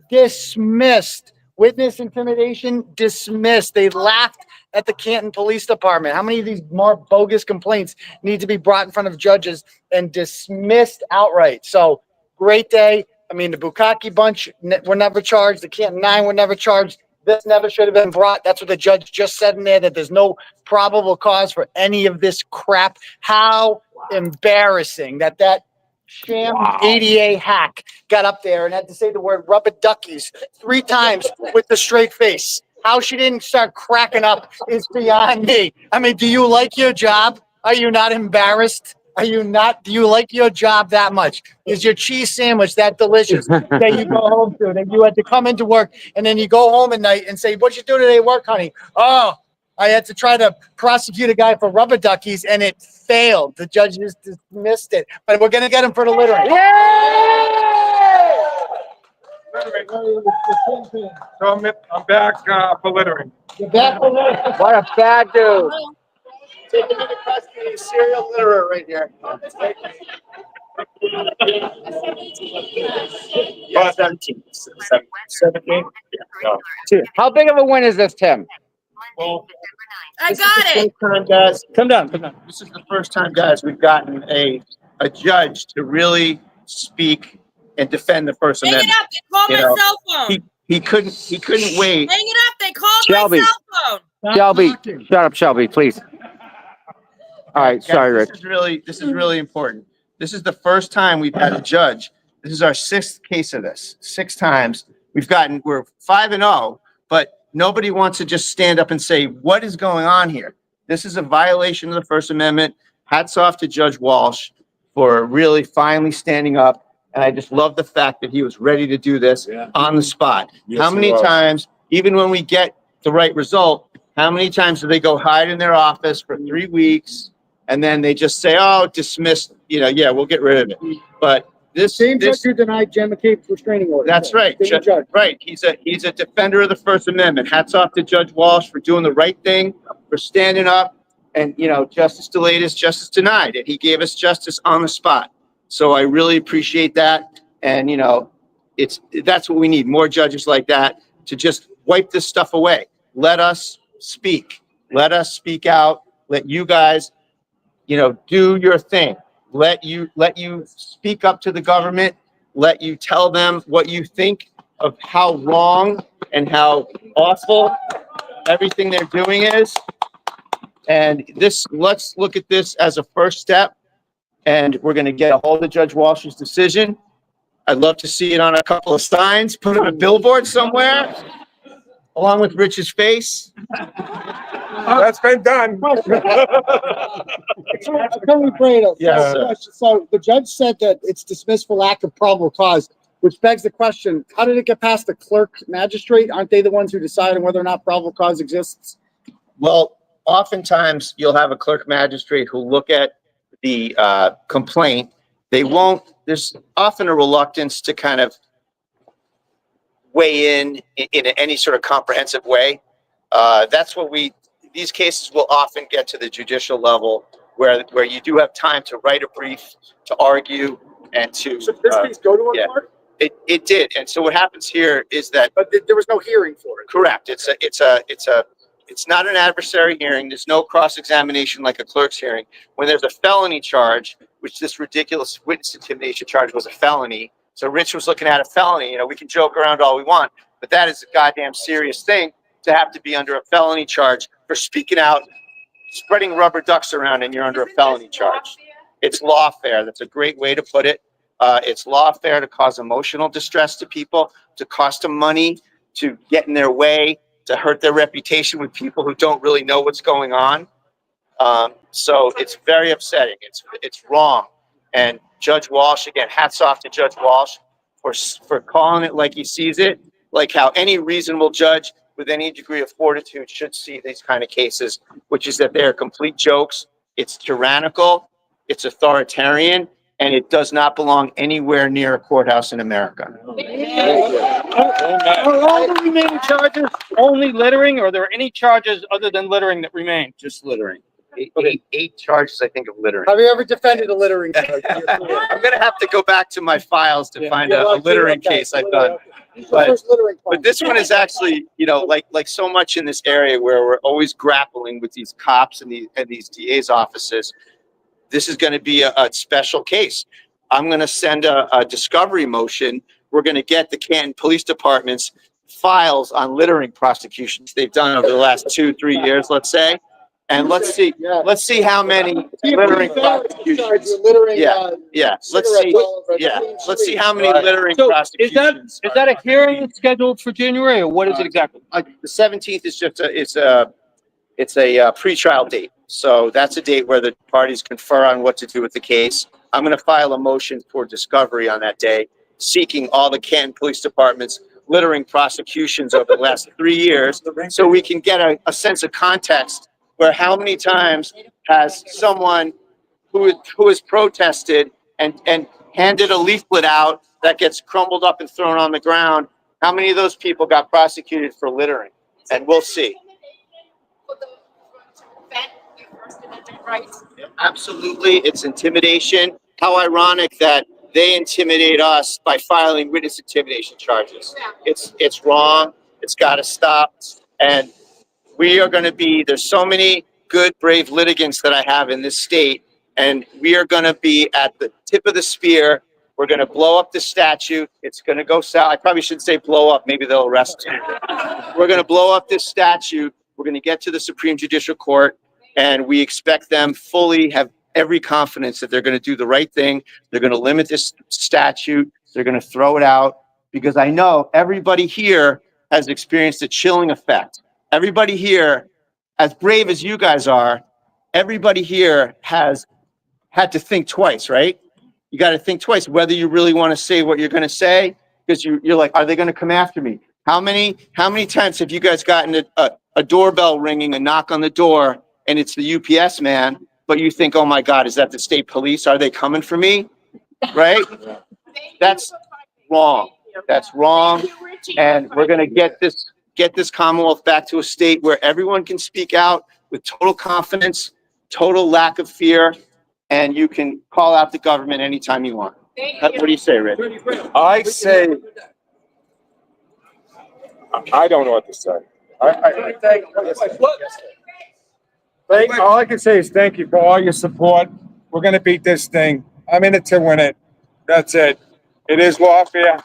Speaker 4: Dismissed. Witness intimidation, dismissed. They laughed at the Canton Police Department. How many of these more bogus complaints need to be brought in front of judges and dismissed outright? So, great day. I mean, the Bukkake bunch were never charged. The Canton 9 were never charged. This never should have been brought. That's what the judge just said in there, that there's no probable cause for any of this crap. How embarrassing that sham ADA hack got up there and had to say the word rubber duckies 3 times with the straight face. How she didn't start cracking up is beyond me. I mean, do you like your job? Are you not embarrassed? Are you not? Do you like your job that much? Is your cheese sandwich that delicious that you go home to, that you had to come into work and then you go home at night and say, what'd you do today at work, honey? Oh, I had to try to prosecute a guy for rubber duckies and it failed. The judge just dismissed it. But we're going to get him for the littering.
Speaker 6: So I'm back for littering.
Speaker 4: You're back for littering.
Speaker 3: What a bad dude.
Speaker 4: Taking into custody, serial litterer right here.
Speaker 6: Yeah, 17. 17? Yeah.
Speaker 3: How big of a win is this, Tim?
Speaker 4: Well,
Speaker 5: I got it.
Speaker 4: time, guys. Come down. This is the first time, guys, we've gotten a judge to really speak and defend the First
Speaker 5: Hang it
Speaker 4: Amendment.
Speaker 5: up. They called
Speaker 4: You
Speaker 5: my
Speaker 4: know,
Speaker 5: cell phone.
Speaker 4: He couldn't wait.
Speaker 5: Hang it up. They called
Speaker 3: Shelby.
Speaker 5: my cell phone.
Speaker 3: Shelby, shut up, Shelby, please. All right,
Speaker 4: Guys,
Speaker 3: sorry, Rich.
Speaker 4: This is really important. This is the first time we've had a judge. This is our 6th case of this. 6 times. We're 5-0, but nobody wants to just stand up and say, what is going on here? This is a violation of the First Amendment. Hats off to Judge Walsh for really finally standing up. And I just love the fact that he was ready to do this on the spot. How many times, even when we get the right result, how many times do they go hide in their office for 3 weeks and then they just say, oh, dismissed, we'll get rid of it. But this judge who denied Jen McCabe's restraining order. That's right. Judge. Right. He's a defender of the First Amendment. Hats off to Judge Walsh for doing the right thing, for standing up. And, justice delayed is justice denied. And he gave us justice on the spot. So I really appreciate that. And, that's what we need. More judges like that to just wipe this stuff away. Let us speak. Let us speak out. Let you guys, do your thing. Let you speak up to the government. Let you tell them what you think of how wrong and how awful everything they're doing is. And let's look at this as a first step. And we're going to get a hold of Judge Walsh's decision. I'd love to see it on a couple of signs, put on a billboard somewhere, along with Rich's face.
Speaker 6: That's been done.
Speaker 4: Attorney Brado.
Speaker 6: Yes.
Speaker 4: So the judge said that it's dismissed for lack of probable cause, which begs the question, how did it get past the clerk magistrate? Aren't they the ones who decide on whether or not probable cause exists? Well, oftentimes you'll have a clerk magistrate who'll look at the complaint. There's often a reluctance to kind of weigh in any sort of comprehensive way. That's what these cases will often get to the judicial level where you do have time to write a brief, to argue, and to. So this case go to a court? It did. And so what happens here is that. But there was no hearing for it. Correct. It's not an adversary hearing. There's no cross-examination like a clerk's hearing. When there's a felony charge, which this ridiculous witness intimidation charge was a felony. So Rich was looking at a felony. We can joke around all we want.
Speaker 14: but that is a goddamn serious thing to have to be under a felony charge for speaking out, spreading rubber ducks around, and you're under a felony charge. It's lawfare. That's a great way to put it. It's lawfare to cause emotional distress to people, to cost them money, to get in their way, to hurt their reputation with people who don't really know what's going on. So it's very upsetting. It's wrong. And Judge Walsh, again, hats off to Judge Walsh for calling it like he sees it, like how any reasonable judge with any degree of fortitude should see these kind of cases, which is that they're complete jokes. It's tyrannical, it's authoritarian, and it does not belong anywhere near a courthouse in America.
Speaker 15: Are all the remaining charges only littering, or are there any charges other than littering that remain?
Speaker 14: Just littering. Eight charges, I think, of littering.
Speaker 4: Have you ever defended a littering charge?
Speaker 14: I'm gonna have to go back to my files to find a littering case I've done. But this one is actually, you know, like so much in this area where we're always grappling with these cops and these DA's offices. This is going to be a special case. I'm going to send a discovery motion. We're going to get the Canton Police Department's files on littering prosecutions they've done over the last 2-3 years, let's say. And let's see how many littering prosecutions. Let's see how many littering prosecutions.
Speaker 15: Is that a hearing scheduled for January, or what is it exactly?
Speaker 14: The 17th is just it's a pretrial date. So that's a date where the parties confer on what to do with the case. I'm going to file a motion for discovery on that day, seeking all the Canton Police Department's littering prosecutions over the last 3 years, so we can get a sense of context where how many times has someone who has protested and handed a leaflet out that gets crumbled up and thrown on the ground, how many of those people got prosecuted for littering? And we'll see. Absolutely, it's intimidation. How ironic that they intimidate us by filing witness intimidation charges. It's wrong. It's got to stop. And we are going to be, there's so many good, brave litigants that I have in this state, and we are going to be at the tip of the spear. We're going to blow up the statute. It's going to go south. I probably shouldn't say blow up. Maybe they'll arrest me. We're going to blow up this statute. We're going to get to the Supreme Judicial Court, and we expect them fully have every confidence that they're going to do the right thing. They're going to limit this statute. They're going to throw it out, because I know everybody here has experienced a chilling effect. Everybody here, as brave as you guys are, everybody here has had to think twice, right? You got to think twice whether you really want to say what you're going to say, because you're like, are they going to come after me? How many times have you guys gotten a doorbell ringing, a knock on the door, and it's the UPS man, but you think, oh my God, is that the state police? Are they coming for me? Right? That's wrong. That's wrong. And we're going to get this Commonwealth back to a state where everyone can speak out with total confidence, total lack of fear, and you can call out the government anytime you want. What do you say, Rick?
Speaker 6: I say, I don't know what to say. All I can say is thank you for all your support. We're going to beat this thing. I'm in it to win it. That's it. It is lawfare.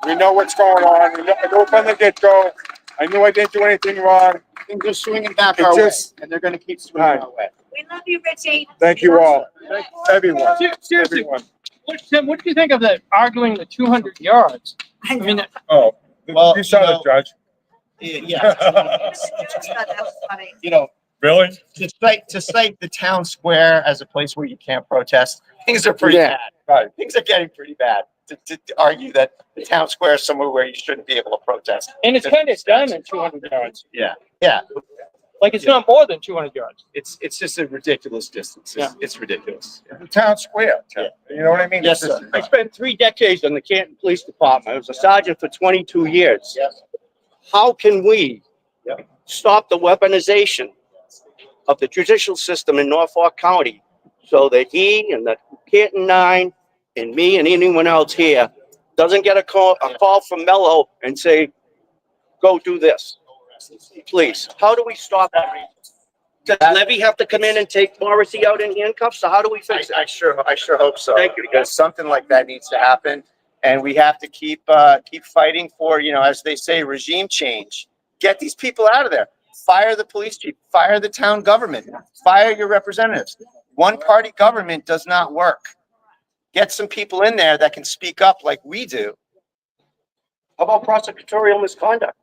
Speaker 6: We know what's going on. I know from the get-go. I knew I didn't do anything wrong.
Speaker 14: Things are swinging back our way, and they're going to keep swinging our way.
Speaker 10: We love you, Richie.
Speaker 6: Thank you all. Everyone.
Speaker 15: Seriously,
Speaker 6: Everyone.
Speaker 15: Tim, what do you think of the arguing the 200 yards? I mean,
Speaker 6: Oh,
Speaker 14: Well,
Speaker 6: you saw the judge.
Speaker 14: Yeah. You know,
Speaker 6: Really?
Speaker 14: to cite the town square as a place where you can't protest, things are pretty bad.
Speaker 6: Right.
Speaker 14: Things are getting pretty bad. To argue that the town square is somewhere where you shouldn't be able to protest.
Speaker 15: and it's kind of done in 200 yards.
Speaker 14: Yeah.
Speaker 15: Like it's not more than 200 yards.
Speaker 14: It's just a ridiculous distance. It's ridiculous.
Speaker 6: The town square. You know what I mean?
Speaker 14: Yes,
Speaker 6: It's
Speaker 14: sir.
Speaker 16: I spent 3 decades in the Canton Police Department. I was a sergeant for 22 years.
Speaker 14: Yes.
Speaker 16: How can we stop the weaponization of the judicial system in Norfolk County so that he and the Canton 9 and me and anyone else here doesn't get a call from Mello and say, go do this? Please, how do we stop that? Does Levy have to come in and take Morrissey out in handcuffs? So how do we fix it?
Speaker 14: I sure hope so.
Speaker 16: Thank you.
Speaker 14: Because something like that needs to happen. and we have to keep fighting for, as they say, regime change. Get these people out of there. Fire the police chief. Fire the town government. Fire your representatives. One-party government does not work. Get some people in there that can speak up like we do.
Speaker 16: How about prosecutorial misconduct?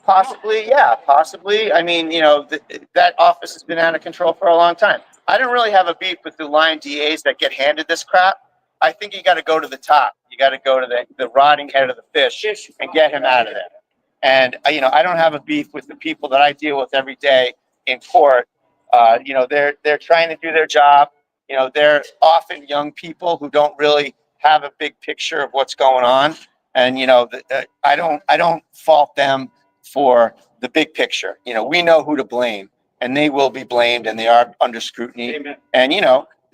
Speaker 14: Possibly, yeah, possibly. I mean, that office has been out of control for a long time. I don't really have a beef with the lying DAs that get handed this crap. I think you got to go to the top. You got to go to the rotting head of the fish and get him out of there. And, I don't have a beef with the people that I deal with every day in court. They're trying to do their job. They're often young people who don't really have a big picture of what's going on. And, I don't fault them for the big picture. We know who to blame, and they will be blamed, and they are under scrutiny. Amen. And,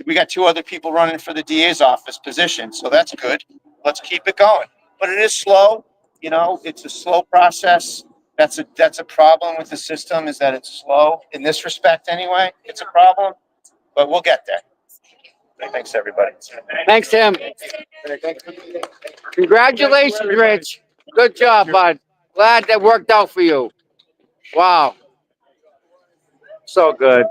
Speaker 14: we got 2 other people running for the DA's office position, so that's good. Let's keep it going. But it is slow. It's a slow process. That's a problem with the system, is that it's slow in this respect anyway. It's a problem, but we'll get there. Thanks, everybody.
Speaker 3: Thanks, Tim. Congratulations, Rich. Good job, bud. Glad that worked out for you. Wow. So good.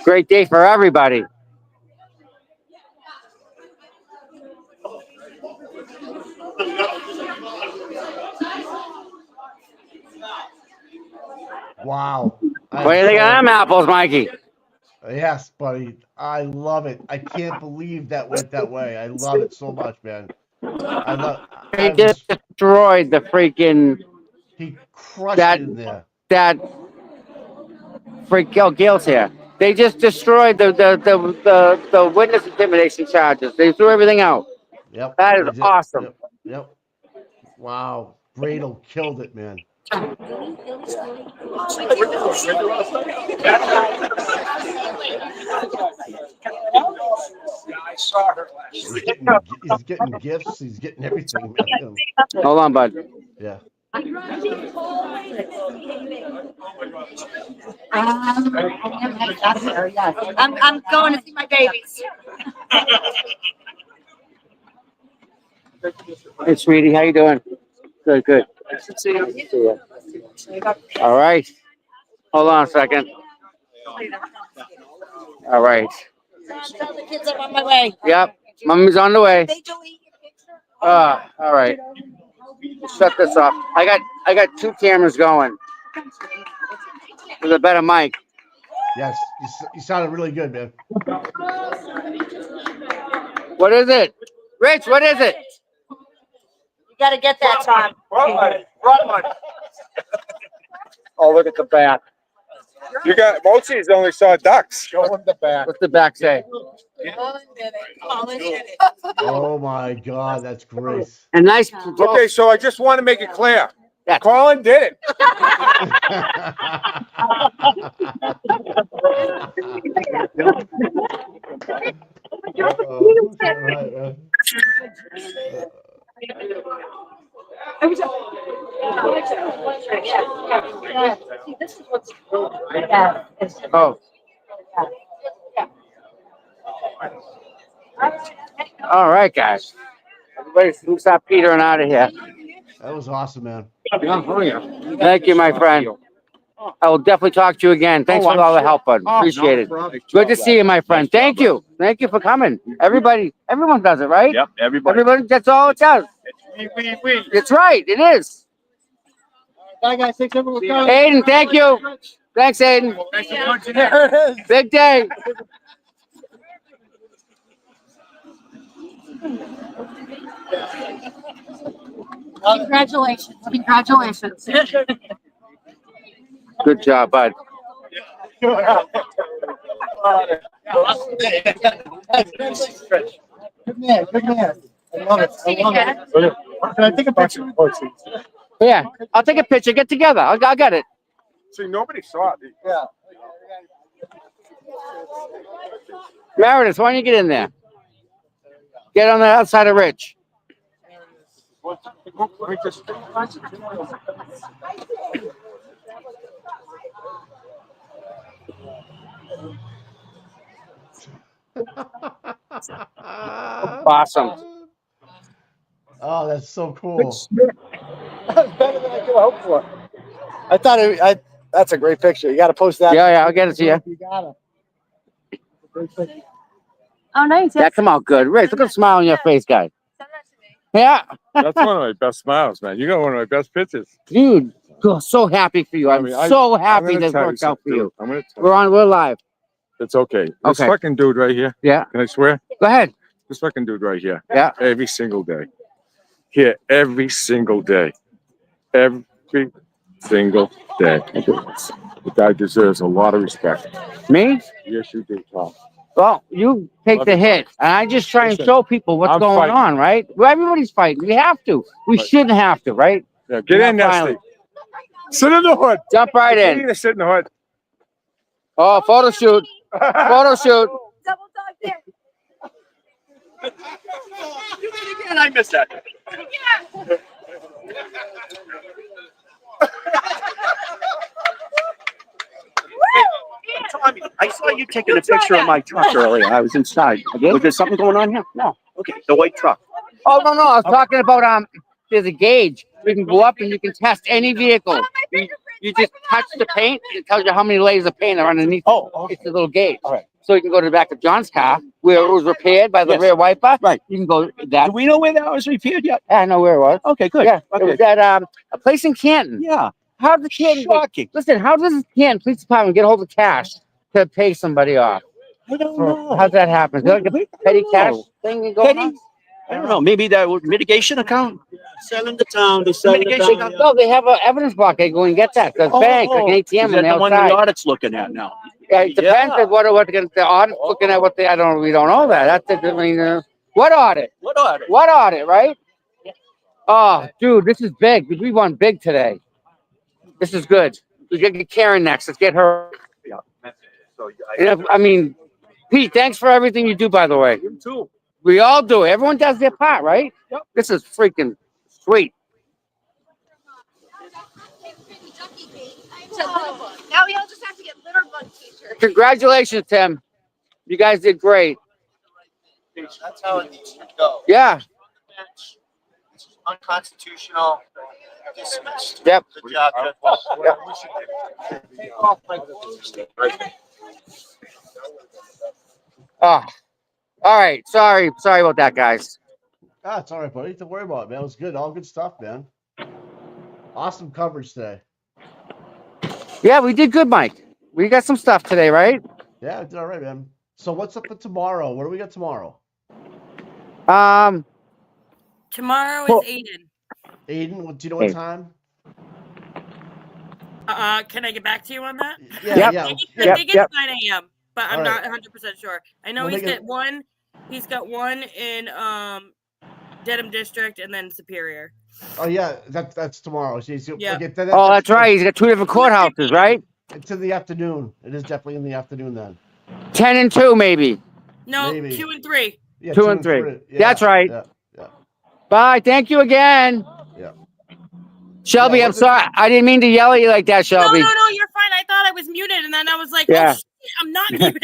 Speaker 3: Great day for everybody.
Speaker 2: Wow.
Speaker 3: What do you think of them apples, Mikey?
Speaker 2: Yes, buddy. I love it. I can't believe that went that way. I love it so much, man.
Speaker 3: He just destroyed the freaking.
Speaker 2: He crushed it in there.
Speaker 3: That freak Gil's here. They just destroyed the witness intimidation charges. They threw everything out.
Speaker 2: Yep.
Speaker 3: That is awesome.
Speaker 2: Yep. Wow. Bradle killed it, man. He's getting gifts. He's getting everything. Man.
Speaker 3: Hold on, bud.
Speaker 2: Yeah.
Speaker 9: I'm going to see my babies.
Speaker 3: Hey, sweetie, how you doing? Good, good. Nice to see you. See you. All right. Hold on a second. All right.
Speaker 9: Tell the kids I'm on my way.
Speaker 3: Yep. Mommy's on the way. All right. Shut this off. I got 2 cameras going with a better mic.
Speaker 2: Yes, you sounded really good, man.
Speaker 3: What is it? Rich, what is it?
Speaker 9: You got to get that, Tom.
Speaker 3: Oh, look at the back.
Speaker 6: You got, Mochi's only saw ducks.
Speaker 3: Show him the back. What's the back say?
Speaker 2: Oh my God, that's great.
Speaker 3: And nice.
Speaker 6: Okay, so I just want to make it clear. Yeah. Colin did it.
Speaker 3: Oh. All right, guys. Everybody stop petering out of here.
Speaker 2: That was awesome, man.
Speaker 3: Thank you, my friend. I will definitely talk to you again. Thanks for all the help, bud. Appreciate it. Good to see you, my friend. Thank you. Thank you for coming. Everyone does it, right?
Speaker 6: Yep, everybody.
Speaker 3: Everybody, that's all it does. It's right. It is.
Speaker 4: Bye, guys. Thanks, everyone.
Speaker 3: Aiden, thank you. Thanks, Aiden.
Speaker 4: There it is.
Speaker 3: Big day.
Speaker 9: Congratulations. Congratulations.
Speaker 3: Good job, bud.
Speaker 4: Good man. Good man. I love it. I love it. Can I take a picture?
Speaker 3: Yeah, I'll take a picture. Get together. I got it.
Speaker 6: See, nobody saw it.
Speaker 4: Yeah.
Speaker 3: Meredith, why don't you get in there? Get on the outside of Rich. Awesome.
Speaker 2: Oh, that's so cool.
Speaker 4: That's better than I could hope for. I thought that's a great picture. You got to post that.
Speaker 3: Yeah, I'll get it to you.
Speaker 4: You got it.
Speaker 7: Oh, nice.
Speaker 3: That come out good. Rich, look at the smile on your face, guy. Yeah.
Speaker 6: That's one of my best smiles, man. You got one of my best pictures.
Speaker 3: Dude, so happy for you. I'm so happy this worked out for you.
Speaker 6: I'm gonna tell
Speaker 3: We're live.
Speaker 6: It's okay. This
Speaker 3: Okay.
Speaker 6: fucking dude right here.
Speaker 3: Yeah.
Speaker 6: Can I swear?
Speaker 3: Go ahead.
Speaker 6: This fucking dude right here.
Speaker 3: Yeah.
Speaker 6: Every single day. Here, every single day. Every single day. The guy deserves a lot of respect.
Speaker 3: Me?
Speaker 6: Yes, you do, Tom.
Speaker 3: Well, you take the hit, and I just try and
Speaker 6: Listen,
Speaker 3: show people what's
Speaker 6: I'm
Speaker 3: going
Speaker 6: fighting.
Speaker 3: on, right? Well, everybody's fighting. We have to. We shouldn't have to, right?
Speaker 6: Yeah, get in there, Steve. Sit in the hood.
Speaker 3: Jump right
Speaker 6: You
Speaker 3: in.
Speaker 6: need to sit in the hood.
Speaker 3: Oh, photo shoot. Photo shoot.
Speaker 16: And I missed that. Tommy, I saw you taking a picture of my truck earlier. I was inside. Was there something going on here? No. Okay, the white truck.
Speaker 3: Oh, no. I was talking about, there's a gauge. You can go up and you can test any vehicle. You just touch the paint. It tells you how many layers of paint are underneath.
Speaker 16: Oh, okay.
Speaker 3: It's a little gauge.
Speaker 16: All right.
Speaker 3: So you can go to the back of John's car where it was repaired by the
Speaker 16: Yes.
Speaker 3: rear wiper.
Speaker 16: Right.
Speaker 3: You can go that.
Speaker 16: Do we know where that was repaired yet?
Speaker 3: Yeah, I know where it was.
Speaker 16: Okay, good.
Speaker 3: Yeah, it
Speaker 16: Okay.
Speaker 3: was at a place in Canton.
Speaker 16: Yeah.
Speaker 3: How does Canton?
Speaker 16: Shocking.
Speaker 3: Listen, how does the Canton Police Department get a hold of cash to pay somebody off?
Speaker 16: I don't know.
Speaker 3: How's that happen? Is there like a petty cash thing going on?
Speaker 16: I don't know. Maybe that mitigation account? Selling the town. They're selling the
Speaker 3: Mitigation?
Speaker 16: town.
Speaker 3: No, they have an evidence block. They go and get that. The bank, like an ATM,
Speaker 16: Is that
Speaker 3: on the
Speaker 16: the one
Speaker 3: outside.
Speaker 16: the audit's looking at now?
Speaker 3: Yeah, it depends on what the audit's looking at. We don't know that. What audit?
Speaker 16: What audit?
Speaker 3: What audit, right? Oh, dude, this is big. We won big today. This is good. We get Karen next. Let's get her.
Speaker 16: Yeah. So
Speaker 3: I mean, Pete, thanks for everything you do, by the way.
Speaker 16: You too.
Speaker 3: We all do. Everyone does their part, right? Yep. This is freaking sweet.
Speaker 7: Now we all just have to get litter bug t-shirts.
Speaker 3: Congratulations, Tim. You guys did great.
Speaker 14: That's how it needs to go.
Speaker 3: Yeah.
Speaker 14: This is unconstitutional. Dismissed.
Speaker 3: Yep.
Speaker 14: Good job,
Speaker 3: Oh, all right. Sorry about that, guys.
Speaker 2: Ah, it's all right, buddy. Don't worry about it, man. It was good. All good stuff, man. Awesome coverage today.
Speaker 3: Yeah, we did good, Mike. We got some stuff today, right?
Speaker 2: Yeah, it's all right, man. So what's up for tomorrow? What do we got tomorrow?
Speaker 5: Tomorrow is Aiden.
Speaker 2: Aiden, do you know what time?
Speaker 5: Can I get back to you on that?
Speaker 2: Yeah,
Speaker 5: I think it's 9 a.m., but I'm not 100% sure. I know he's got one in Dedham District and then Superior.
Speaker 2: Oh yeah, that's tomorrow.
Speaker 5: Yeah.
Speaker 3: That's right. He's got two different courthouses, right?
Speaker 2: It's in the afternoon. It is definitely in the afternoon then.
Speaker 3: 10 and 2, maybe.
Speaker 5: No,
Speaker 2: Maybe.
Speaker 5: 2 and 3.
Speaker 2: Yeah,
Speaker 3: 2 and 3.
Speaker 2: Yeah,
Speaker 3: That's right.
Speaker 2: Yeah.
Speaker 3: Bye. Thank you again.
Speaker 2: Yeah.
Speaker 3: Shelby, I'm sorry. I didn't mean to yell at you like that, Shelby.
Speaker 5: No, you're fine. I thought I was muted, and then I was like,
Speaker 3: Yeah.
Speaker 5: oh, shit, I'm not muted.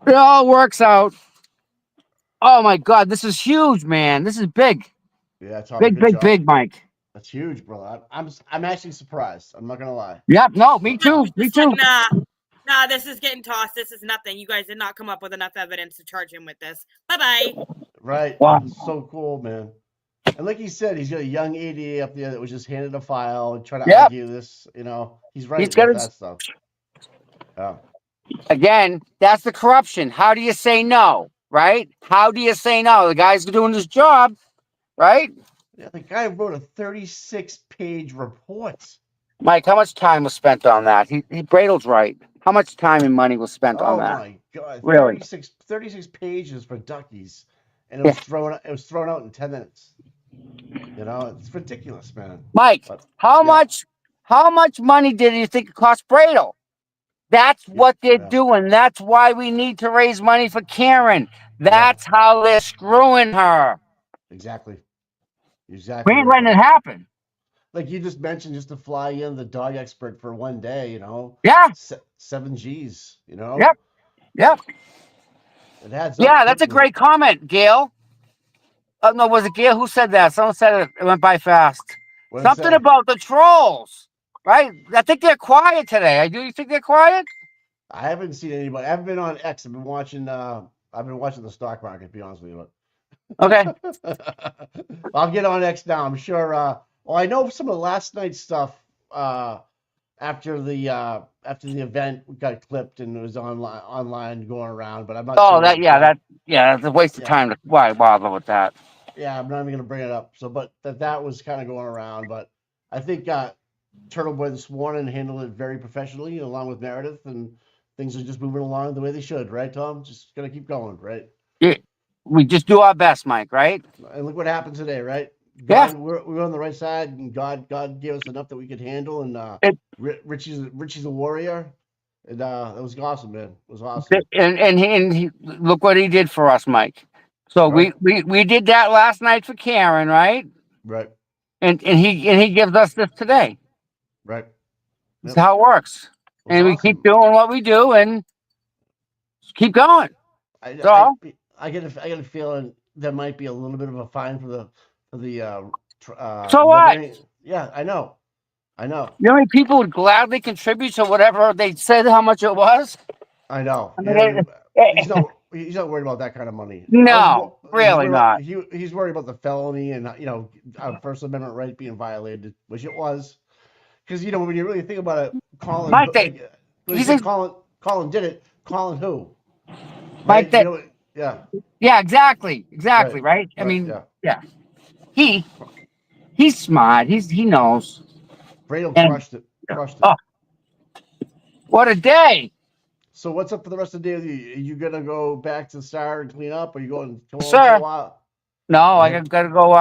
Speaker 3: It all works out. Oh my God, this is huge, man. This is big.
Speaker 2: Yeah, it's
Speaker 3: big, Mike.
Speaker 2: That's huge, brother. I'm actually surprised. I'm not gonna lie.
Speaker 3: Yep. No, me too. Me too.
Speaker 5: Nah, this is getting tossed. This is nothing. You guys did not come up with enough evidence to charge him with this. Bye-bye.
Speaker 2: Right.
Speaker 3: Wow.
Speaker 2: So cool, man. And like he said, he's got a young ADA up there that was just handed a file and trying to argue this. He's right about that stuff. Yeah.
Speaker 3: Again, that's the corruption. How do you say no? Right? How do you say no? The guy's doing his job, right?
Speaker 2: Yeah, the guy wrote a 36-page report.
Speaker 3: Mike, how much time was spent on that? He Bradle's right. How much time and money was spent on that?
Speaker 2: Oh my God!
Speaker 3: Really?
Speaker 2: 36 pages for Duckies, and it was thrown out in 10 minutes. It's ridiculous, man.
Speaker 3: Mike, how much money did you think it cost Bradle? That's what they're
Speaker 2: Yeah.
Speaker 3: doing. That's why we need to raise money for Karen. That's how they're screwing her.
Speaker 2: Exactly.
Speaker 3: We
Speaker 2: Exactly
Speaker 3: ain't
Speaker 2: right,
Speaker 3: letting it
Speaker 2: buddy.
Speaker 3: happen.
Speaker 2: Like you just mentioned, just to fly in the dog expert for one day,
Speaker 3: Yeah.
Speaker 2: 7 G's,
Speaker 3: Yep. Yep.
Speaker 2: it adds up
Speaker 3: Yeah, that's a
Speaker 2: quickly.
Speaker 3: great comment, Gail. No, was it Gail who said that? Someone said it. It went by fast.
Speaker 2: What did it
Speaker 3: Something
Speaker 2: say?
Speaker 3: about the trolls, right? I think they're quiet today. Do you think they're quiet?
Speaker 2: I haven't seen anybody. I haven't been on X. I've been watching the stock market, to be honest with you.
Speaker 3: Okay.
Speaker 2: I'll get on X now. I'm sure. Well, I know some of last night's stuff. After the event got clipped and it was online going around, but I'm not
Speaker 3: Oh,
Speaker 2: sure what was going.
Speaker 3: that's a waste of
Speaker 2: Yeah,
Speaker 3: time to why bother with that.
Speaker 2: yeah. I'm not even gonna bring it up. So, but that was kind of going around. But I think Turtle Boy this morning handled it very professionally, along with Meredith, and things are just moving along the way they should, right, Tom? Just gonna keep going, right?
Speaker 3: Yeah, we just do our best, Mike. Right?
Speaker 2: And look what happened today, right?
Speaker 3: Yeah.
Speaker 2: We're on the right side, and God gave us enough that we could handle. And
Speaker 3: It,
Speaker 2: Richie's a warrior, and it was awesome, man. It was awesome,
Speaker 3: and look what he did for us, Mike. So
Speaker 2: right?
Speaker 3: we did that last night for Karen, right?
Speaker 2: Right,
Speaker 3: And he gives us this today.
Speaker 2: right.
Speaker 3: That's
Speaker 2: Yep,
Speaker 3: how it works.
Speaker 2: it was
Speaker 3: And we keep
Speaker 2: awesome.
Speaker 3: doing what we do and just keep going.
Speaker 2: I I
Speaker 3: So
Speaker 2: I get a feeling there might be a little bit of a fine for the
Speaker 3: so what?
Speaker 2: littering. Yeah, I know, I know,
Speaker 3: You know how many people would gladly contribute to whatever they said how much it was?
Speaker 2: I know.
Speaker 3: I mean,
Speaker 2: And he's not worried about that kind of money. I was
Speaker 3: no,
Speaker 2: more, he's
Speaker 3: really
Speaker 2: worried about
Speaker 3: not.
Speaker 2: he's worried about the felony and First Amendment right being violated, which it was. Because when you really think about it, Colin,
Speaker 3: Mike, they,
Speaker 2: when you
Speaker 3: he's
Speaker 2: say
Speaker 3: a,
Speaker 2: Colin did it. Colin who?
Speaker 3: Mike,
Speaker 2: Right?
Speaker 3: that,
Speaker 2: Yeah,
Speaker 3: yeah, exactly,
Speaker 2: right,
Speaker 3: right? I
Speaker 2: right,
Speaker 3: mean,
Speaker 2: yeah.
Speaker 3: yeah, he's smart. He knows.
Speaker 2: Brado
Speaker 3: And
Speaker 2: crushed it, crushed it.
Speaker 3: oh, what a day,
Speaker 2: So what's up for the rest of the day? Are you gonna go back to the Star and clean up? Or are you going to home for a
Speaker 3: sir.
Speaker 2: while?
Speaker 3: No,
Speaker 2: Go
Speaker 3: I
Speaker 2: ahead.
Speaker 3: gotta go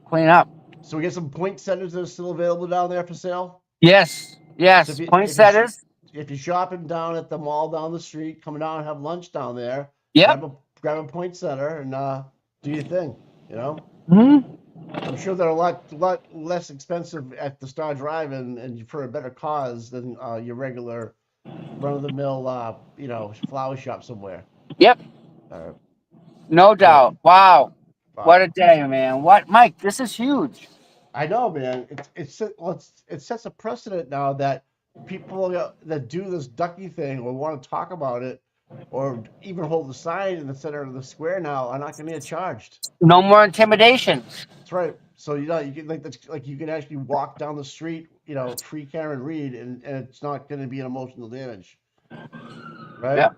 Speaker 3: clean up.
Speaker 2: So we get some point centers that are still available down there for sale.
Speaker 3: Yes,
Speaker 2: So
Speaker 3: yes, poinsettias.
Speaker 2: if you're shopping down at the mall down the street, come down and have lunch down there,
Speaker 3: Yep.
Speaker 2: grab a poinsettia and do your thing.
Speaker 3: Hmm.
Speaker 2: I'm sure they're a lot less expensive at the Star Drive and for a better cause than your regular run of the mill flower shop somewhere.
Speaker 3: Yep.
Speaker 2: Uh,
Speaker 3: No
Speaker 2: but
Speaker 3: doubt. Wow. What a
Speaker 2: wow.
Speaker 3: day, man. What, Mike? This is huge.
Speaker 2: I know, man. It sets a precedent now that people that do this ducky thing or want to talk about it or even hold the sign in the center of the square now are not going to get charged.
Speaker 3: No more intimidation.
Speaker 2: That's right. So you can like you can actually walk down the street, free Karen Reed, and it's not going to be an emotional damage, right?
Speaker 3: Yeah.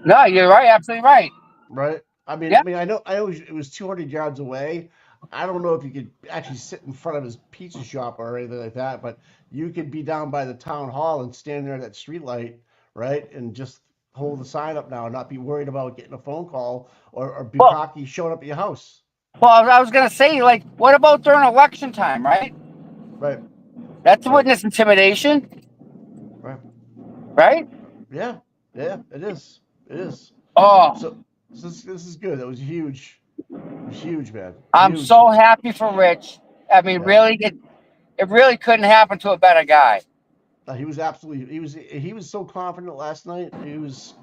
Speaker 3: No, you're right. Absolutely right.
Speaker 2: Right. I mean,
Speaker 3: Yeah.
Speaker 2: I know it was 200 yards away. I don't know if you could actually sit in front of his pizza shop or anything like that, but you could be down by the town hall and stand there at that street light, right, and just hold the sign up now, and not be worried about getting a phone call or
Speaker 3: Well,
Speaker 2: Bukaki showing up at your house.
Speaker 3: well, I was gonna say, like, what about during election time, right?
Speaker 2: Right.
Speaker 3: That's
Speaker 2: Right.
Speaker 3: witness intimidation,
Speaker 2: Right.
Speaker 3: right?
Speaker 2: Yeah. Yeah. It is. It is.
Speaker 3: Oh,
Speaker 2: So this is good. That was huge. It was huge, man.
Speaker 3: I'm
Speaker 2: Huge.
Speaker 3: so happy for Rich. I mean,
Speaker 2: Yeah.
Speaker 3: really, it really couldn't happen to a better guy.
Speaker 2: He was absolutely. He was so confident last night. He was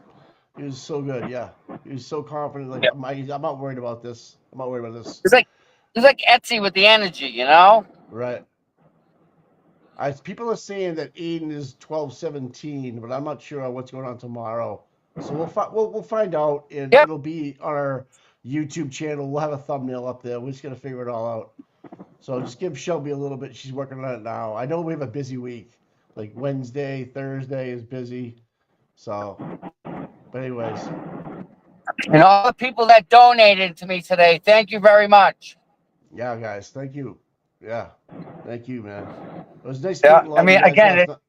Speaker 2: so good. Yeah. He was so confident. Like I'm not worried about this. I'm not worried about this.
Speaker 3: He's like Etsy with the energy, you know?
Speaker 2: Right. People are saying that Aiden is 12-17, but I'm not sure what's going on tomorrow. So we'll find out, and it'll be on our YouTube channel. We'll have a thumbnail up there. We're just gonna figure it all out. So just give Shelby a little bit. She's working on it now. I know we have a busy week. Like Wednesday, Thursday is busy. So, but anyways,
Speaker 3: And all the people that donated to me today, thank you very much.
Speaker 2: yeah, guys, thank you. Yeah, thank you, man. It was nice
Speaker 3: Yeah,
Speaker 2: meeting a lot
Speaker 3: I
Speaker 2: of you
Speaker 3: mean,
Speaker 2: guys
Speaker 3: again,
Speaker 2: last night.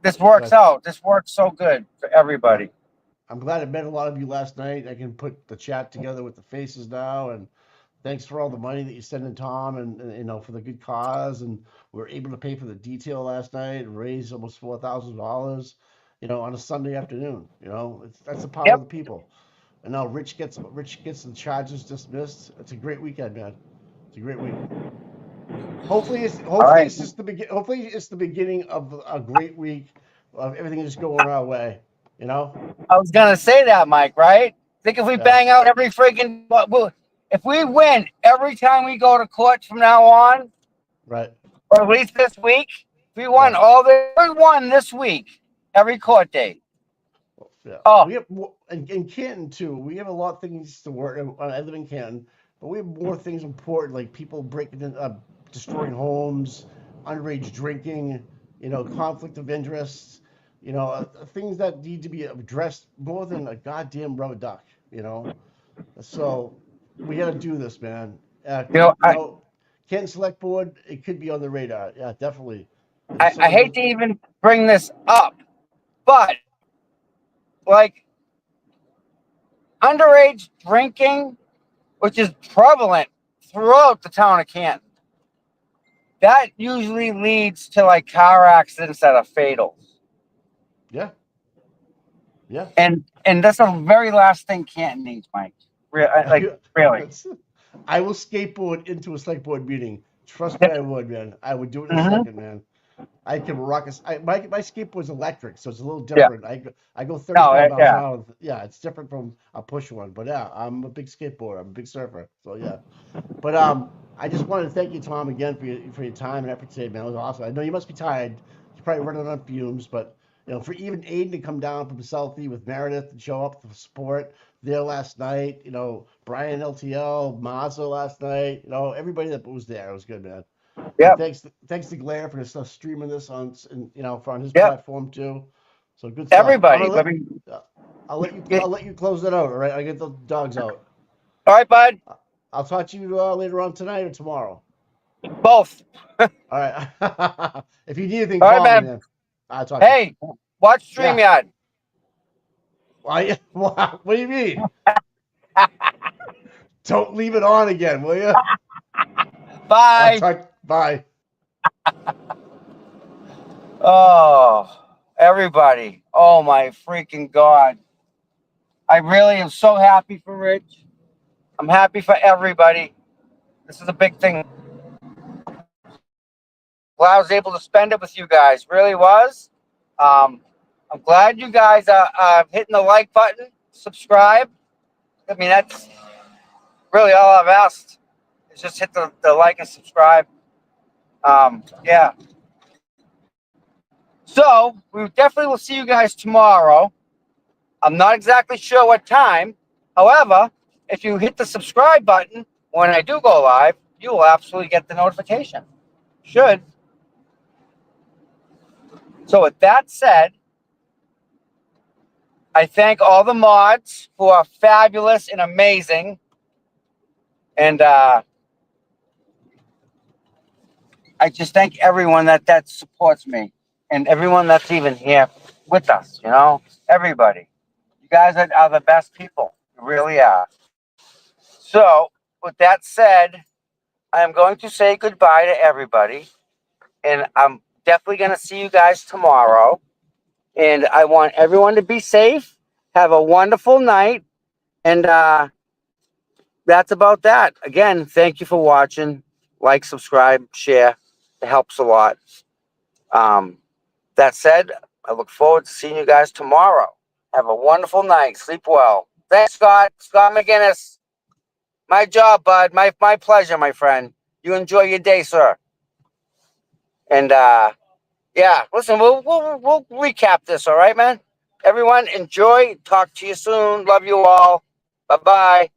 Speaker 3: this works out. This works so good for everybody.
Speaker 2: I'm glad I met a lot of you last night. I can put the chat together with the faces now, and thanks for all the money that you sent in, Tom, and for the good cause. And we were able to pay for the detail last night and raise almost $4,000. on a Sunday afternoon. That's the power
Speaker 3: Yep.
Speaker 2: of the people. And now Rich gets the charges dismissed. It's a great weekend, man. It's a great week. Hopefully
Speaker 3: All right.
Speaker 2: hopefully it's the beginning of a great week of everything just going our way.
Speaker 3: I was gonna say that, Mike. Right? Think if we
Speaker 2: Yeah.
Speaker 3: bang out every freaking, if we win every time we go to court from now on,
Speaker 2: Right.
Speaker 3: or at least this week, if we won we won this week, every court date.
Speaker 2: Yeah.
Speaker 3: Oh,
Speaker 2: We have in Canton too. We have a lot of things to work on. I live in Canton, but we have more things important, like people breaking in, destroying homes, underage drinking, conflict of interest, things that need to be addressed more than a goddamn rubber duck. So we got to do this, man. Canton Select Board, it could be on the radar. Yeah, definitely.
Speaker 3: I hate to even bring this up, but like underage drinking, which is prevalent throughout the town of Canton, that usually leads to like car accidents that are fatal.
Speaker 2: Yeah. Yeah.
Speaker 3: And that's the very last thing Canton needs, Mike. Really.
Speaker 2: I will skateboard into a select board meeting. Trust me, I would, man. I would do it in a second, man. I can rock my skateboard's electric, so it's a little different. I go 35 miles an hour. Yeah, it's different from a push one. But yeah, I'm a big skateboarder. I'm a big surfer. So yeah. But I just wanted to thank you, Tom, again for your time and effort today, man. It was awesome. I know you must be tired. You're probably running on fumes, but for even Aiden to come down from Southie with Meredith and show up for support there last night, Brian LTL, Mazza last night, everybody that was there, it was good, man.
Speaker 3: Yeah.
Speaker 2: Thanks to Glare for streaming this on his platform too. So good stuff.
Speaker 3: Everybody.
Speaker 2: I'll let you close it out. All right, I get the dogs out.
Speaker 3: All right, bud.
Speaker 2: I'll talk to you later on tonight or tomorrow.
Speaker 3: Both.
Speaker 2: All right. If you need anything,
Speaker 3: all
Speaker 2: call
Speaker 3: right,
Speaker 2: me
Speaker 3: man.
Speaker 2: then. I'll talk to you.
Speaker 3: Watch StreamYard.
Speaker 2: What do you mean? Don't leave it on again, will you?
Speaker 3: Bye.
Speaker 2: Bye.
Speaker 3: Oh, everybody. Oh, my freaking God. I really am so happy for Rich. I'm happy for everybody. This is a big thing. Glad I was able to spend it with you guys. Really was. I'm glad you guys are hitting the like button, subscribe. I mean, that's really all I've asked is just hit the like and subscribe. Yeah. So we definitely will see you guys tomorrow. I'm not exactly sure what time. However, if you hit the subscribe button when I do go live, you will absolutely get the notification. Should. So with that said, I thank all the mods who are fabulous and amazing. And I just thank everyone that supports me and everyone that's even here with us, everybody. You guys are the best people. You really are. So with that said, I am going to say goodbye to everybody. And I'm definitely going to see you guys tomorrow. And I want everyone to be safe. Have a wonderful night. And that's about that. Again, thank you for watching. Like, subscribe, share. It helps a lot. That said, I look forward to seeing you guys tomorrow. Have a wonderful night. Sleep well. Thanks, Scott. Scott McGinnis. My job, bud. My pleasure, my friend. You enjoy your day, sir. And yeah, listen, we'll recap this, all right, man? Everyone, enjoy. Talk to you soon. Love you all. Bye-bye.